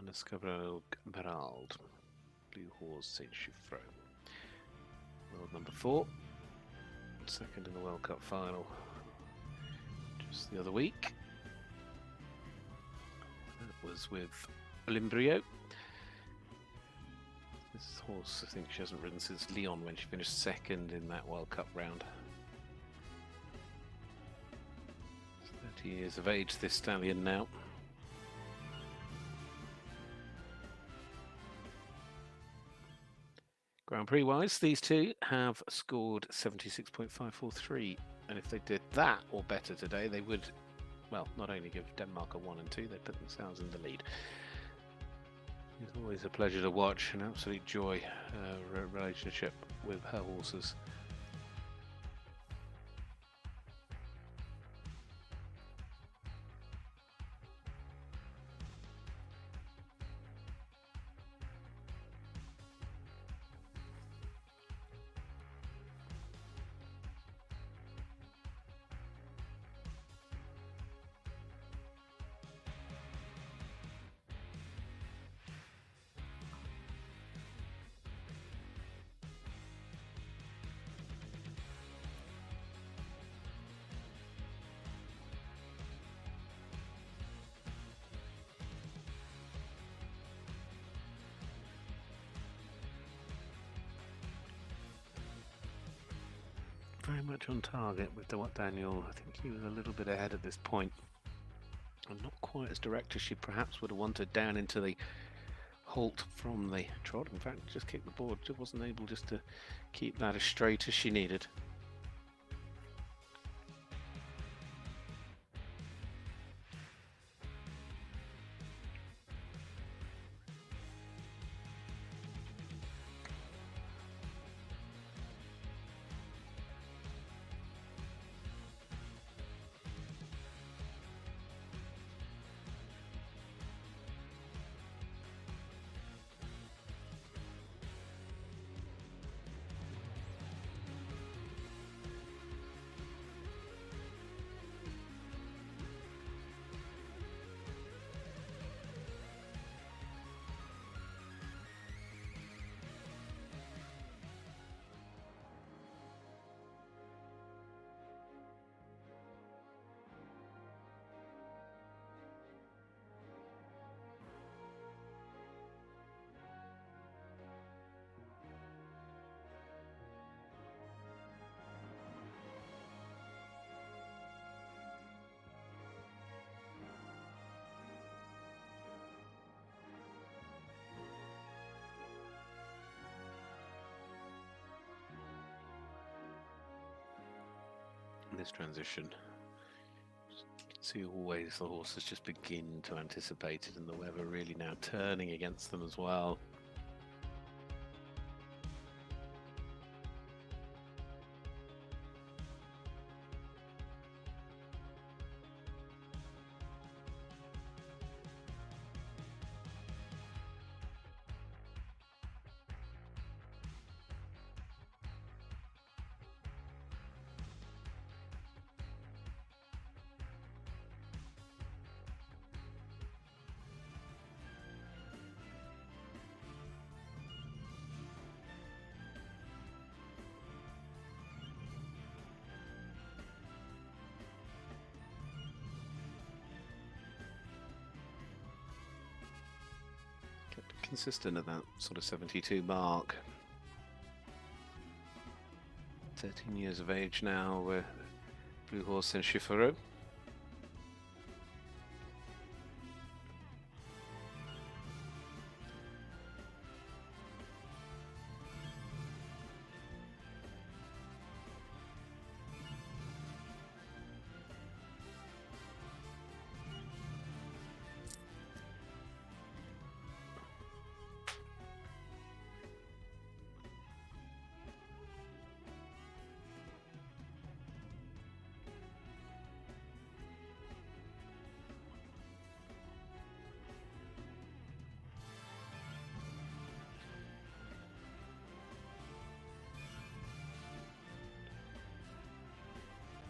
Anascabro Berald, Blue Horse Saint Chiffreau. World number 4, second in the World Cup final just the other week. That was with Olimbrio. This horse, I think she hasn't ridden since Lyon when she finished second in that World Cup round. 30 years of age, this stallion now. Grand Prix wise, these two have scored 76.543, and if they did that or better today, they would, well, not only give Denmark a 1 and 2, they'd put themselves in the lead. It's always a pleasure to watch, an absolute joy relationship with her horses. Very much on target with Daniel. I think he was a little bit ahead at this point, and not quite as direct as she perhaps would have wanted down into the halt from the trot. In fact, just kicked the board, just wasn't able just to keep that as straight as she needed. This transition, you can see always the horses just begin to anticipate it, and the weather really now turning against them as well. Consistent at that sort of 72 mark. 13 years of age now, Blue Horse Saint Chiffreau.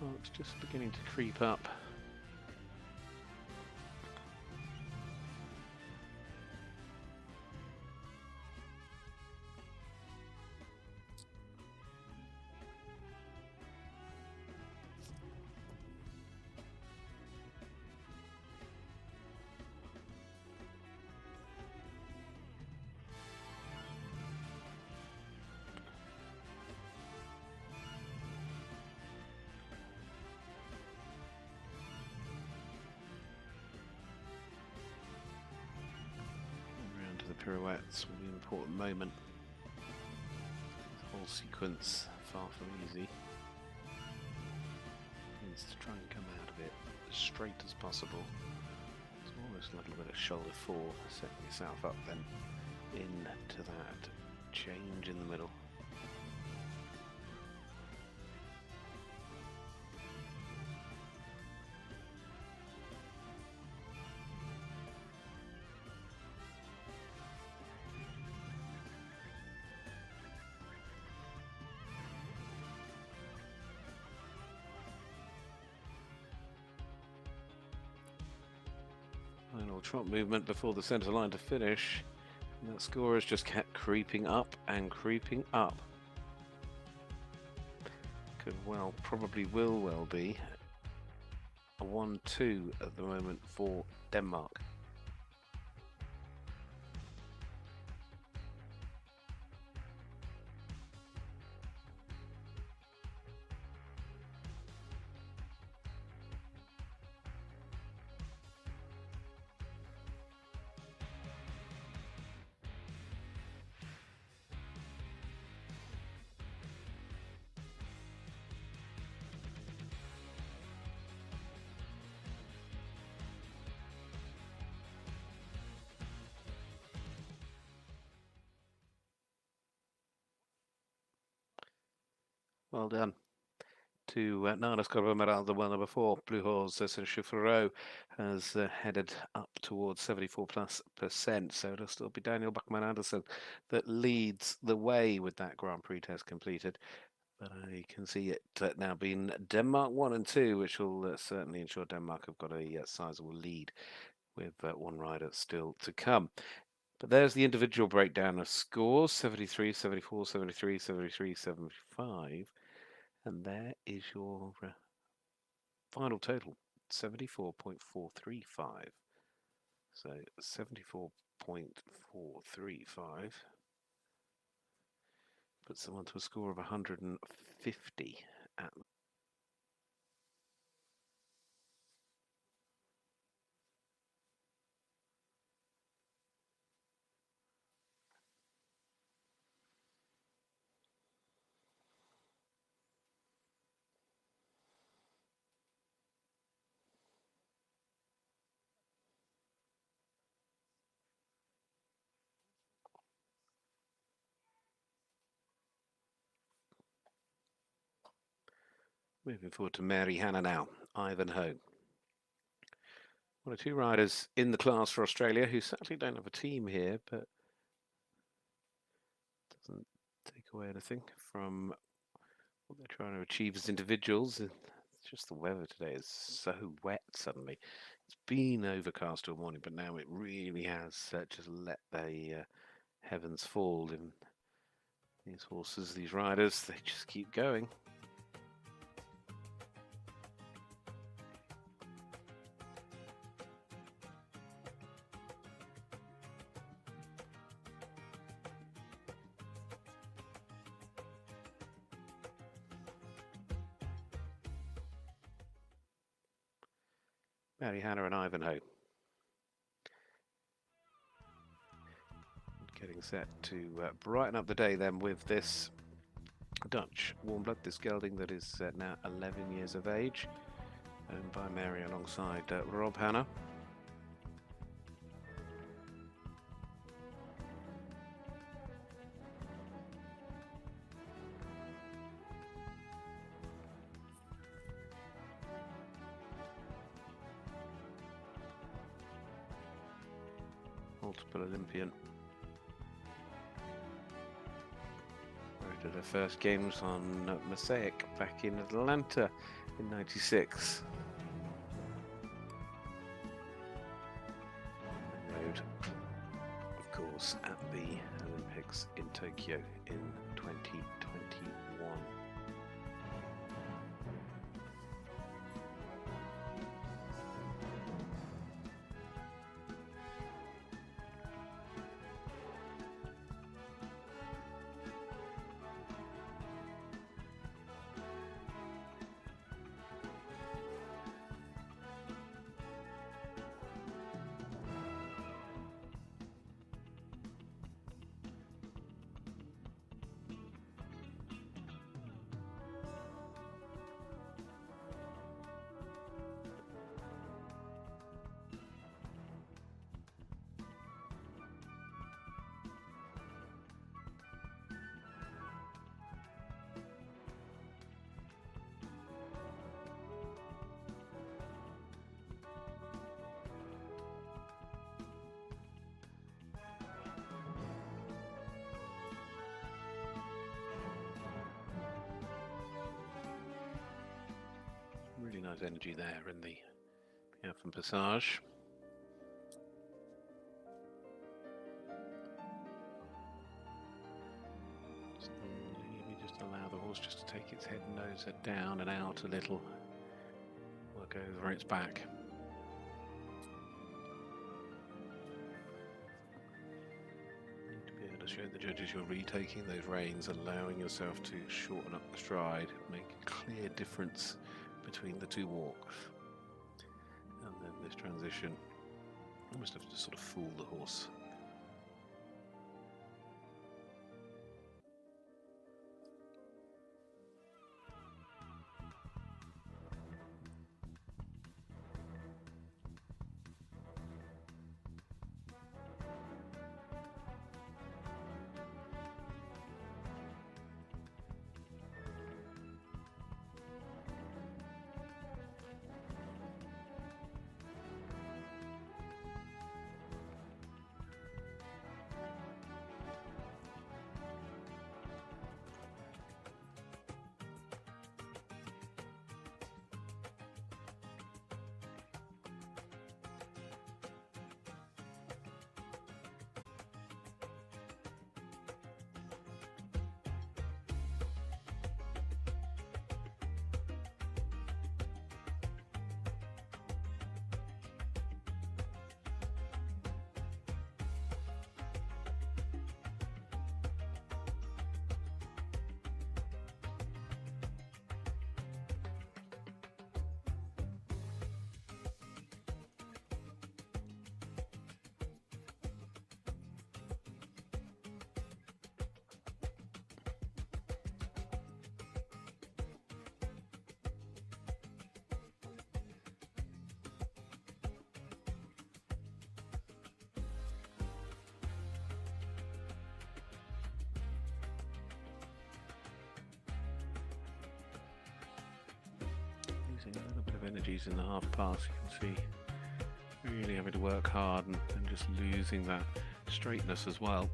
Well, it's just beginning to creep up. pirouettes will be an important moment. The whole sequence far from easy. Needs to try and come out of it as straight as possible. It's almost like a little bit of shoulder fall, setting yourself up then into that change in the middle. Final trot movement before the centre line to finish. And that score has just kept creeping up and creeping up. Could well, probably will well be a 1-2 at the moment for Denmark. Well done to Nana Scorbomeral, the one number 4. Blue Horse Chauffeurot has headed up towards 74+%. So it'll still be Daniel Bachmann Andersen that leads the way with that Grand Prix test completed. But I can see it now being Denmark 1 and 2, which will certainly ensure Denmark have got a sizable lead with one rider still to come. But there's the individual breakdown of scores: 73, 74, 73, 73, 75. And there is your final total, 74.435. So 74.435 puts them onto a score of 150 at Moving forward to Mary Hannah now, Ivanhoe. One or two riders in the class for Australia who sadly don't have a team here, but doesn't take away anything from what they're trying to achieve as individuals. It's just the weather today is so wet suddenly. It's been overcast all morning, but now it really has just let the heavens fall. And these horses, these riders, they just keep going. Mary Hannah and Ivanhoe getting set to brighten up the day then with this Dutch warm blood, this gelding that is now 11 years of age, owned by Mary alongside Rob Hannah. Multiple Olympian. Rode her first games on Mosaic back in Atlanta in '96. Rode, of course, at the Olympics in Tokyo in 2021. nice energy there in the Piaffe and Passage. Maybe just allow the horse just to take its head and nose down and out a little. Work over its back. Need to be able to show the judges you're retaking those reins, allowing yourself to shorten up the stride, make a clear difference between the two walks. And then this transition, you almost have to sort of fool the horse. Using a little bit of energies in the half pass, you can see really having to work hard and just losing that straightness as well.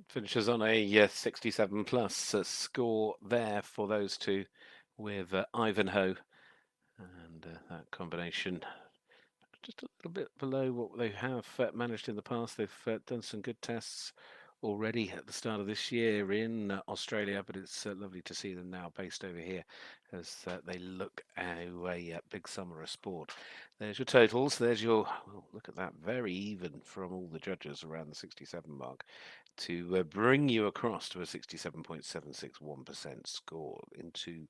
Finishes on a 67 plus score there for those two, with Ivanhoe and that combination just a little bit below what they have managed in the past. They've done some good tests already at the start of this year in Australia, but it's lovely to see them now based over here as they look at a big summer of sport. There's your totals. There's your, oh, look at that, very even from all the judges around the 67 mark to bring you across to a 67.761% score into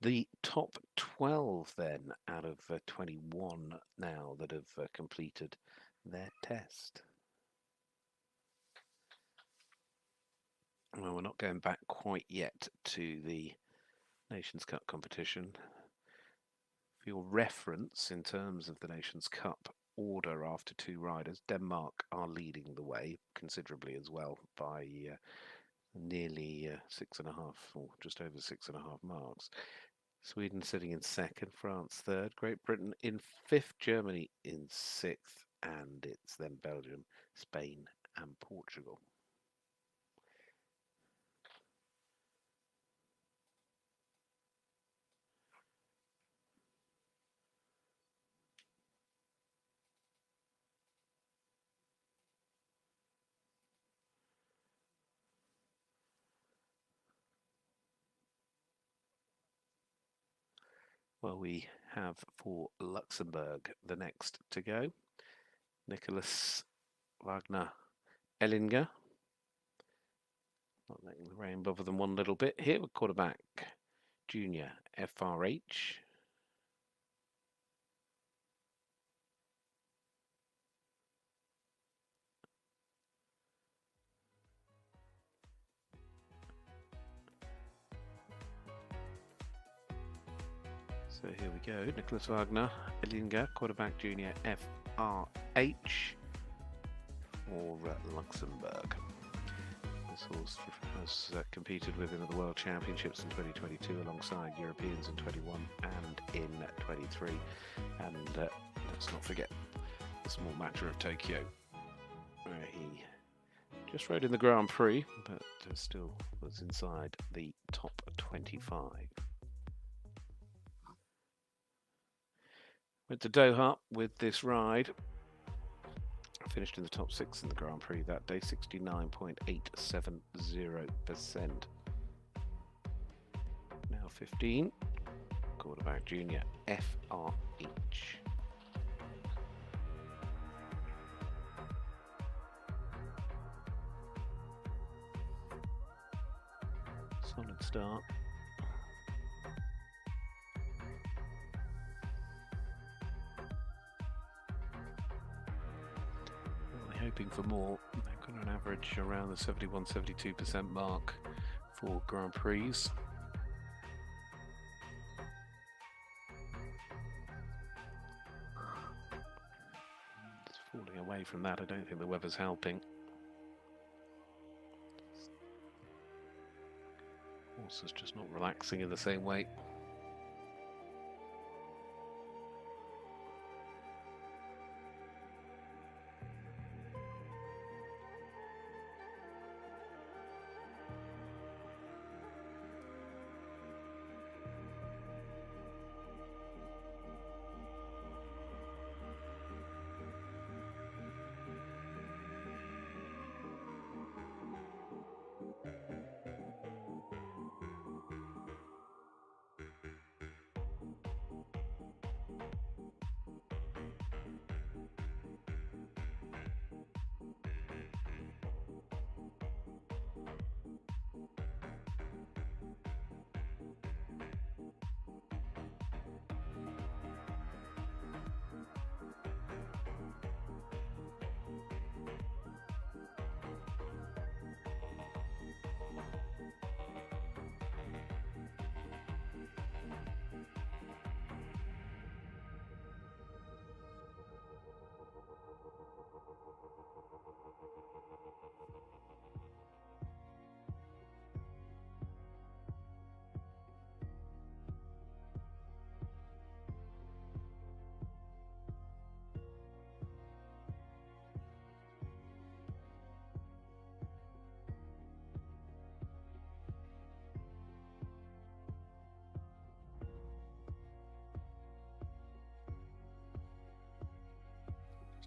The top 12 then out of 21 now that have completed their test. Well, we're not going back quite yet to the Nations Cup competition. For your reference, in terms of the Nations Cup order after two riders, Denmark are leading the way considerably as well by nearly 6.5 or just over 6.5 marks. Sweden sitting in second, France third, Great Britain in fifth, Germany in sixth, and it's then Belgium, Spain and Portugal. Well, we have for Luxembourg the next to go. Nicholas Wagner Ellinger. Not letting the rain bother them one little bit here with quarterback Junior FRH. So here we go, Nicholas Wagner Ellinger, quarterback Junior FRH for Luxembourg. This horse has competed with in the World Championships in 2022 alongside Europeans in 21 and in 23. And let's not forget the small matter of Tokyo, where he just rode in the Grand Prix, but still was inside the top 25. Went to Doha with this ride. Finished in the top 6 in the Grand Prix that day, 69.870%. Now 15, quarterback Junior FRH. Solid start. Hoping for more. They've got an average around the 71-72% mark for Grand Prix. Just falling away from that, I don't think the weather's helping. Horse is just not relaxing in the same way.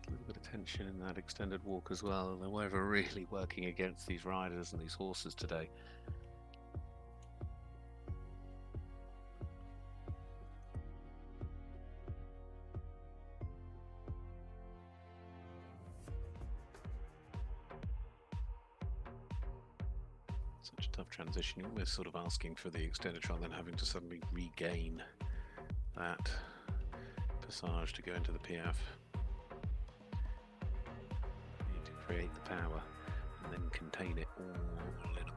A little bit of tension in that extended walk as well. The weather really working against these riders and these horses today. Such a tough transition. You're almost sort of asking for the extended trial, then having to suddenly regain that passage to go into the PF. You need to create the power and then contain it all in a moment.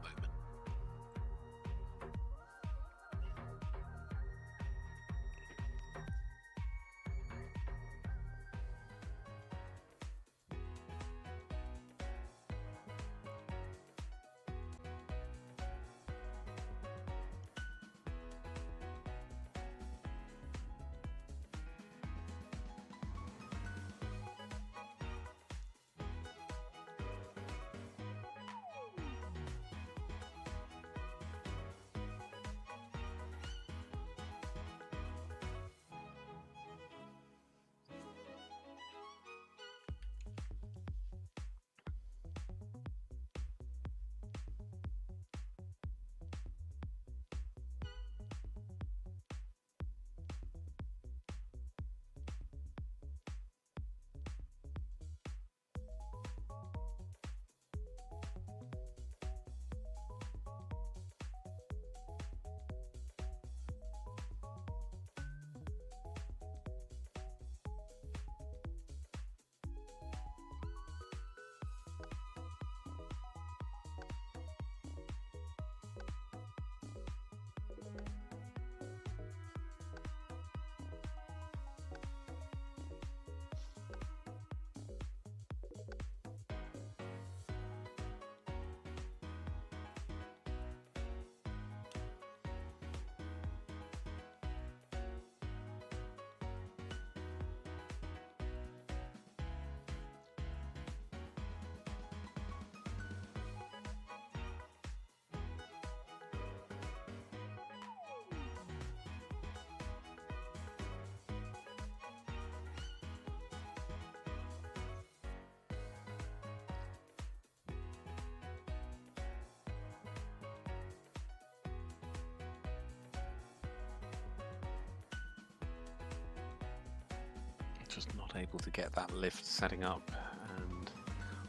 Just not able to get that lift setting up and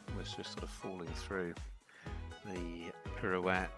almost just sort of falling through the pirouette.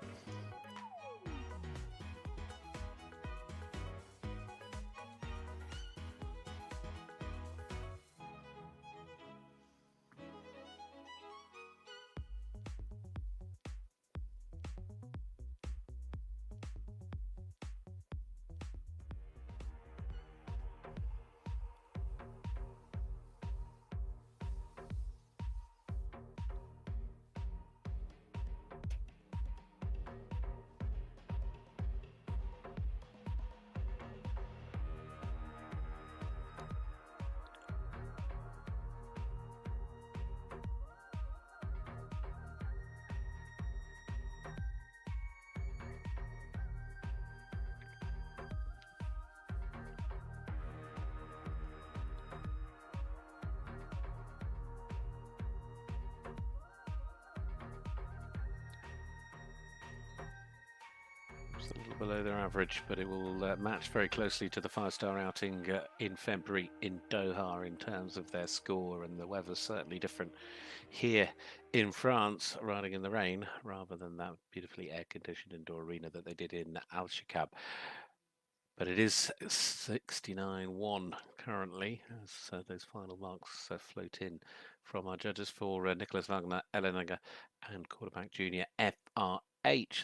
A little below their average, but it will match very closely to the five-star outing in February in Doha in terms of their score, and the weather's certainly different here in France, riding in the rain, rather than that beautifully air-conditioned indoor arena that they did in Al-Shakab. But it is 69-1 currently, as those final marks float in from our judges for Nicholas Wagner, Elleninger and quarterback junior FRA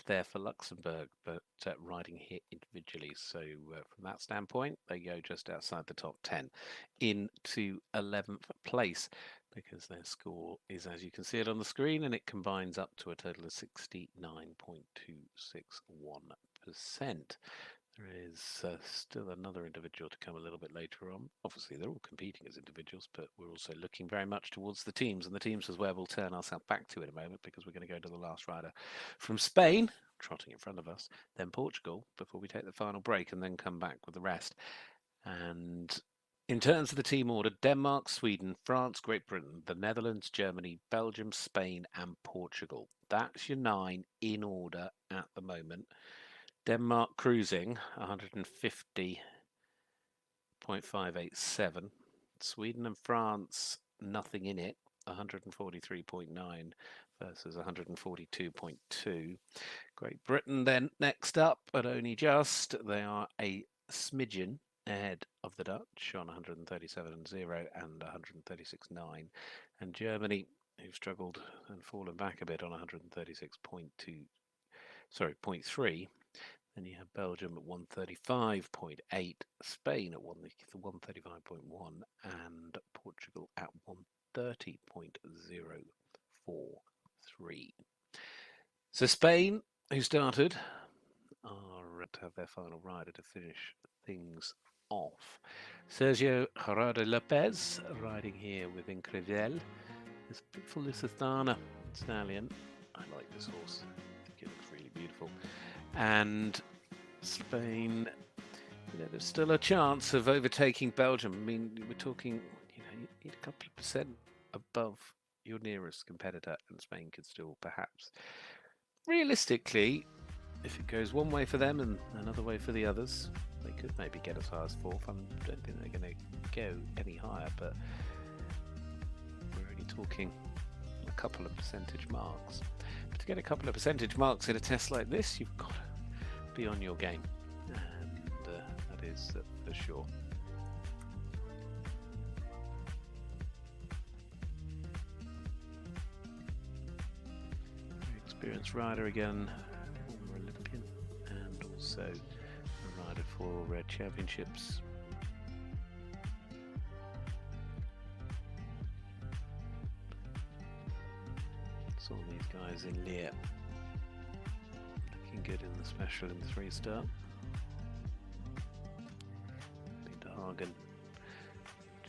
there for Luxembourg, but riding here individually. So from that standpoint, they go just outside the top 10 into 11th place, because their score is, as you can see it on the screen, and it combines up to a total of 69.261%. There is still another individual to come a little bit later on. Obviously, they're all competing as individuals, but we're also looking very much towards the teams, and the teams is where we'll turn ourselves back to in a moment, because we're going to go to the last rider from Spain, trotting in front of us, then Portugal, before we take the final break, and then come back with the rest. And in terms of the team order, Denmark, Sweden, France, Great Britain, the Netherlands, Germany, Belgium, Spain, and Portugal. That's your 9 in order at the moment. Denmark cruising 150.587. Sweden and France, nothing in it, 143.9 for versus 142.2. Great Britain then next up, but only just. They are a smidgen ahead of the Dutch on 137.0 and 136.9. And Germany, who've struggled and fallen back a bit on 136.2, sorry, 0.3. Then you have Belgium at 135.8, Spain at 135.1, and Portugal at 130.043. So Spain, who started, are to have their final rider to finish things off. Sergio Gerardo Lopez riding here with Increvel. This beautiful Lusitana stallion. I like this horse. I think it looks really beautiful. And Spain, there's still a chance of overtaking Belgium. I mean, we're talking, you need a couple of percent above your nearest competitor, and Spain could still perhaps, realistically, if it goes one way for them and another way for the others, they could maybe get as high as fourth. I don't think they're going to go any higher, but we're only talking a couple of percentage marks. But to get a couple of percentage marks in a test like this, you've got to be on your game, and that is for sure. Very experienced rider again, former Olympian, and also a rider for championships. Saw these guys in Liere looking good in the special in the 3-star. Been to Hagen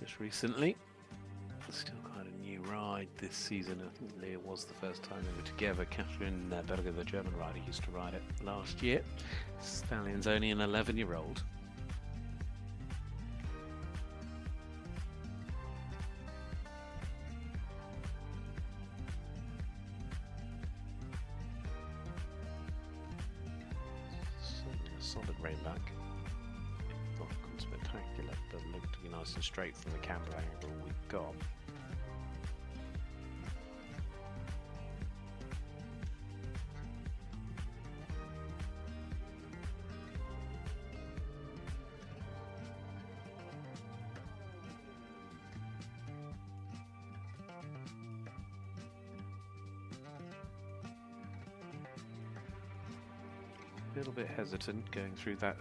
just recently. Still quite a new ride this season. I think Liere was the first time they were together. Catherine Berger, the German rider, used to ride it last year. Stallion's only an 11-year-old. Solid rein-back. Not spectacular, but looked to be nice and straight from the camera angle we've got. A little bit hesitant going through that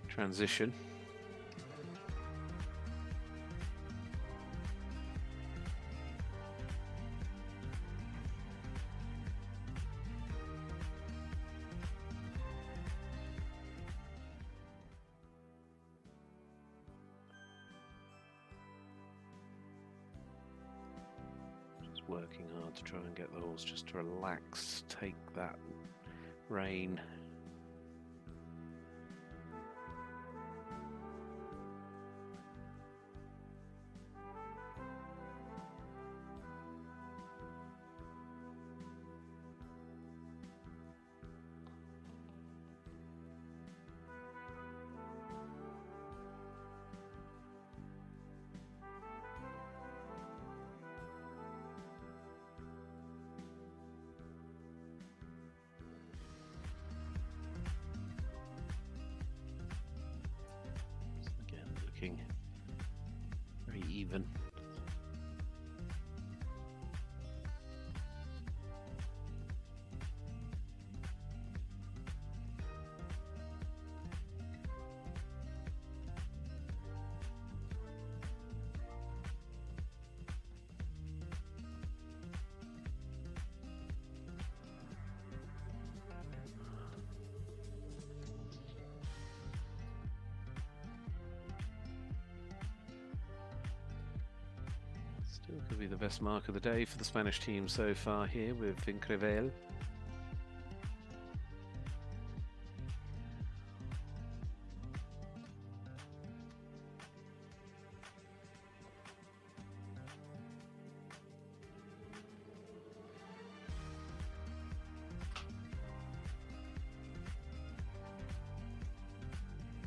transition. Just working hard to try and get the horse just to relax, take that rein. Looking very even. Still could be the best mark of the day for the Spanish team so far here with Increvel.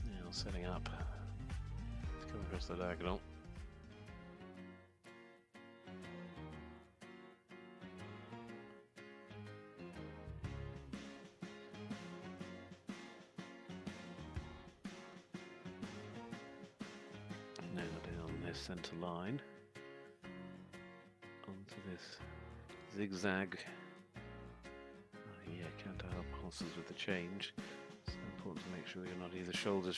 Now setting up to come across the diagonal. centre line onto this zigzag. Yeah, can't help pulses with the change. It's important to make sure you're not either shoulders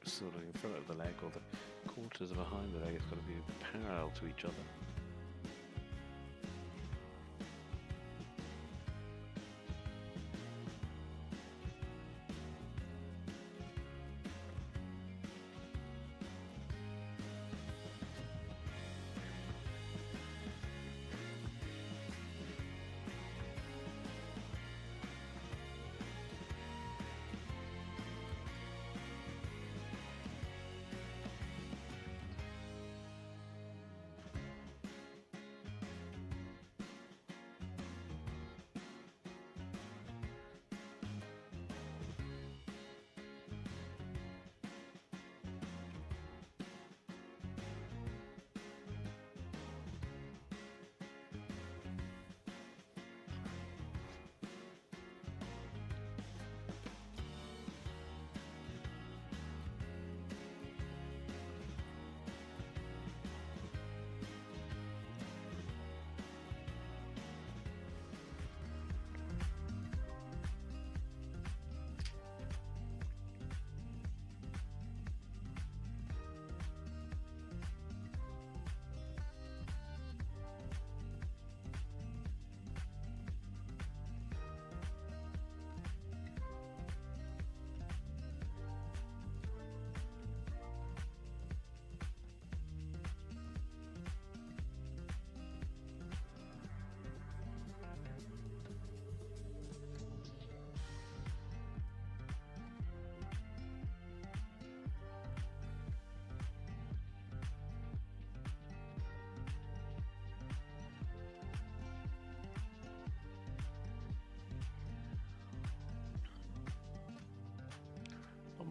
sort of in front of the leg or the quarters behind the leg. It's got to be parallel to each other.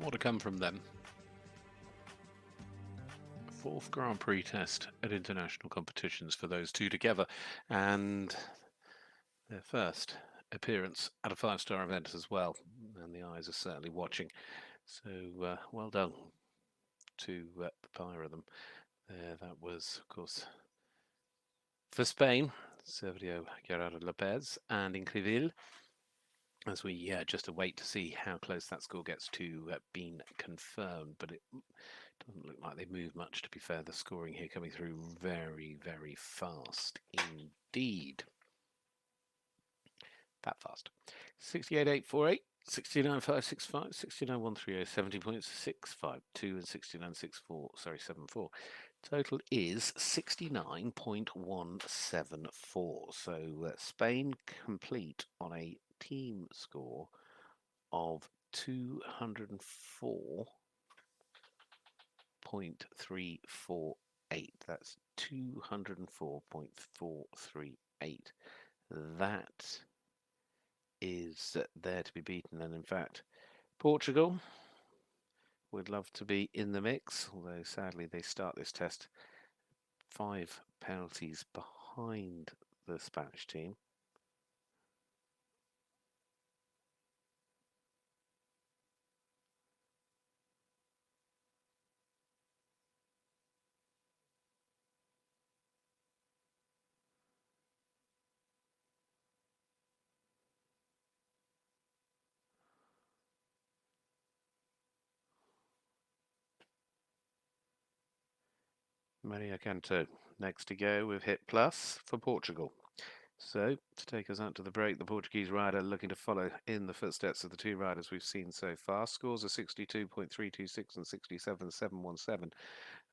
More to come from them. Fourth Grand Prix test at international competitions for those two together, and their first appearance at a five-star event as well, and the eyes are certainly watching. So well done to the pair of them. That was, of course, for Spain, Sergio Gerardo Lopez and Increville, as we just await to see how close that score gets to being confirmed. But it doesn't look like they move much, to be fair. The scoring here coming through very, very fast indeed. That fast. 68.848, 69.565, 69.130, 70 points, 6.52 and 69.64, sorry, 7.4. Total is 69.174. So Spain complete on a team score of 204.348. That's 204.438. That is there to be beaten, and in fact Portugal would love to be in the mix, although sadly they start this test 5 penalties behind the Spanish team. Maria Canto next to go with hit plus for Portugal. So to take us out to the break, the Portuguese rider looking to follow in the footsteps of the two riders we've seen so far. Scores of 62.326 and 67.717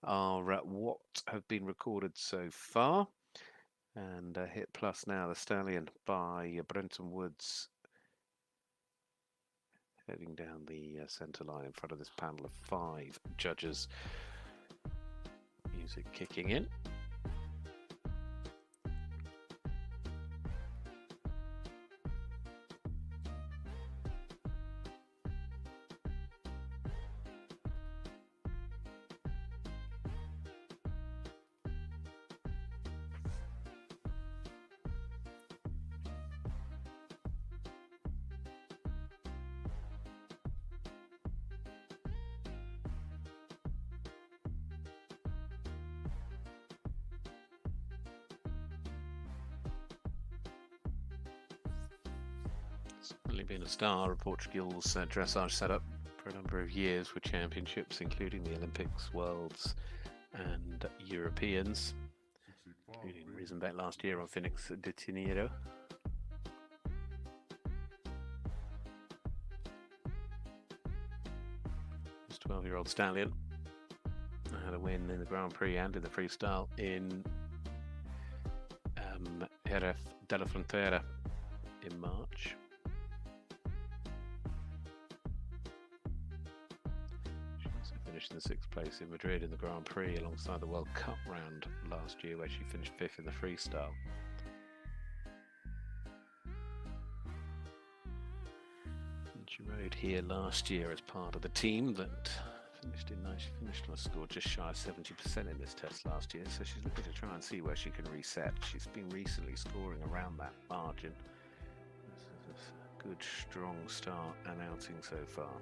are what have been recorded so far. And hit plus now, the stallion by Brenton Woods, heading down the centre line in front of this panel of 5 judges. Music kicking in. certainly been a star of Portugal's dressage setup for a number of years with championships, including the Olympics, Worlds, and Europeans, including Riesenbeck last year on Phoenix de Janeiro. This 12-year-old stallion had a win in the Grand Prix and in the freestyle in Jerez de la Frontera in March. She also finished in the 6th place in Madrid in the Grand Prix alongside the World Cup round last year, where she finished 5th in the freestyle. And she rode here last year as part of the team that finished in nice. She finished on a score just shy of 70% in this test last year, so she's looking to try and see where she can reset. She's been recently scoring around that margin. This is a good, strong start and outing so far.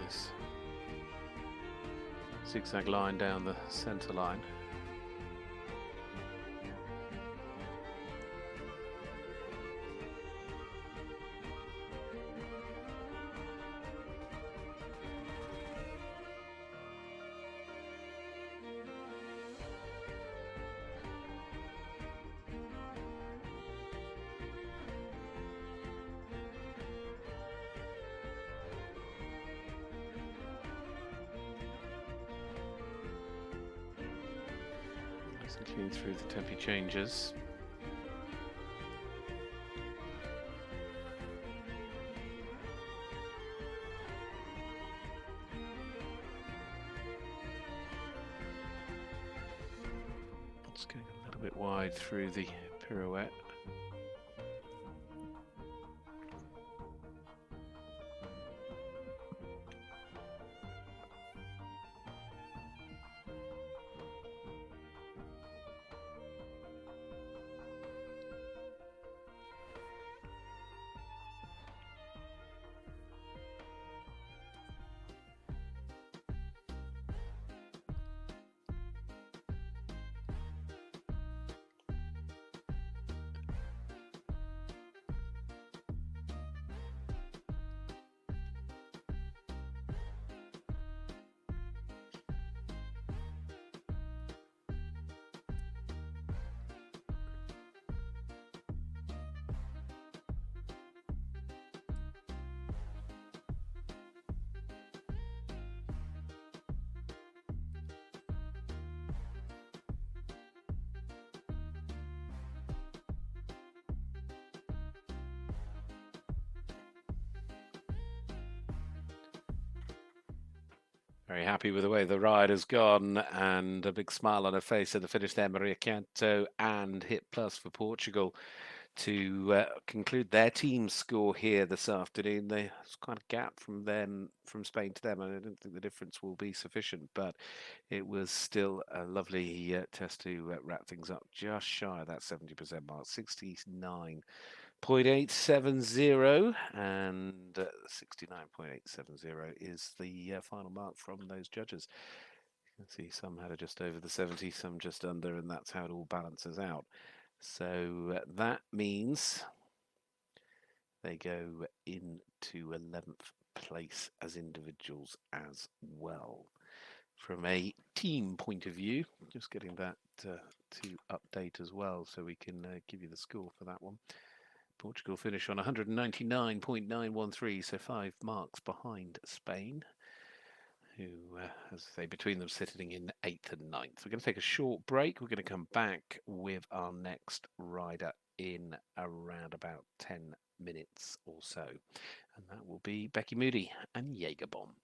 This zigzag line down the centre line. Clean through the tempi changes. It's going a little bit wide through the pirouette. Very happy with the way the ride has gone, and a big smile on her face at the finish there. Maria Canto and Hit Plus for Portugal to conclude their team score here this afternoon. There's quite a gap from them, from Spain to them. I don't think the difference will be sufficient, but it was still a lovely test to wrap things up just shy of that 70% mark, 69.870, and 69.870 is the final mark from those judges. You can see some had it just over the 70, some just under, and that's how it all balances out. So that means they go into 11th place as individuals as well. From a team point of view, just getting that to update as well, so we can give you the score for that one. Portugal finish on 199.913, so 5 marks behind Spain, who, as I say, between them sitting in 8th and 9th. We're going to take a short break. We're going to come back with our next rider in around about 10 minutes or so, and that will be Becky Moody and Jägerbomb.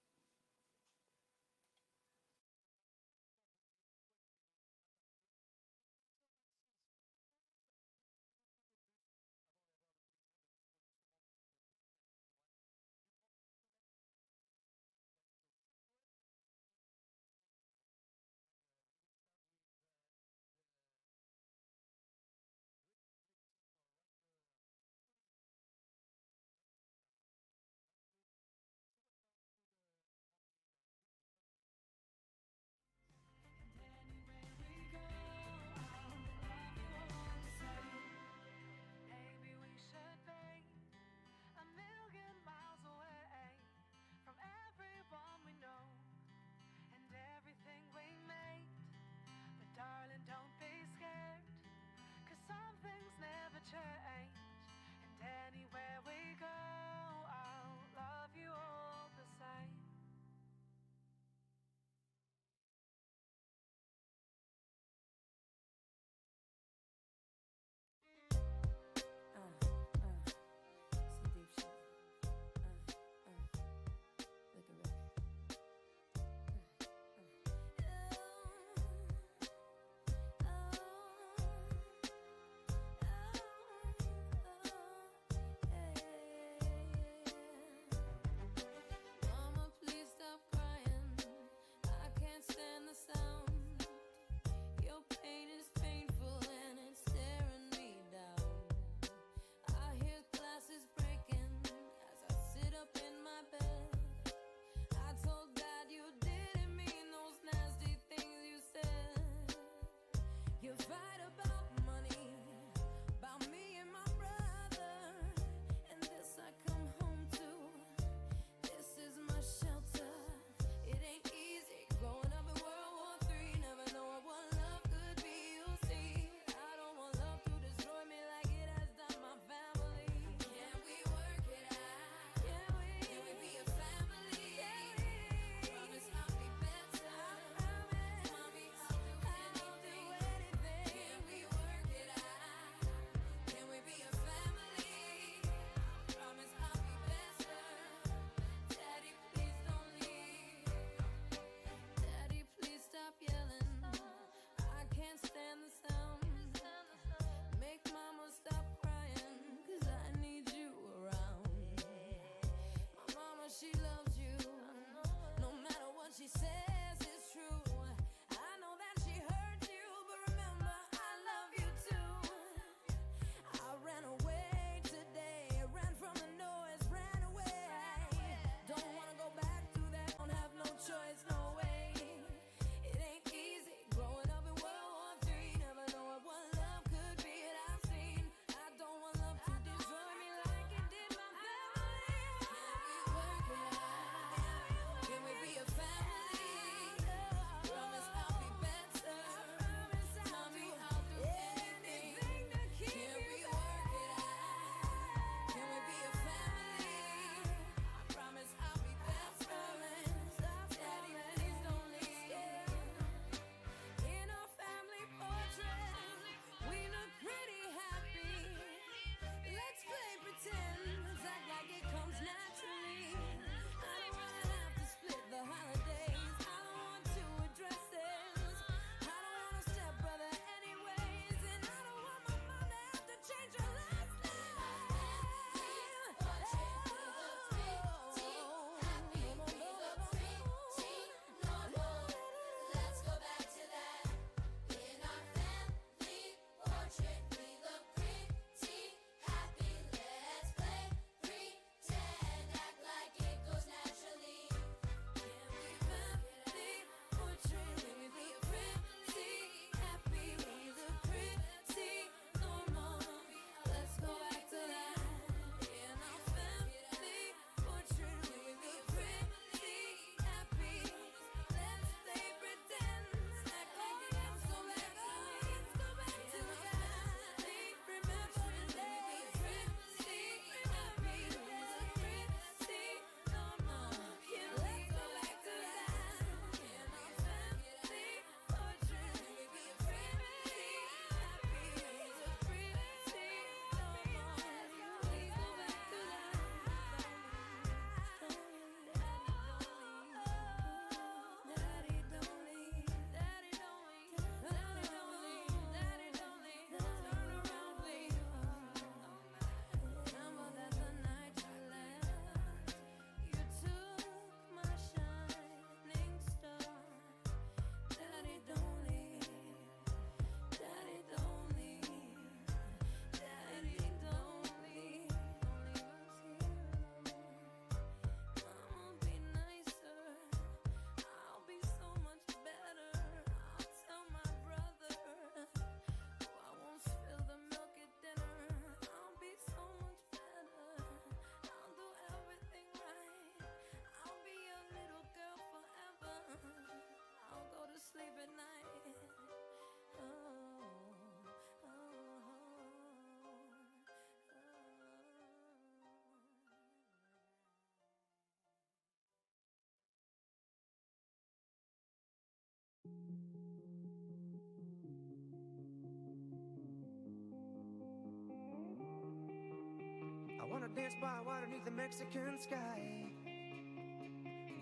dance by water beneath the Mexican sky.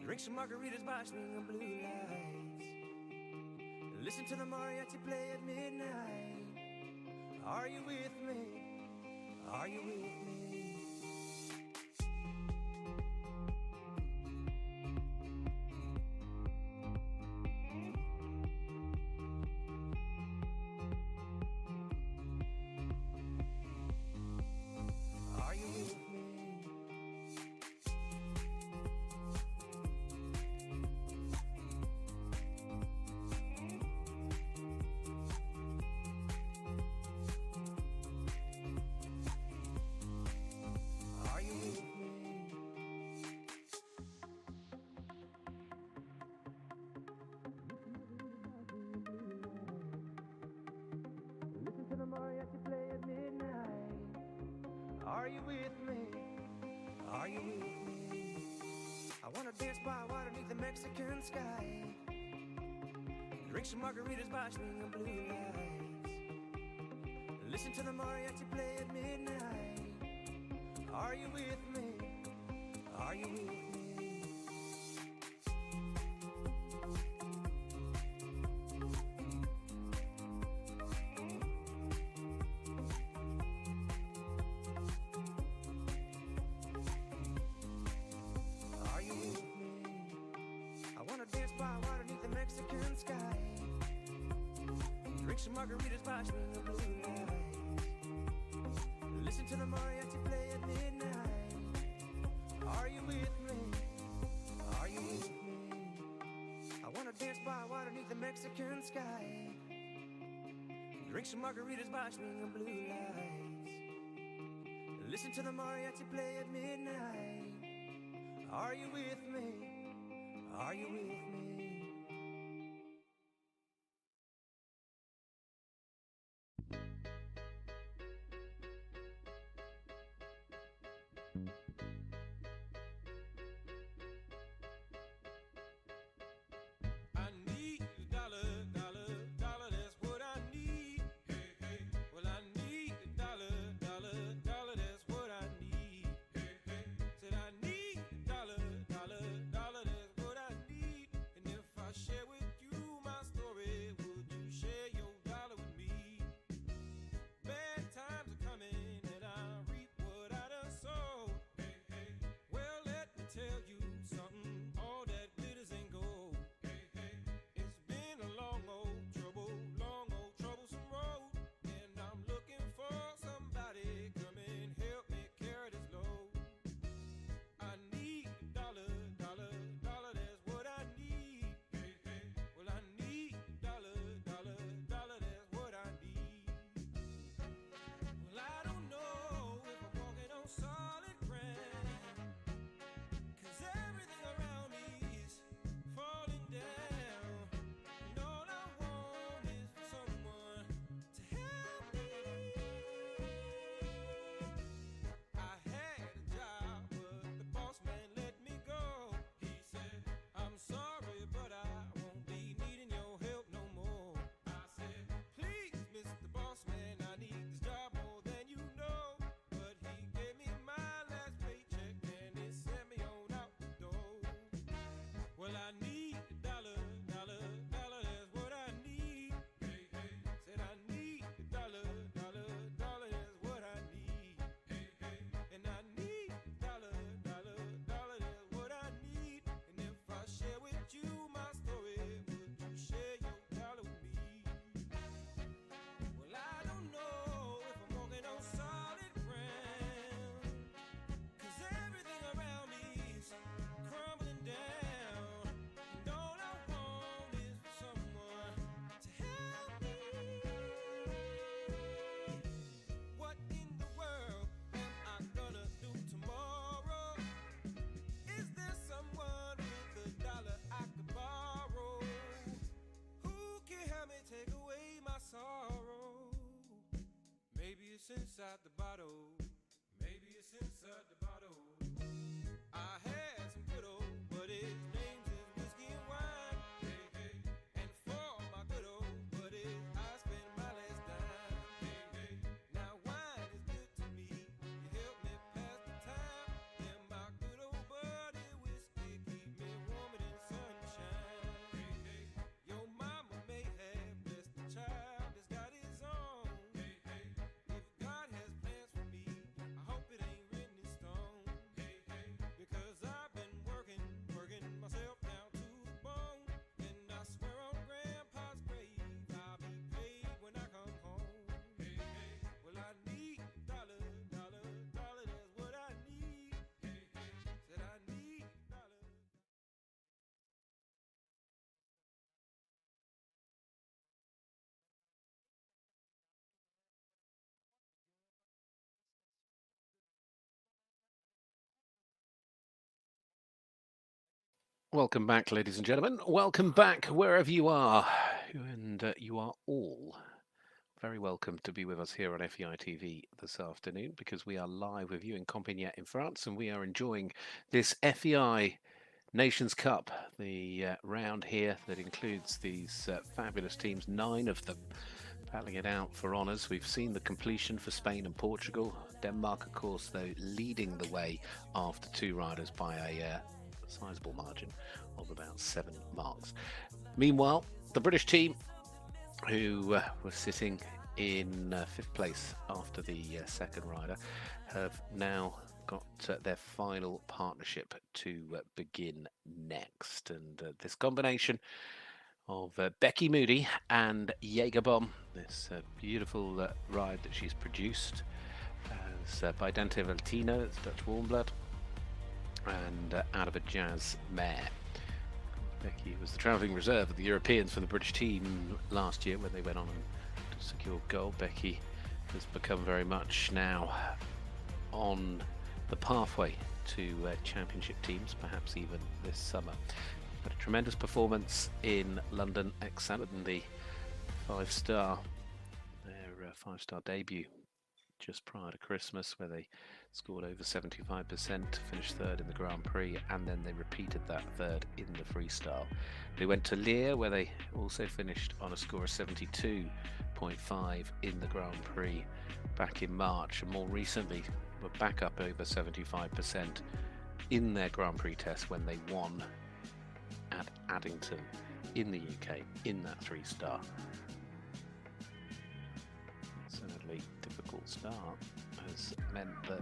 Drink some margaritas by swinging blue lights. Listen to the mariachi play at midnight. Are you with me? Are you with me? Are you with me? Are you with me? Listen to the mariachi play at midnight. Are you with me? Are you with me? I wanna dance by water beneath the Mexican sky. Drink some margaritas by swinging blue lights. Listen to the mariachi play at midnight. Are you with me? Are you with me? Are you with me? I wanna dance by water beneath the Mexican sky. Drink some margaritas by swinging blue lights. Listen to the mariachi play at midnight. Are you with me? Are you with me? I wanna dance by water beneath the Mexican sky. Drink some margaritas by swinging blue lights. Listen to the mariachi play at midnight. Are you with me? Are you with me? I need a dollar, dollar, dollar, that's what I need. Hey, hey. Well, I need a dollar, dollar, dollar, that's what I need. Hey, hey. Said I need a dollar, dollar, dollar, that's what I need. And if I share with you my story, would you share your dollar with me? Bad times are coming and I reap what I done sowed. Hey, hey. Well, let me tell you something, all that glitters ain't gold. Hey, hey. It's been a long old troublesome road. And I'm looking for somebody come and help me carry this load. I need a dollar, dollar, dollar, that's what I need. Hey, hey. Well, I need a dollar, dollar, dollar, that's what I need. Well, I don't know if I'm walking on solid ground, 'cause everything around me is falling down. And all I want is for someone to help me. I had a job, but the boss man let me go. He said, I'm sorry, but I won't be needing your help no more. I said, please, Mr. Boss Man, I need this job more than you know. But he gave me my last paycheck and it sent me on out the door. Well, I need a dollar, dollar, dollar, that's what I need. Hey, hey. Said I need a dollar, dollar, dollar, that's what I need. Hey, hey. And I need a dollar, dollar, dollar, that's what I need. And if I share with you my story, would you share your dollar with me? Well, I don't know if I'm walking on solid ground, 'cause everything around me is crumbling down. And all I want is for someone to help me. What in the world am I gonna do tomorrow? Is there someone with a dollar I could borrow? Who can help me take away my sorrow? Maybe it's inside the bottle. Maybe it's inside the bottle. I had some good old buddies, names is whiskey and wine. Hey, hey. And for my good old buddies, I spend my last dime. Hey, hey. Now wine is good to me. You help me pass the time. Welcome back, ladies and gentlemen. Welcome back wherever you are. And you are all very welcome to be with us here on FEI TV this afternoon because we are live with you in Compiègne in France and we are enjoying this FEI Nations Cup, the round here that includes these fabulous teams, 9 of them battling it out for honours. We've seen the completion for Spain and Portugal. Denmark, of course, though, leading the way after 2 riders by a sizable margin of about 7 marks. Meanwhile, the British team, who were sitting in 5th place after the second rider, have now got their final partnership to begin next. And this combination of Becky Moody and Jägerbomb, this beautiful ride that she's produced as by Dante Valtino, it's Dutch Warmblood, and out of a Jazz mare. Becky was the travelling reserve of the Europeans for the British team last year when they went on to secure gold. Becky has become very much now on the pathway to championship teams, perhaps even this summer. But a tremendous performance in London, excellent in the 5-star, their 5-star debut just prior to Christmas, where they scored over 75%, finished 3rd in the Grand Prix, and then they repeated that 3rd in the freestyle. They went to Liere, where they also finished on a score of 72.5 in the Grand Prix back in March, and more recently were back up over 75% in their Grand Prix test when they won at Addington in the UK in that 3-star. Certainly difficult start has meant that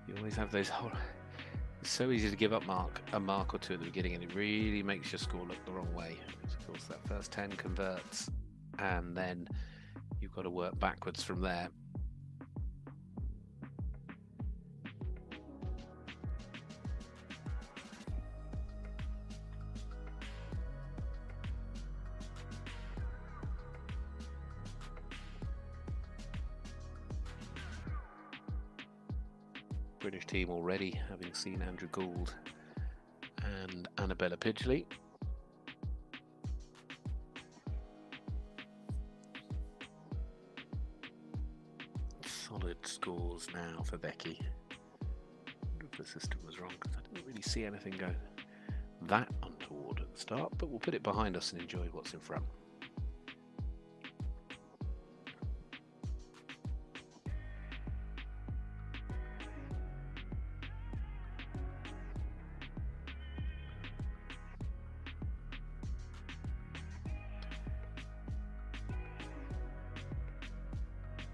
you always have those it's so easy to give up a mark or two at the beginning, and it really makes your score look the wrong way. Of course, that first 10 converts, and then you've got to work backwards from there. British team already having seen Andrew Gould and Annabella Pidgley. Solid scores now for Becky. I wonder if the system was wrong because I didn't really see anything go that untoward at the start, but we'll put it behind us and enjoy what's in front.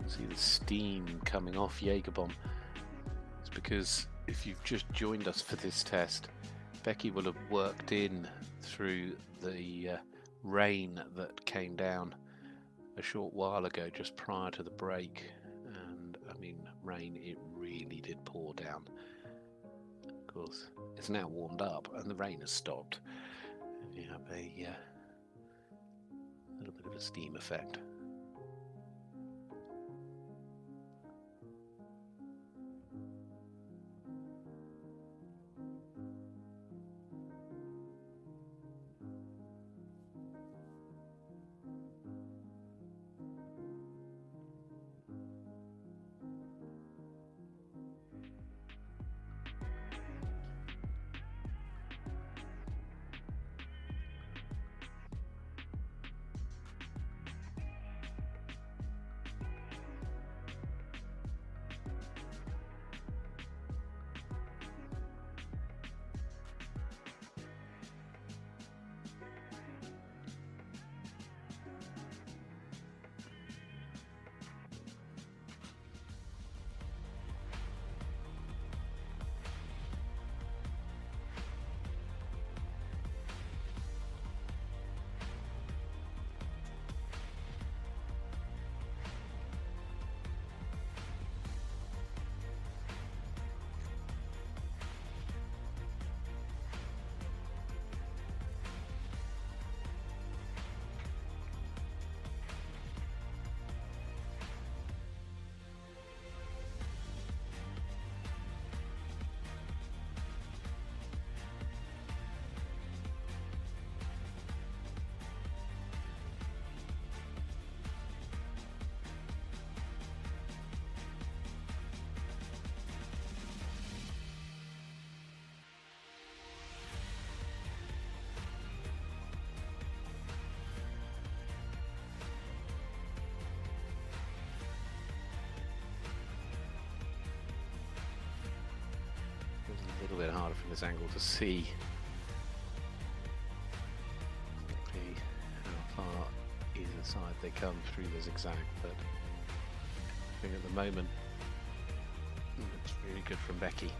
See the steam coming off Jägerbomb. It's because if you've just joined us for this test, Becky will have worked in through the rain that came down a short while ago, just prior to the break. And I mean, rain, it really did pour down. Of course, it's now warmed up and the rain has stopped. And you have a little bit of a steam effect. bit harder from this angle to see exactly how far either side they come through the zigzag, but I think at the moment it's really good from Becky.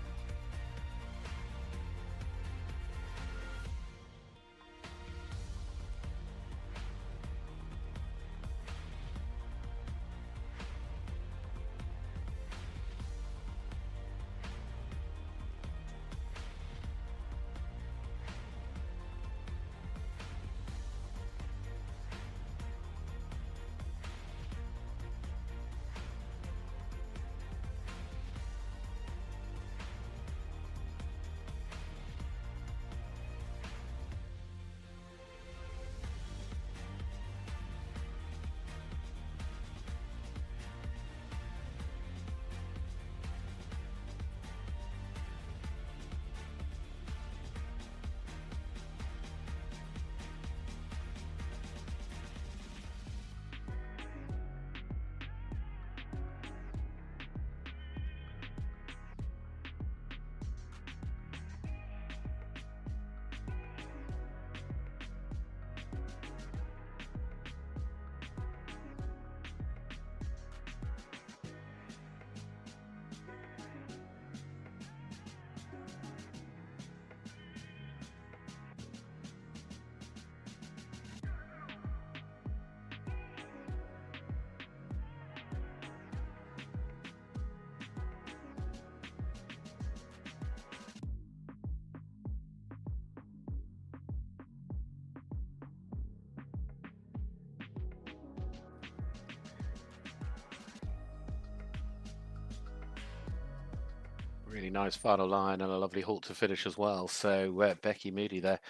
Really nice final line and a lovely halt to finish as well. So Becky Moody there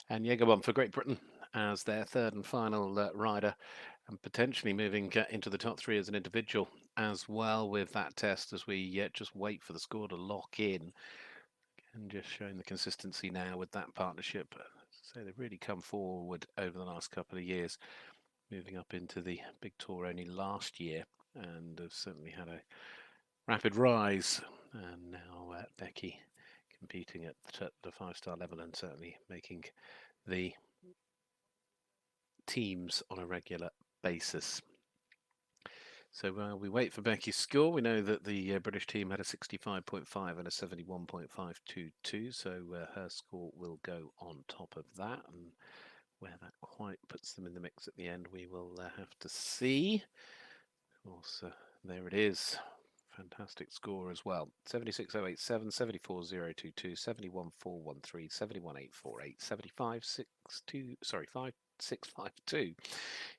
and Jägerbomb for Great Britain as their third and final rider, and potentially moving into the top three as an individual as well with that test, as we just wait for the score to lock in. And just showing the consistency now with that partnership. So they've really come forward over the last couple of years, moving up into the big tour only last year, and have certainly had a rapid rise. And now Becky competing at the 5-star level and certainly making the teams on a regular basis. So while we wait for Becky's score, we know that the British team had a 65.5 and a 71.522, so her score will go on top of that, and where that quite puts them in the mix at the end, we will have to see. Of course, there it is. Fantastic score as well. 76.087, 74.022, 71.413, 71.848, 75.62, sorry, 5.652.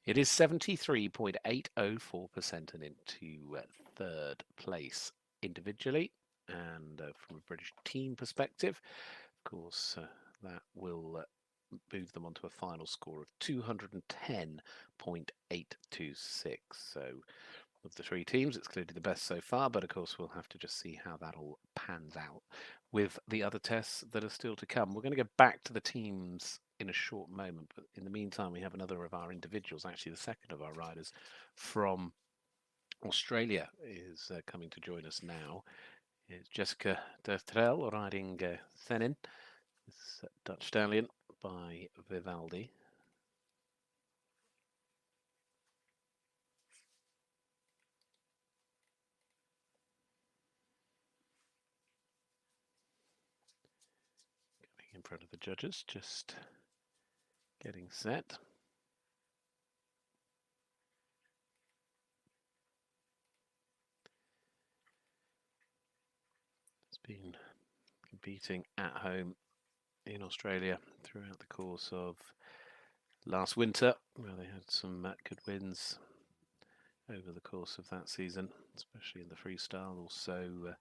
It is 73.804% and into third place individually. And from a British team perspective, of course, that will move them onto a final score of 210.826. So of the three teams, it's clearly the best so far, but of course we'll have to just see how that all pans out with the other tests that are still to come. We're going to go back to the teams in a short moment, but in the meantime we have another of our individuals, actually the second of our riders from Australia is coming to join us now. It's Jessica Dertrel riding Thenin, this Dutch stallion by Vivaldi. In front of the judges, just getting set. It's been competing at home in Australia throughout the course of last winter, where they had some good wins over the course of that season, especially in the freestyle. Also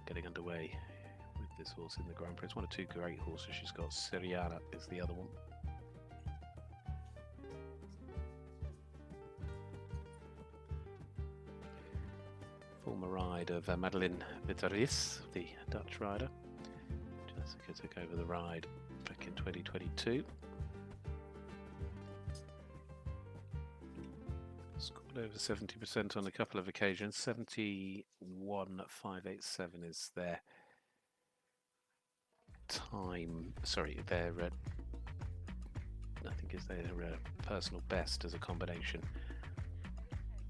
getting underway with this horse in the Grand Prix. It's one of two great horses she's got. Siriana is the other one. Former ride of Madeleine Beatriz, the Dutch rider. Jessica took over the ride back in 2022. Scored over 70% on a couple of occasions. 71.587 is their time. Sorry, their I think is their personal best as a combination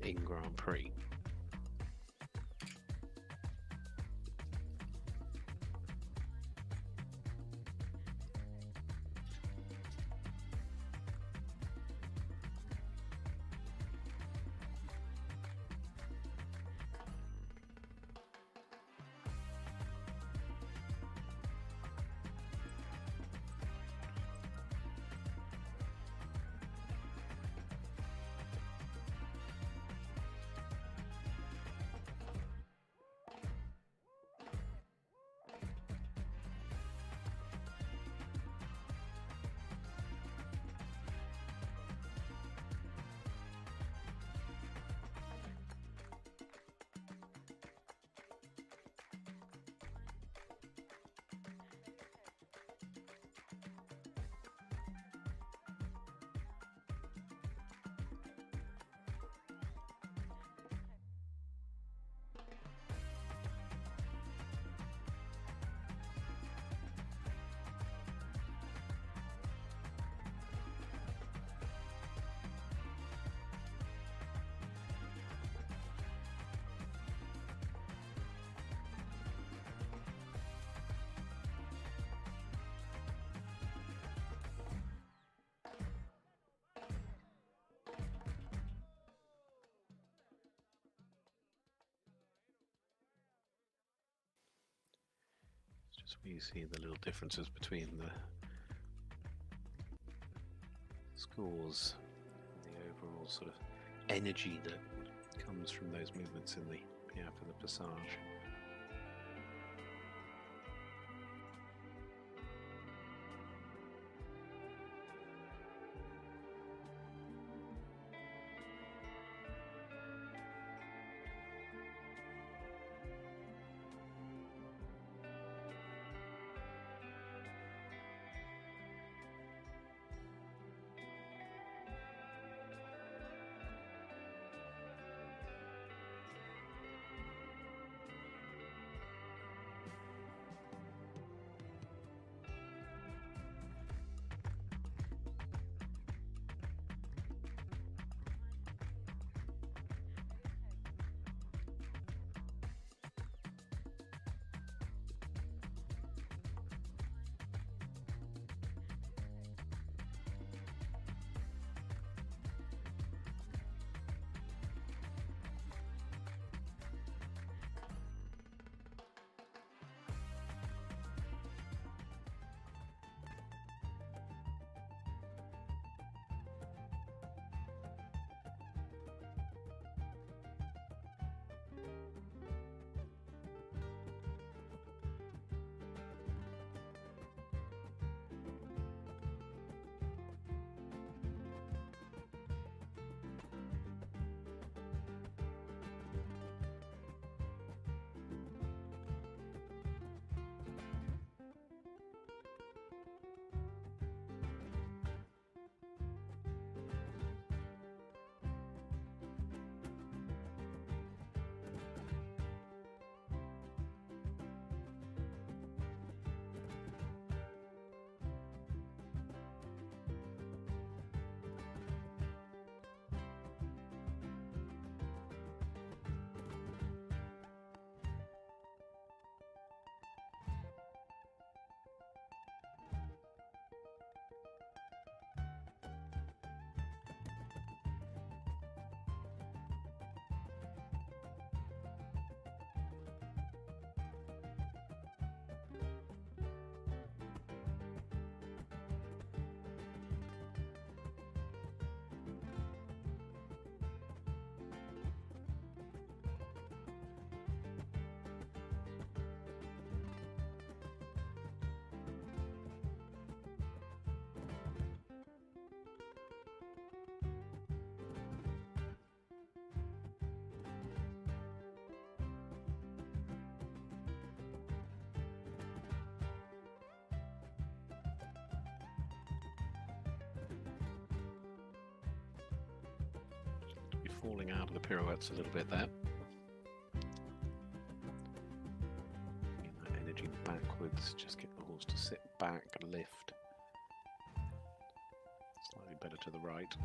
in Grand Prix. Just where you see the little differences between the scores and the overall sort of energy that comes from those movements in the piaffe and the passage. Falling out of the pirouettes a little bit there. Get that energy backwards, just get the horse to sit Slightly better to the right.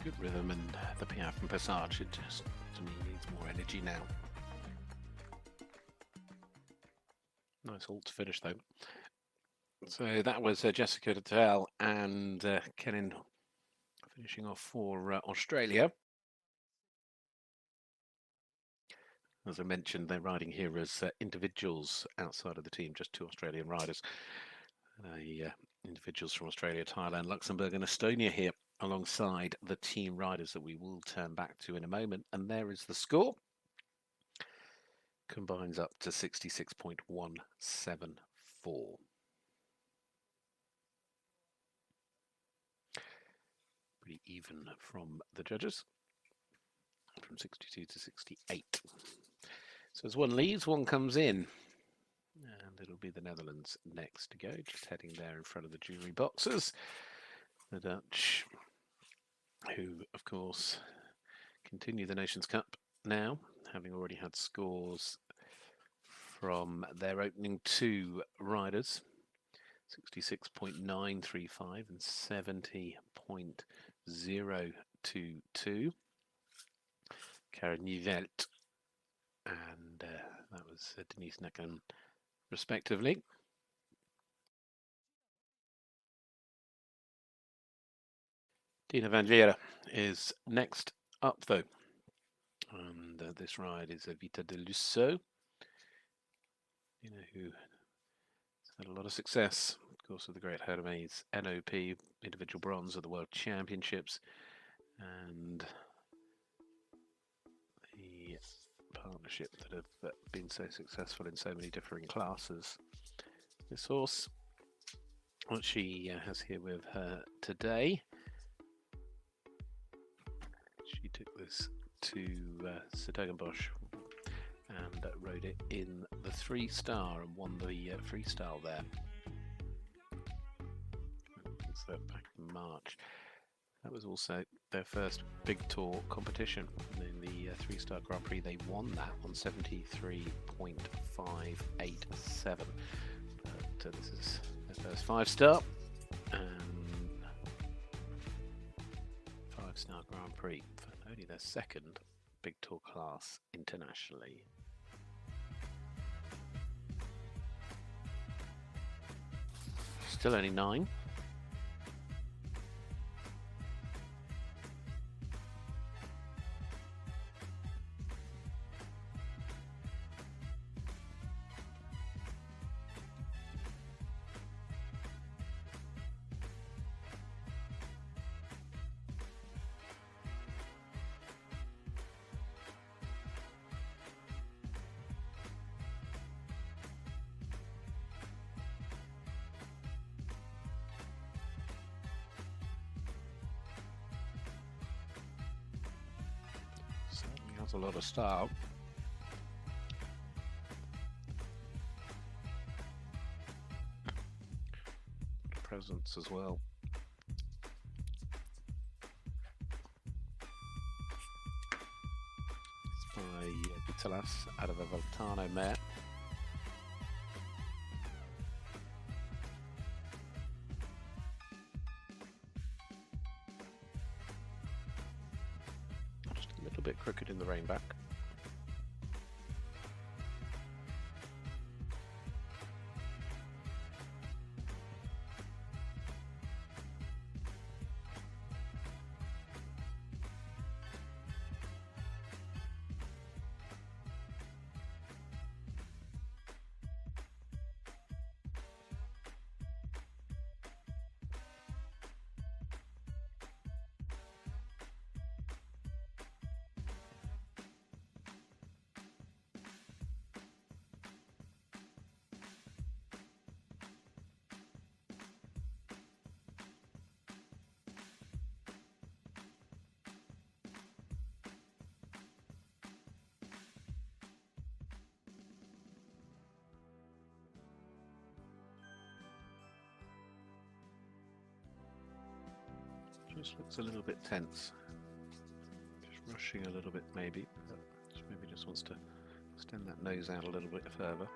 Good rhythm and the piaffe and passage, it just to me needs more energy now. Nice halt finish though. So that was Jessica Detel and Kenin finishing off for Australia. As I mentioned, they're riding here as individuals outside of the team, just 2 Australian riders. Individuals from Australia, Thailand, Luxembourg and Estonia here alongside the team riders that we will turn back to in a moment. And there is the score. Combines up to 66.174. Pretty even from the judges, from 62 to 68. So as one leaves, one comes in. And it'll be the Netherlands next to go, just heading there in front of the jury boxes. The Dutch, who, of course, continue the Nations Cup now, having already had scores from their opening 2 riders, 66.935 and 70.022. Kr&uuml and that was Denise Nekeman, respectively. Dinja van Liere is next up, though, and this ride is a Vita de Lusso, who has had a lot of success, of course, with the Great Hermes NOP individual bronze at the World Championships, and the partnership that have been so successful in so many differing classes. This horse, what she has here with her today, she took this to Stergenbosch and rode it in the 3-star and won the freestyle there. So back in March. That was also their first big tour competition. In the 3-star Grand Prix, they won that on 73.587. But this is their first 5-star and 5-star Grand Prix for only their second big tour class internationally. Still only 9. Has a lot of style. Presence as well. It's by Vitalas out of a Voltano mare. Bit crooked in the rein back. Just looks a little bit tense. Just rushing a little bit maybe. Maybe just wants to extend that nose out a little bit further.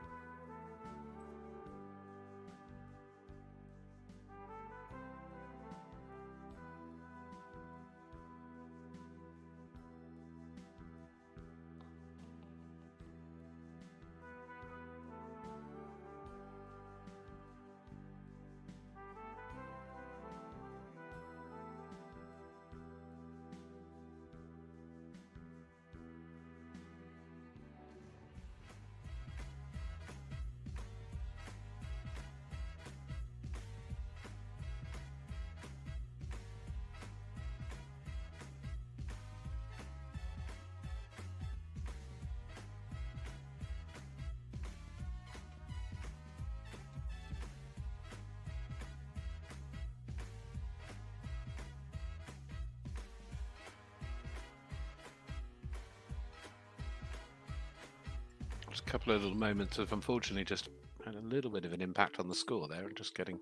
Just a couple of little moments of unfortunately just had a little bit of an impact on the score there and just getting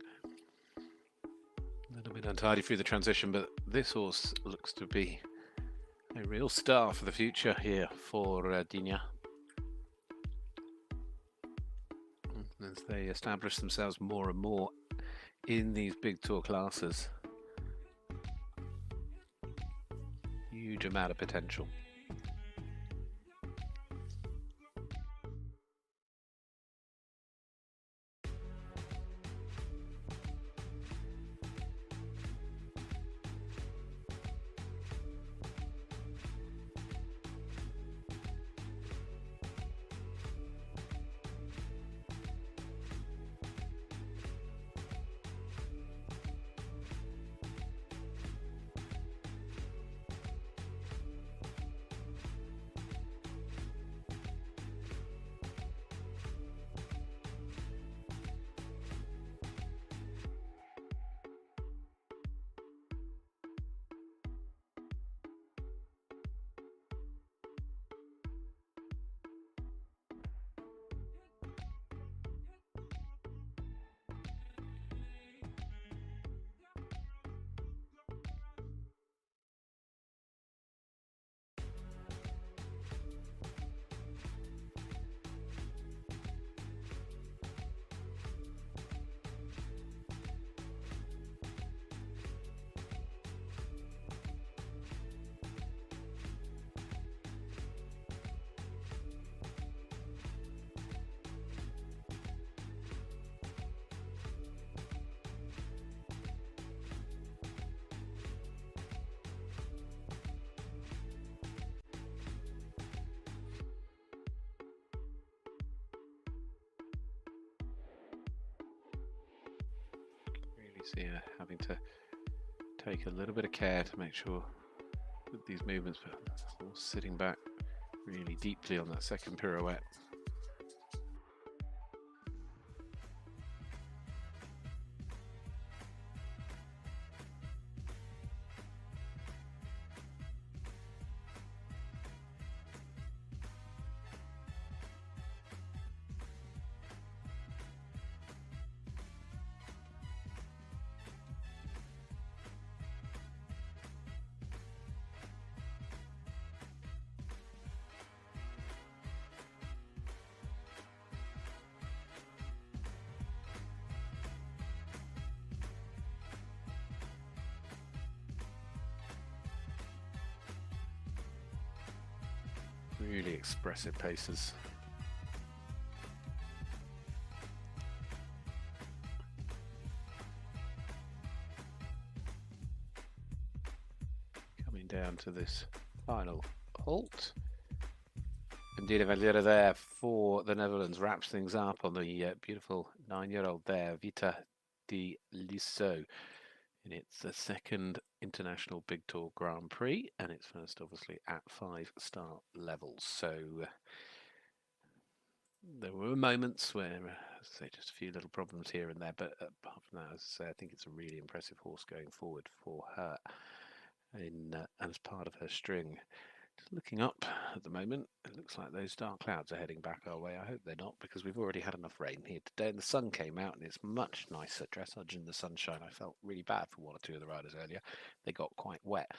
a little bit untidy through the transition, but this horse looks to be a real star for the future here for Dinja. As they establish themselves more and more in these big tour classes. Huge amount of potential. See her having to take a little bit of care to make sure with these movements, but horse sitting back really deeply on that second pirouette. Really expressive paces. Coming down to this final halt. And Dinja van Liere there for the Netherlands wraps things up on the beautiful 9-year-old there, Vita di Liso. And it's the second International Big Tour Grand Prix, and it's first obviously at 5-star levels. So there were moments where, as I say, just a few little problems here and there, but apart from that, as I say, I think it's a really impressive horse going forward for her in as part of her string. Looking up at the moment, it looks like those dark clouds are heading back our way. I hope they're not, because we've already had enough rain here today, and the sun came out, and it's much nicer. Dressage in the sunshine. I felt really bad for one or two of the riders earlier. They got quite wet.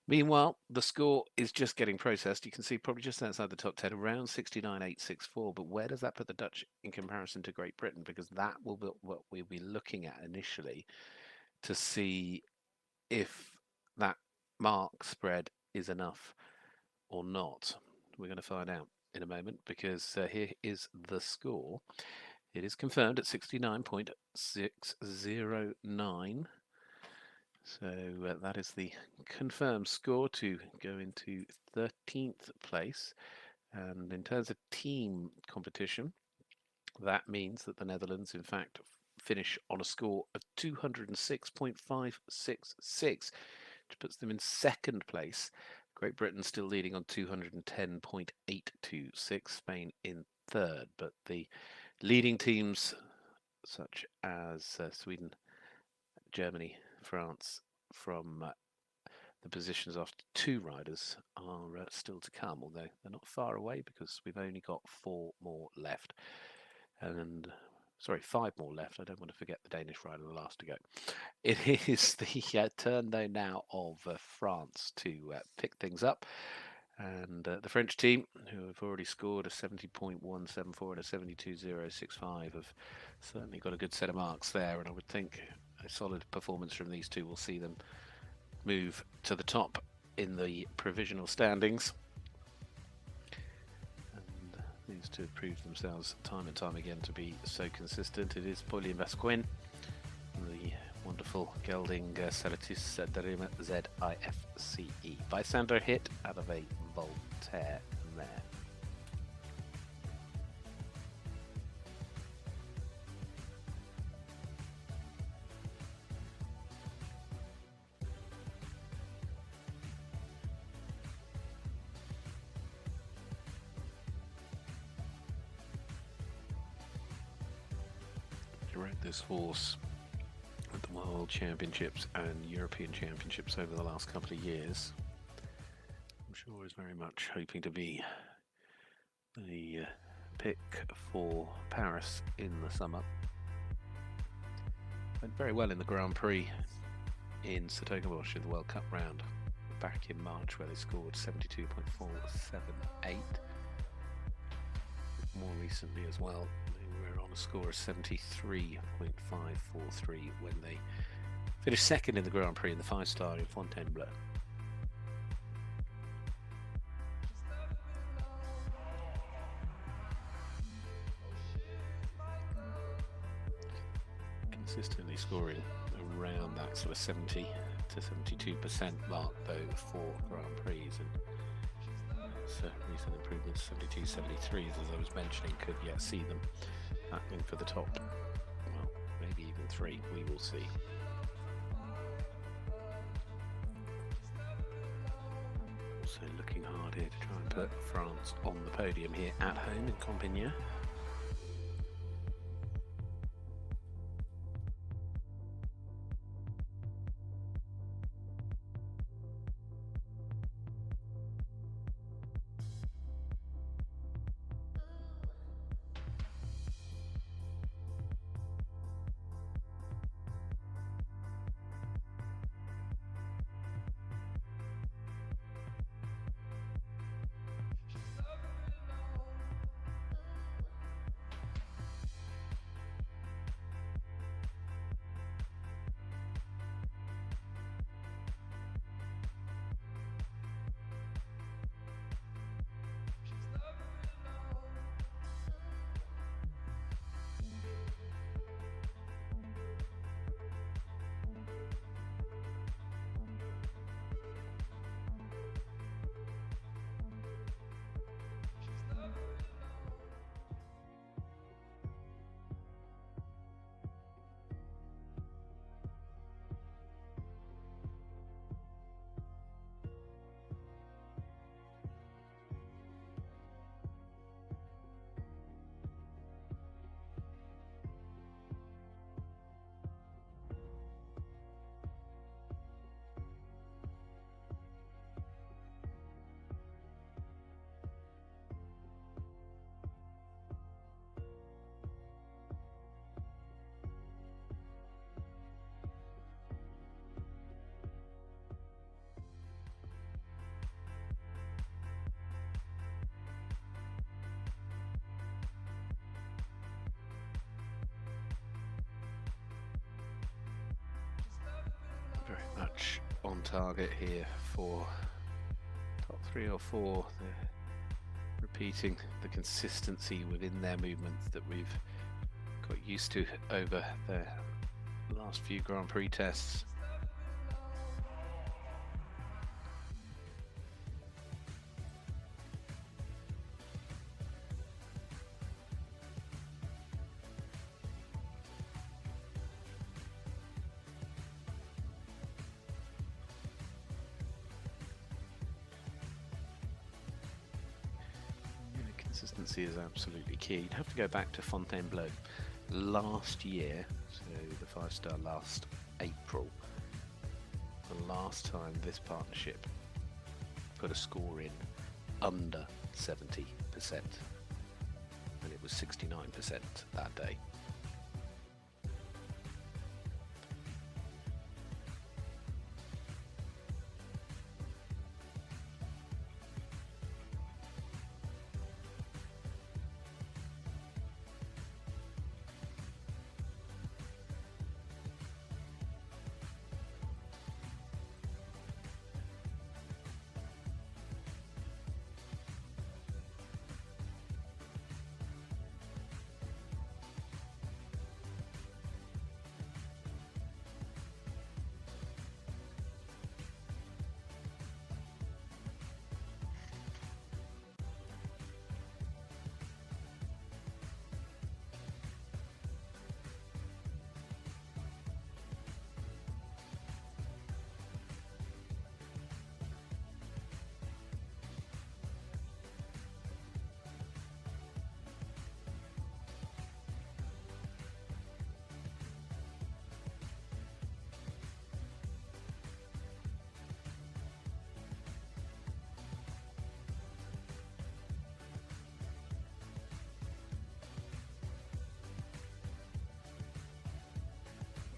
Meanwhile, the score is just getting processed. You can see probably just outside the top 10, around 69.864. But where does that put the Dutch in comparison to Great Britain? Because that will be what we'll be looking at initially to see if that mark spread is enough or not. We're going to find out in a moment, because here is the score. It is confirmed at 69.609. So that is the confirmed score to go into 13th place. And in terms of team competition, that means that the Netherlands, in fact, finish on a score of 206.566, which puts them in second place. Great Britain still leading on 210.826, Spain in third. But the leading teams, such as Sweden, Germany, France, from the positions after two riders, are still to come, although they're not far away, because we've only got 4 more left. And sorry, 5 more left. I don't want to forget the Danish rider, the last to go. It is the turn, though, now of France to pick things up. And the French team, who have already scored a 70.174 and a 72.065, have certainly got a good set of marks there. And I would think a solid performance from these two will see them move to the top in the provisional standings. And these two have proved themselves time and time again to be so consistent. It is Pauline Basquin, the wonderful gelding Salatis Darima ZIFCE. Bystander hit out of a Voltaire there. He rode this horse at the World Championships and European Championships over the last couple of years. I'm sure is very much hoping to be the pick for Paris in the summer. Went very well in the Grand Prix in Suphakamol in the World Cup round back in March, where they scored 72.478. More recently as well, they were on a score of 73.543 when they finished second in the Grand Prix in the 5-star in Fontainebleau. Consistently scoring around that sort of 70 to 72% mark, though, for Grand Prix, and recent improvements, 72, 73s, as I was mentioning, could yet see them happening for the top, well, maybe even 3, we will see. Also looking hard here to try and put France on the podium here at home in Compiègne. Very much on target here for top 3 or 4. They're repeating the consistency within their movements that we've got used to over the last few Grand Prix tests. Consistency is absolutely key. You'd have to go back to Fontainebleau last year, so the 5-star last April, the last time this partnership put a score in under 70%, and it was 69% that day.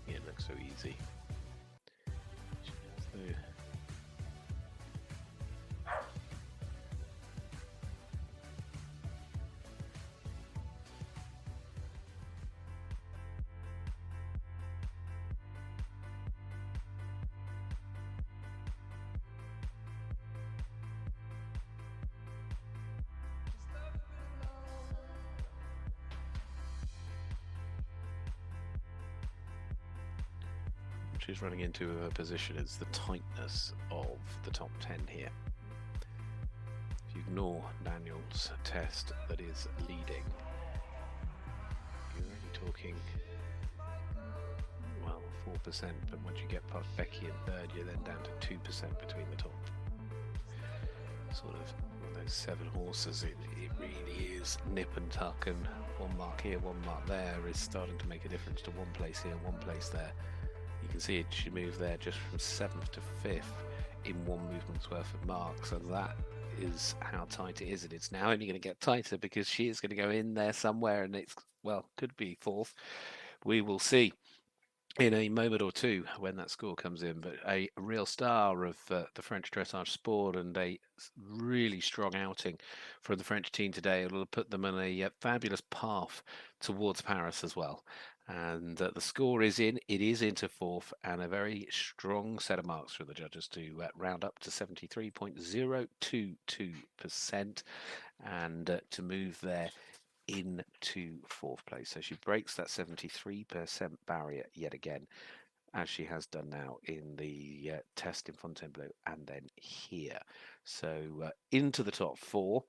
It looks so easy. She's running into her position is the tightness of the top 10 here. If you ignore Daniel's test that is leading, you're only talking, well, 4%, but once you get past Becky in third, you're then down to 2% between the top. Sort of one of those 7 horses, it really is nip and tuck, and one mark here, one mark there is starting to make a difference to one place here, one place there. You can see it, she moved there just from 7th to 5th in one movement's worth of marks, and that is how tight it is, and it's now only going to get tighter because she is going to go in there somewhere, and it's, well, could be 4th. We will see in a moment or two when that score comes in, but a real star of the French dressage sport and a really strong outing from the French team today. It'll put them on a fabulous path towards Paris as well. And the score is in, it is into 4th, and a very strong set of marks for the judges to round up to 73.022% and to move there into 4th place. So she breaks that 73% barrier yet again, as she has done now in the test in Fontainebleau and then here. So into the top 4,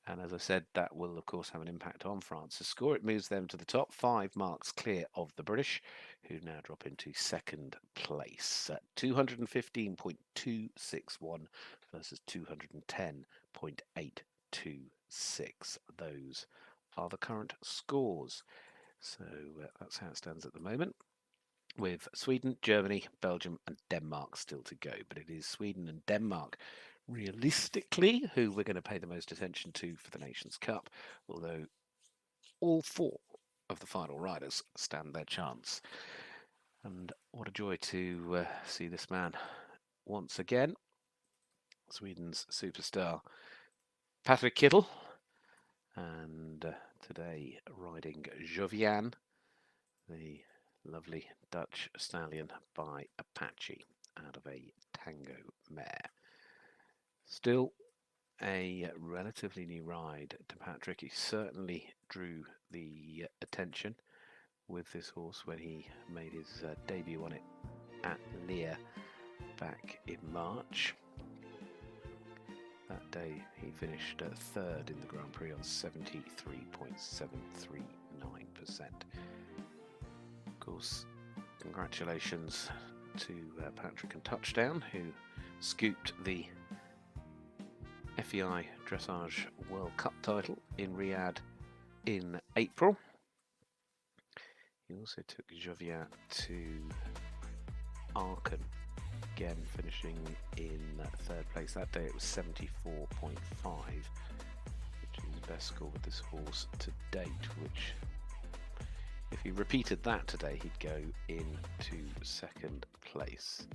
and as I said, that will of course have an impact on France's score. It moves them to the top 5 marks clear of the British, who now drop into 2nd place at 215.261 versus 210.826. Those are the current scores. So that's how it stands at the moment, with Sweden, Germany, Belgium and Denmark still to go. But it is Sweden and Denmark, realistically, who we're going to pay the most attention to for the Nations Cup, although all 4 of the final riders stand their chance. And what a joy to see this man once again. Sweden's superstar, Patrik Kittel, and today riding Jovian, the lovely Dutch stallion by Apache. out of a Tango mare. Still a relatively new ride to Patrik. He certainly drew the attention with this horse when he made his debut on it at Liere back in March. That day he finished third in the Grand Prix on 73.739%. Of course, congratulations to Patrik and Touchdown, who scooped the FEI Dressage World Cup title in Riyadh in April. He also took Joviat to Aachen, again finishing in third place. That day it was 74.5, which is the best score with this horse to date, which if he repeated that today he'd go into second place.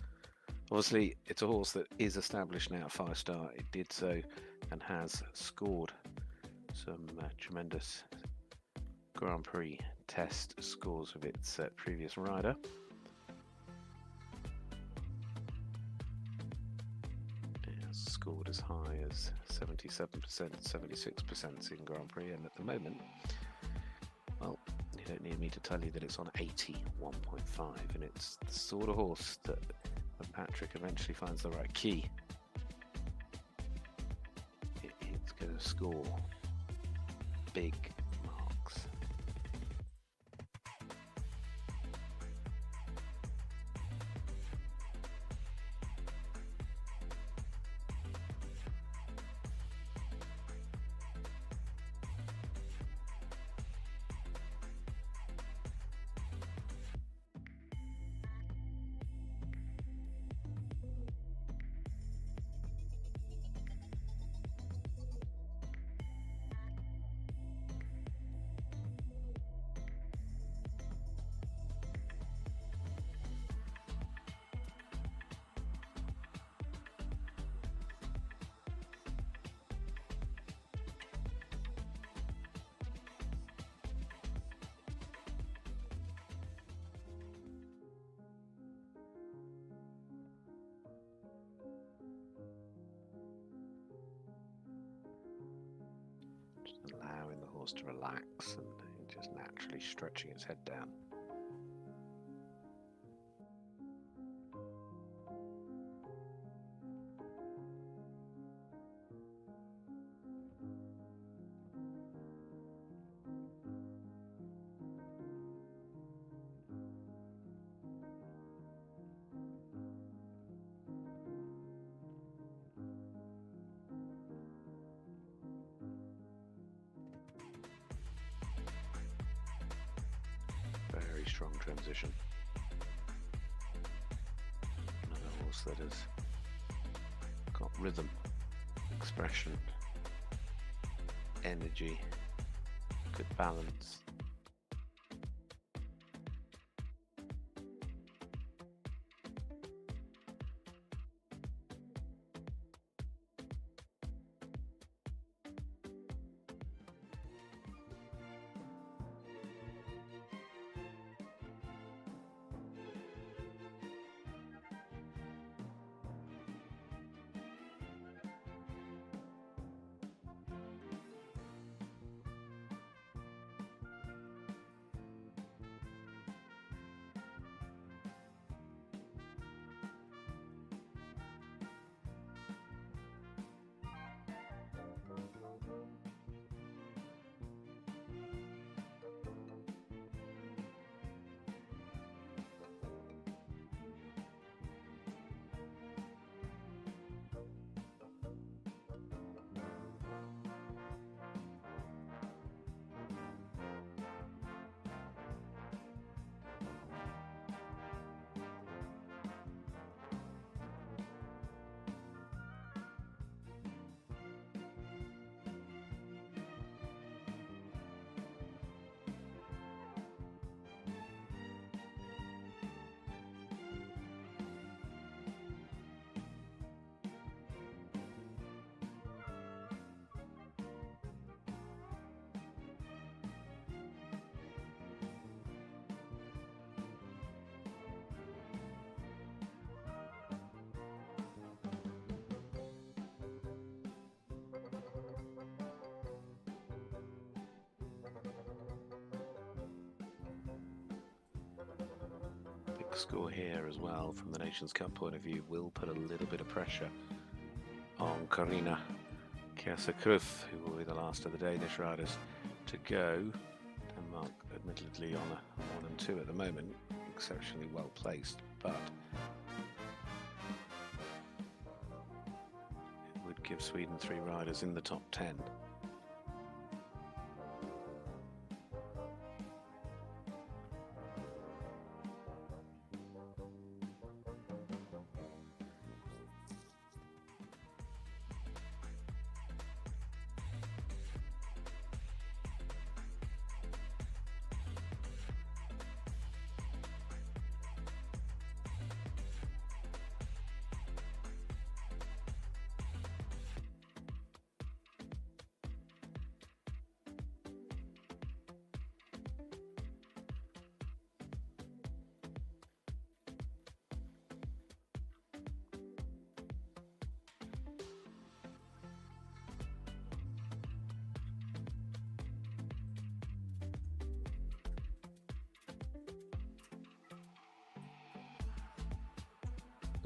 Obviously it's a horse that is established now at 5-star. It did so and has scored some tremendous Grand Prix test scores with its previous rider. It has scored as high as 77%, 76% in Grand Prix, and at the moment, well, you don't need me to tell you that it's on 81.5, and it's the sort of horse that when Patrik eventually finds the right key, it's going to score big marks. Allowing the horse to relax and just naturally stretching its head down. Very strong transition. Another horse that has got rhythm, expression, energy, good balance. score here as well from the Nations Cup point of view will put a little bit of pressure on Carina Hemmer, who will be the last of the Danish riders to go. Denmark admittedly on a 1 and 2 at the moment, exceptionally well placed, but it would give Sweden 3 riders in the top 10.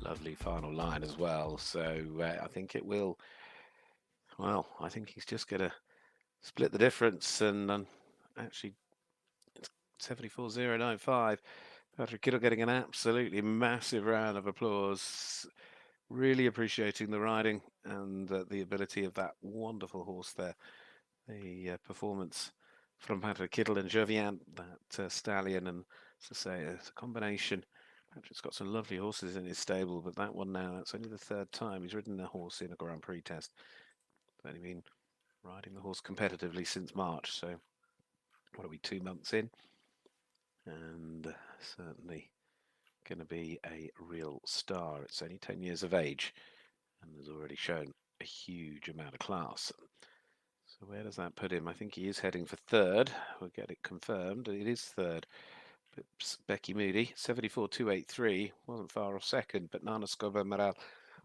Lovely final line as well. So I think it will. Well, I think he's just going to split the difference, and actually, it's 74.095. Patrik Kittel getting an absolutely massive round of applause. Really appreciating the riding and the ability of that wonderful horse there. The performance from Patrik Kittel and Jovian, that stallion, and as I say, it's a combination. Patrick's got some lovely horses in his stable, but that one now, that's only the 3rd time he's ridden a horse in a Grand Prix test. He's only been riding the horse competitively since March, so what are we, 2 months in? And certainly going to be a real star. It's only 10 years of age and has already shown a huge amount of class. So where does that put him? I think he is heading for 3rd. We'll get it confirmed. It is 3rd. Becky Moody, 74.283, wasn't far off 2nd, but Nana Skova-Maral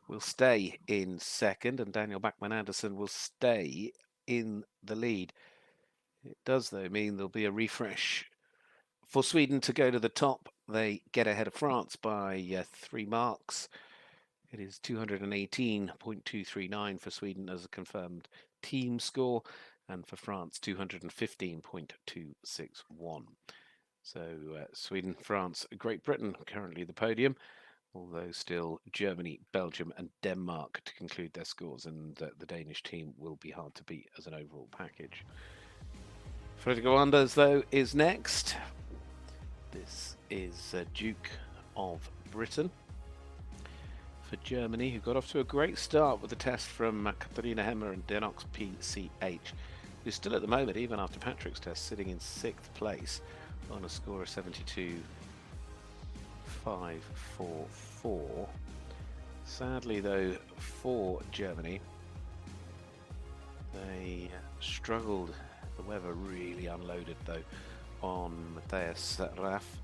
will stay in 2nd, and Daniel Bachmann Andersen will stay in the lead. It does, though, mean there'll be a refresh for Sweden to go to the top. They get ahead of France by 3 marks. It is 218.239 for Sweden as a confirmed team score, and for France, 215.261. So Sweden, France, Great Britain currently the podium, although still Germany, Belgium and Denmark to conclude their scores, and the Danish team will be hard to beat as an overall package. Frederic Wandres, though, is next. This is Duke of Britain for Germany, who got off to a great start with the test from Katharina Hemmer and Denox PCH, who's still at the moment, even after Patrick's test, sitting in 6th place on a score of 72.544. Sadly, though, for Germany, they struggled. The weather really unloaded, though, on Matthias Raff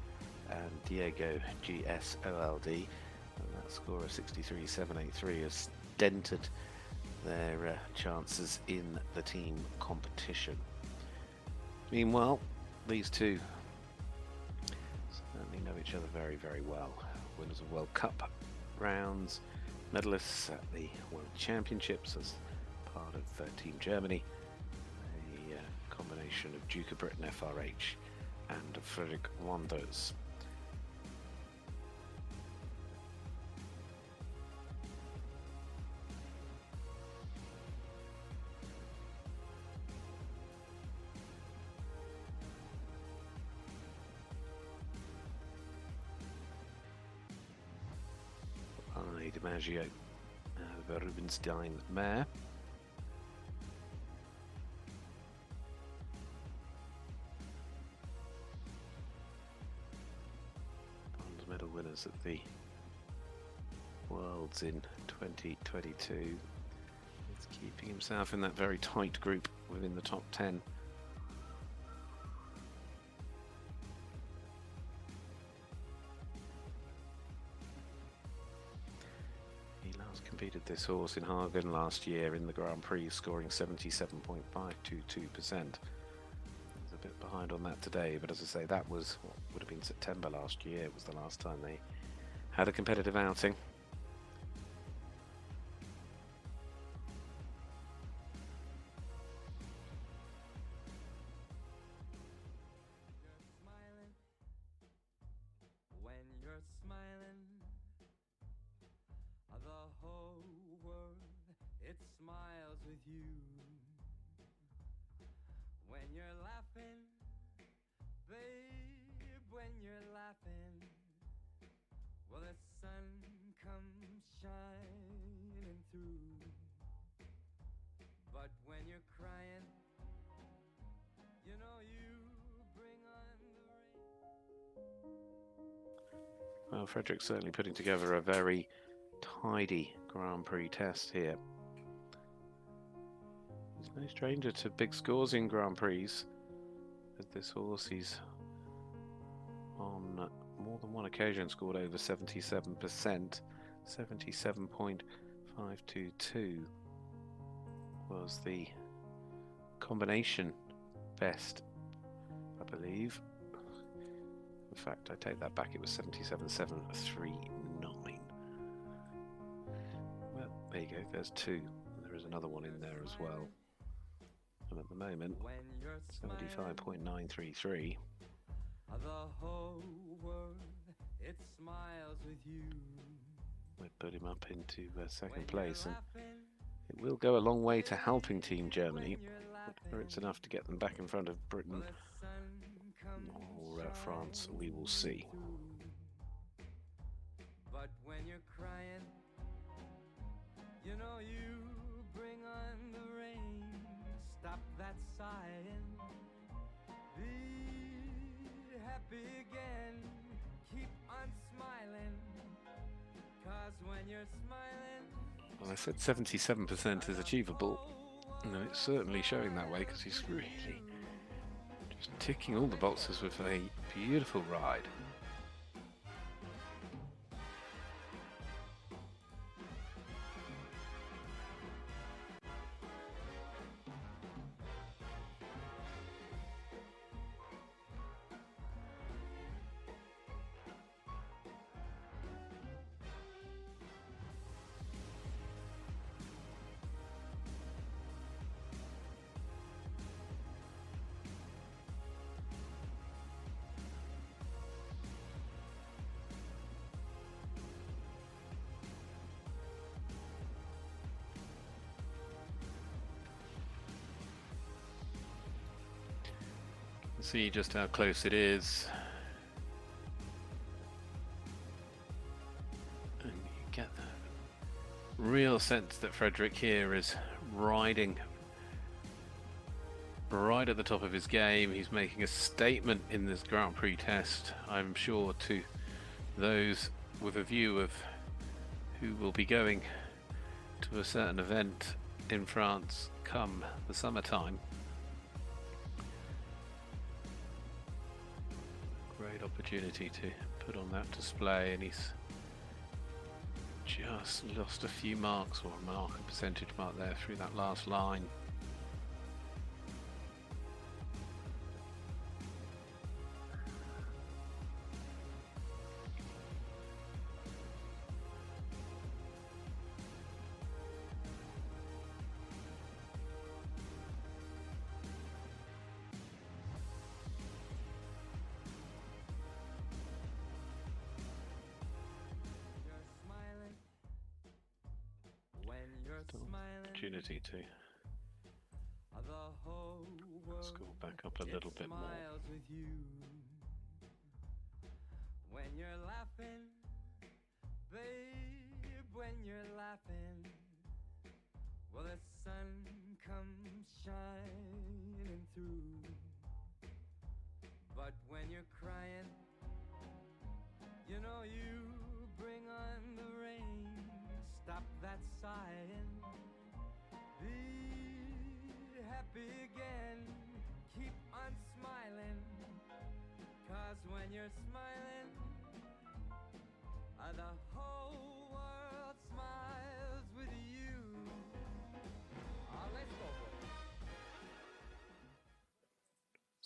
and Diego Gsold, and that score of 63.783 has dented their chances in the team competition. Meanwhile, these two certainly know each other very, very well. Winners of World Cup rounds, medalists at the World Championships as part of Team Germany, a combination of Duke of Britain FRH and Frederic Wandres. DiMaggio, the Rubinstein mare. Bronze medal winners at the Worlds in 2022. He's keeping himself in that very tight group within the top 10. Competed this horse in Hagen last year in the Grand Prix, scoring 77.522%. There's a bit behind on that today, but as I say, that was what would have been September last year. It was the last time they had a competitive outing. When you're smiling, the whole world, it smiles with you. When you're laughing, babe, when you're laughing, well, the sun comes shining through. But when you're crying, you know you bring on the rain. Well, Frederic's certainly putting together a very tidy Grand Prix test here. He's no stranger to big scores in Grand Prix. With this horse, he's on more than one occasion scored over 77%. 77.522 was the combination best, I believe. In fact, I take that back, it was 77.739. Well, there you go, there's two. And there is another one in there as well. And at the moment, 75.933. The whole world, it smiles with you. We put him up into second place, and it will go a long way to helping Team Germany. Whether it's enough to get them back in front of Britain or France, we will see. But when you're crying, you know you bring on the rain. Stop that sighing. Be happy again. Keep on smiling. 'Cause when you're smiling, Well, I said 77% is achievable. No, it's certainly showing that way because he's really just ticking all the boxes with a beautiful ride. See just how close it is. And you get the real sense that Frederic here is riding right at the top of his game. He's making a statement in this Grand Prix test, I'm sure, to those with a view of who will be going to a certain event in France come the summertime. Great opportunity to put on that display, and he's just lost a few marks, or a mark, a percentage mark there through that last line. Opportunity to score back up a little bit more. with you. When you're laughing, babe, when you're laughing, well, the sun comes shining through. But when you're crying, you know you bring on the rain. Stop that sighing. Be happy again. Keep on smiling. 'Cause when you're smiling, the whole world smiles with you. Let's go, boys.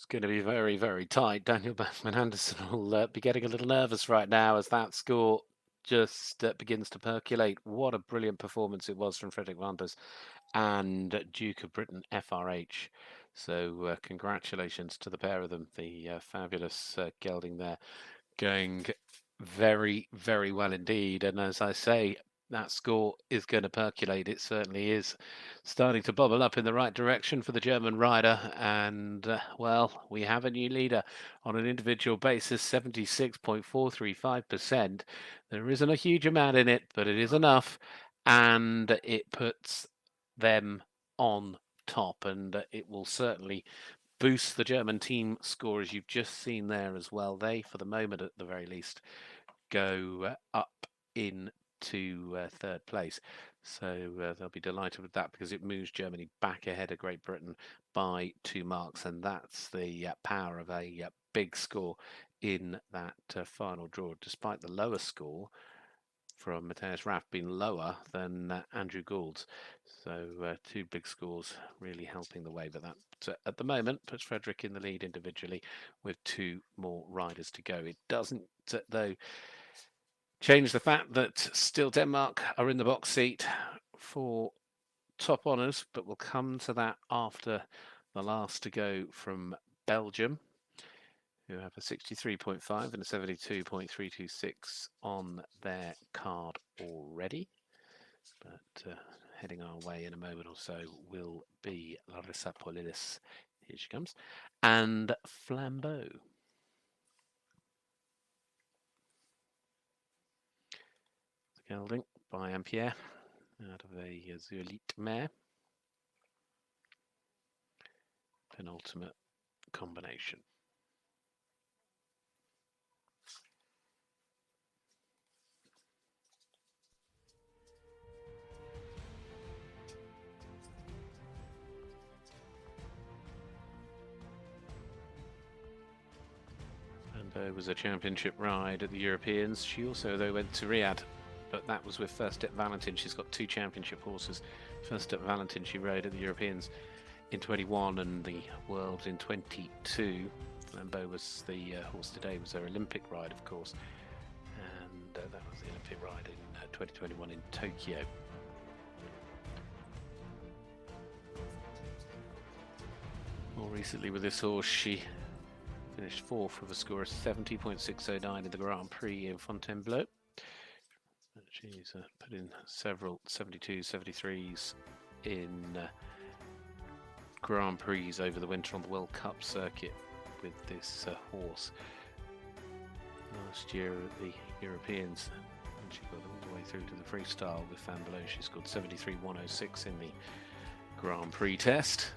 going to be very, very tight. Daniel Bachmann Andersen will be getting a little nervous right now as that score just begins to percolate. What a brilliant performance it was from Frederic Wandres and Duke of Britain FRH. So congratulations to the pair of them. The fabulous gelding there going very, very well indeed. And as I say, that score is going to percolate. It certainly is starting to bubble up in the right direction for the German rider. And, well, we have a new leader on an individual basis, 76.435%. There isn't a huge amount in it, but it is enough. And it puts them on top. And it will certainly boost the German team score, as you've just seen there as well. They, for the moment at the very least, go up into third place. So they'll be delighted with that because it moves Germany back ahead of Great Britain by 2 marks. And that's the power of a big score in that final draw, despite the lower score from Matthias Raff being lower than Andrew Gould's. So 2 big scores really helping the way, but that at the moment puts Frederic in the lead individually with 2 more riders to go. It doesn't though change the fact that still Denmark are in the box seat for top honours, but we'll come to that after the last to go from Belgium, who have a 63.5 and a 72.326 on their card already. But heading our way in a moment or so will be Larissa Pauluis. Here she comes. And Flambeau. The gelding by Ampere out of a Zurlit mare. Penultimate combination. Flambeau was a championship ride at the Europeans. She also, though, went to Riyadh, but that was with First Step Valentin. She's got 2 championship horses. First Step Valentin she rode at the Europeans in 21 and the Worlds in 22. Flambeau was the horse today, was her Olympic ride, of course, and that was the Olympic ride in 2021 in Tokyo. More recently with this horse, she finished 4th with a score of 70.609 in the Grand Prix in Fontainebleau. She's put in several 72s, 73s in Grand Prix over the winter on the World Cup circuit with this horse. Last year at the Europeans, and she got all the way through to the freestyle with Fontainebleau. She scored 73.106 in the Grand Prix test.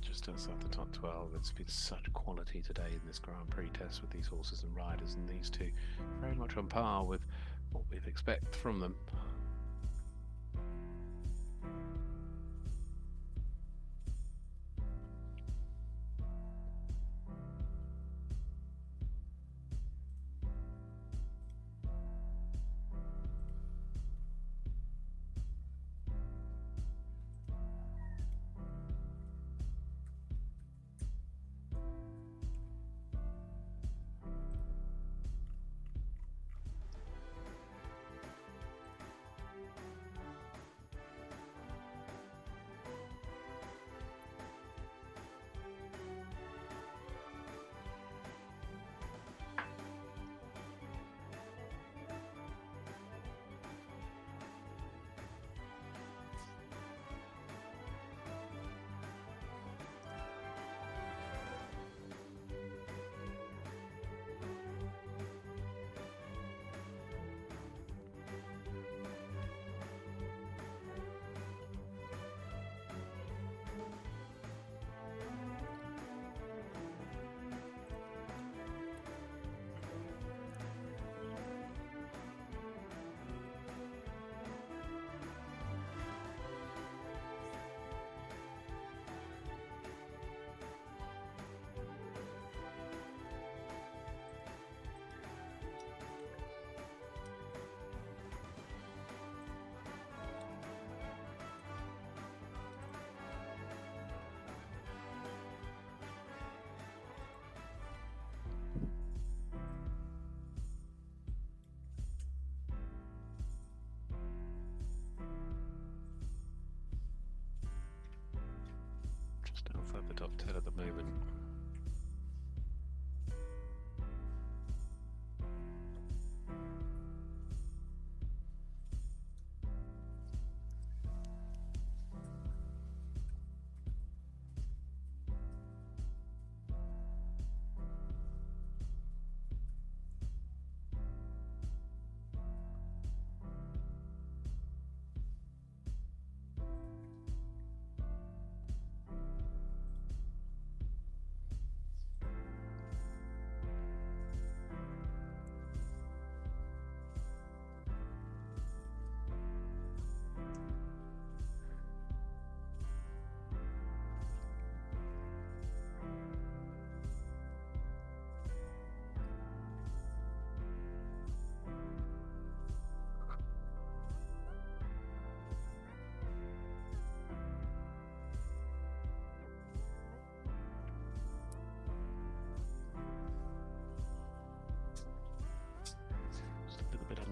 Just outside the top 12. It's been such quality today in this Grand Prix test with these horses and riders, and these two very much on par with what we'd expect from them.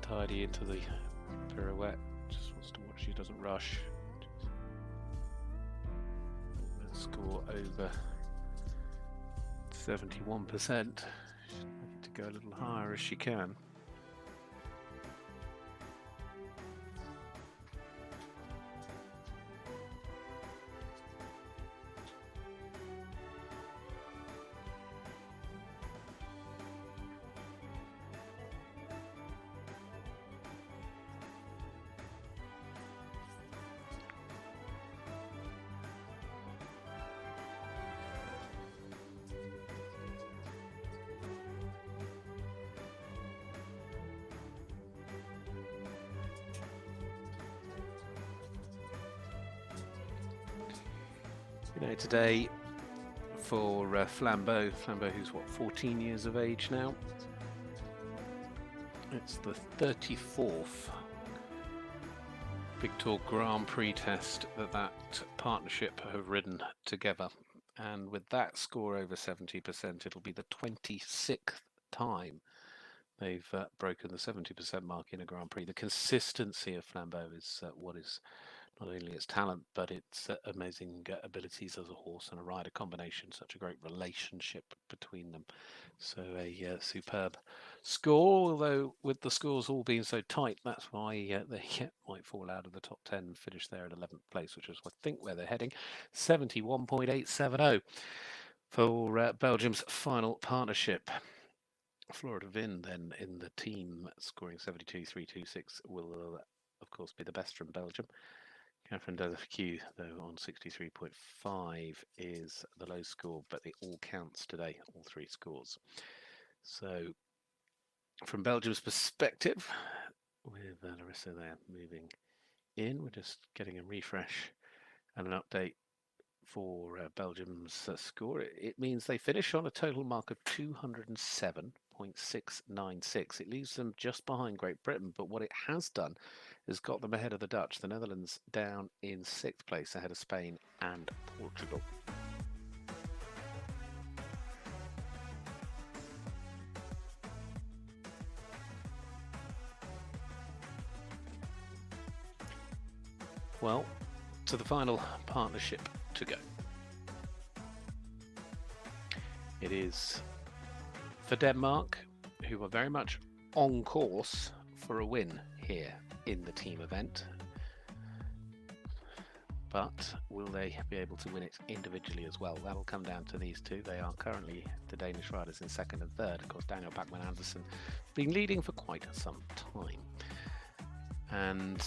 tidy into the pirouette. Just wants to watch she doesn't rush. Let's score over 71%. She's looking to go a little higher as she can. You know, today for Flambeau, who's what, 14 years of age now? It's the 34th Big Tour Grand Prix test that partnership have ridden together. And with that score over 70%, it'll be the 26th time they've broken the 70% mark in a Grand Prix. The consistency of Flambeau is what is not only its talent, but its amazing abilities as a horse and a rider combination. Such a great relationship between them. So a superb score, although with the scores all being so tight, that's why they might fall out of the top 10 and finish there at 11th place, which is, I think, where they're heading. 71.870 for Belgium's final partnership. Florida Vin then in the team, scoring 72.326, will of course be the best from Belgium. Catherine Defalque, though, on 63.5 is the low score, but it all counts today, all three scores. So from Belgium's perspective, with Larissa there moving in, we're just getting a refresh and an update for Belgium's score. It means they finish on a total mark of 207.696. It leaves them just behind Great Britain, but what it has done is got them ahead of the Dutch. The Netherlands down in 6th place, ahead of Spain and Portugal. Well, to the final partnership to go. It is for Denmark, who are very much on course for a win here in the team event. But will they be able to win it individually as well? That'll come down to these two. They are currently the Danish riders in 2nd and 3rd. Of course, Daniel Bachmann Andersen has been leading for quite some time. And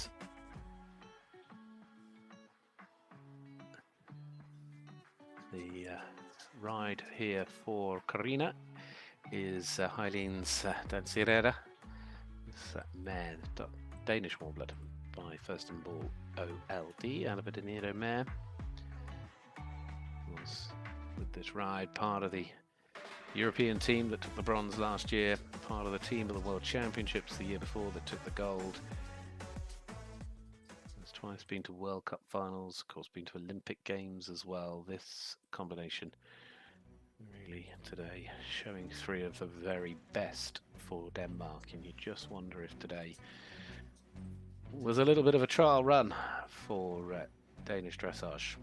the ride here for Carina is Heilin's Dansirera. This mare, Danish Warblood by Furstenball OLD, Annabella Pidgley mare. Was with this ride part of the European team that took the bronze last year, part of the team of the World Championships the year before that took the gold. Has twice been to World Cup finals, of course been to Olympic Games as well. This combination really today showing three of the very best for Denmark, and you just wonder if today was a little bit of a trial run for Danish dressage.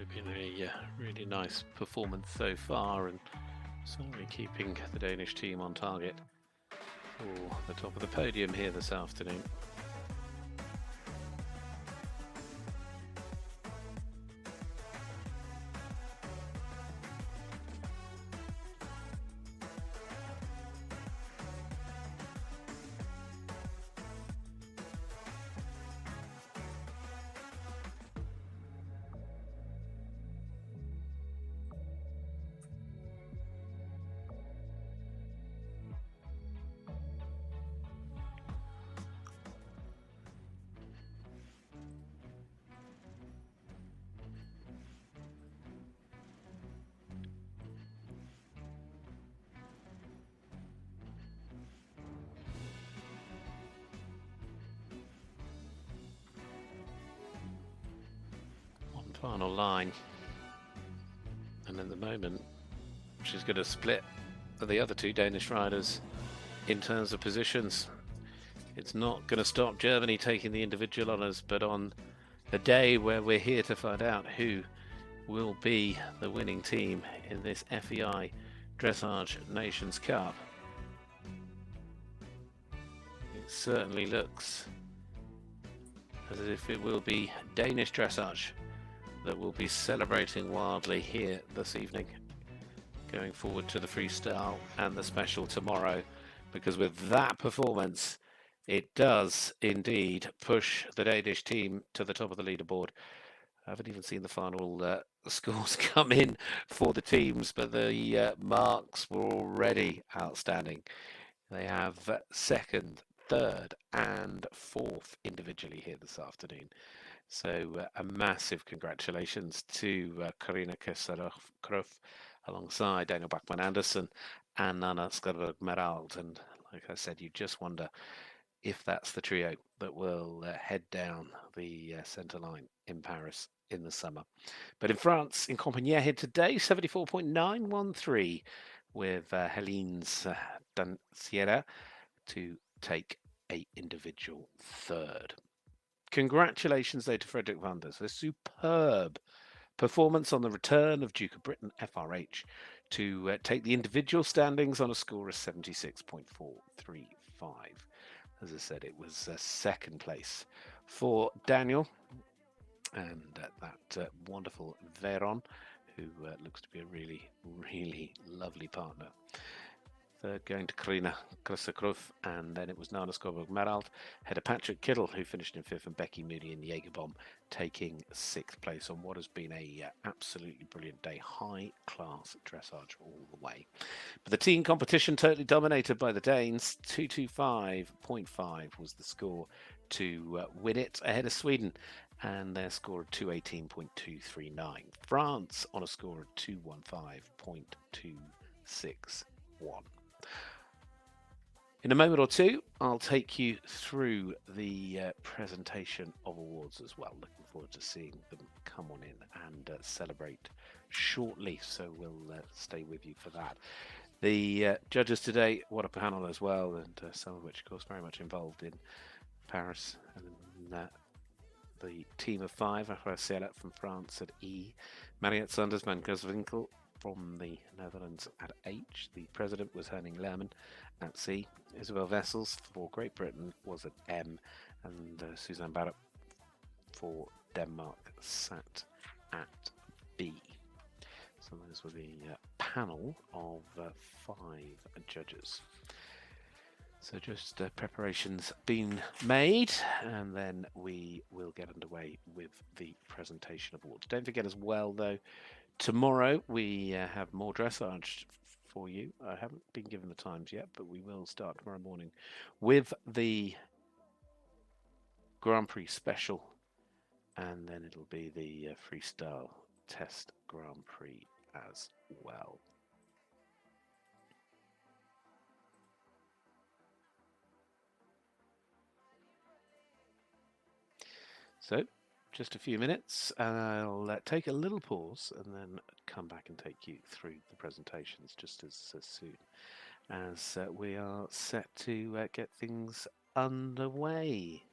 Really been a really nice performance so far, and certainly keeping the Danish team on target for the top of the podium here this afternoon. Final line, and at the moment she's going to split the other two Danish riders in terms of positions. It's not going to stop Germany taking the individual honours, but on the day where we're here to find out who will be the winning team in this FEI Dressage Nations Cup, it certainly looks as if it will be Danish Dressage that will be celebrating wildly here this evening, going forward to the freestyle and the special tomorrow, because with that performance it does indeed push the Danish team to the top of the leaderboard. I haven't even seen the final scores come in for the teams, but the marks were already outstanding. They have second, third and fourth individually here this afternoon. So a massive congratulations to Carina Kr&uuml alongside Daniel Bachmann Andersen and Nana Skarbeg-Merald. And like I said, you just wonder if that's the trio that will head down the centre line in Paris in the summer. But in France, in Compiègne here today, 74.913 with Helene's Danciera to take a individual third. Congratulations, though, to Frederic Wandres. A superb performance on the return of Duke of Britain FRH to take the individual standings on a score of 76.435. As I said, it was second place for Daniel and that wonderful Veron, who looks to be a really, really lovely partner. Third going to Carina Kr&uuml, and then it was Nana Skarbeg-Merald, ahead of Patrik Kittel, who finished in fifth, and Becky Moody and Jägerbomb taking sixth place on what has been a absolutely brilliant day. High class dressage all the way. But the team competition totally dominated by the Danes. 225.5 was the score to win it, ahead of Sweden, and their score of 218.239. France on a score of 215.261. In a moment or two, I'll take you through the presentation of awards as well. Looking forward to seeing them come on in and celebrate shortly, so we'll stay with you for that. The judges today, what a panel as well, and some of which, of course, very much involved in Paris. And the team of five, Annabella from France at E, Mariette Sanders van Goswinkel from the Netherlands at H. The president was Henning Lerman at C. Isabel Vessels for Great Britain was at M, and Suzanne Barrett for Denmark sat at B. So those were the panel of five judges. So just preparations been made, and then we will get underway with the presentation of awards. Don't forget as well, though, tomorrow we have more dressage for you. I haven't been given the times yet, but we will start tomorrow morning with the Grand Prix special, and then it'll be the freestyle test Grand Prix as well. So just a few minutes, and I'll take a little pause and then come back and take you through the presentations just as soon as we are set to get things underway.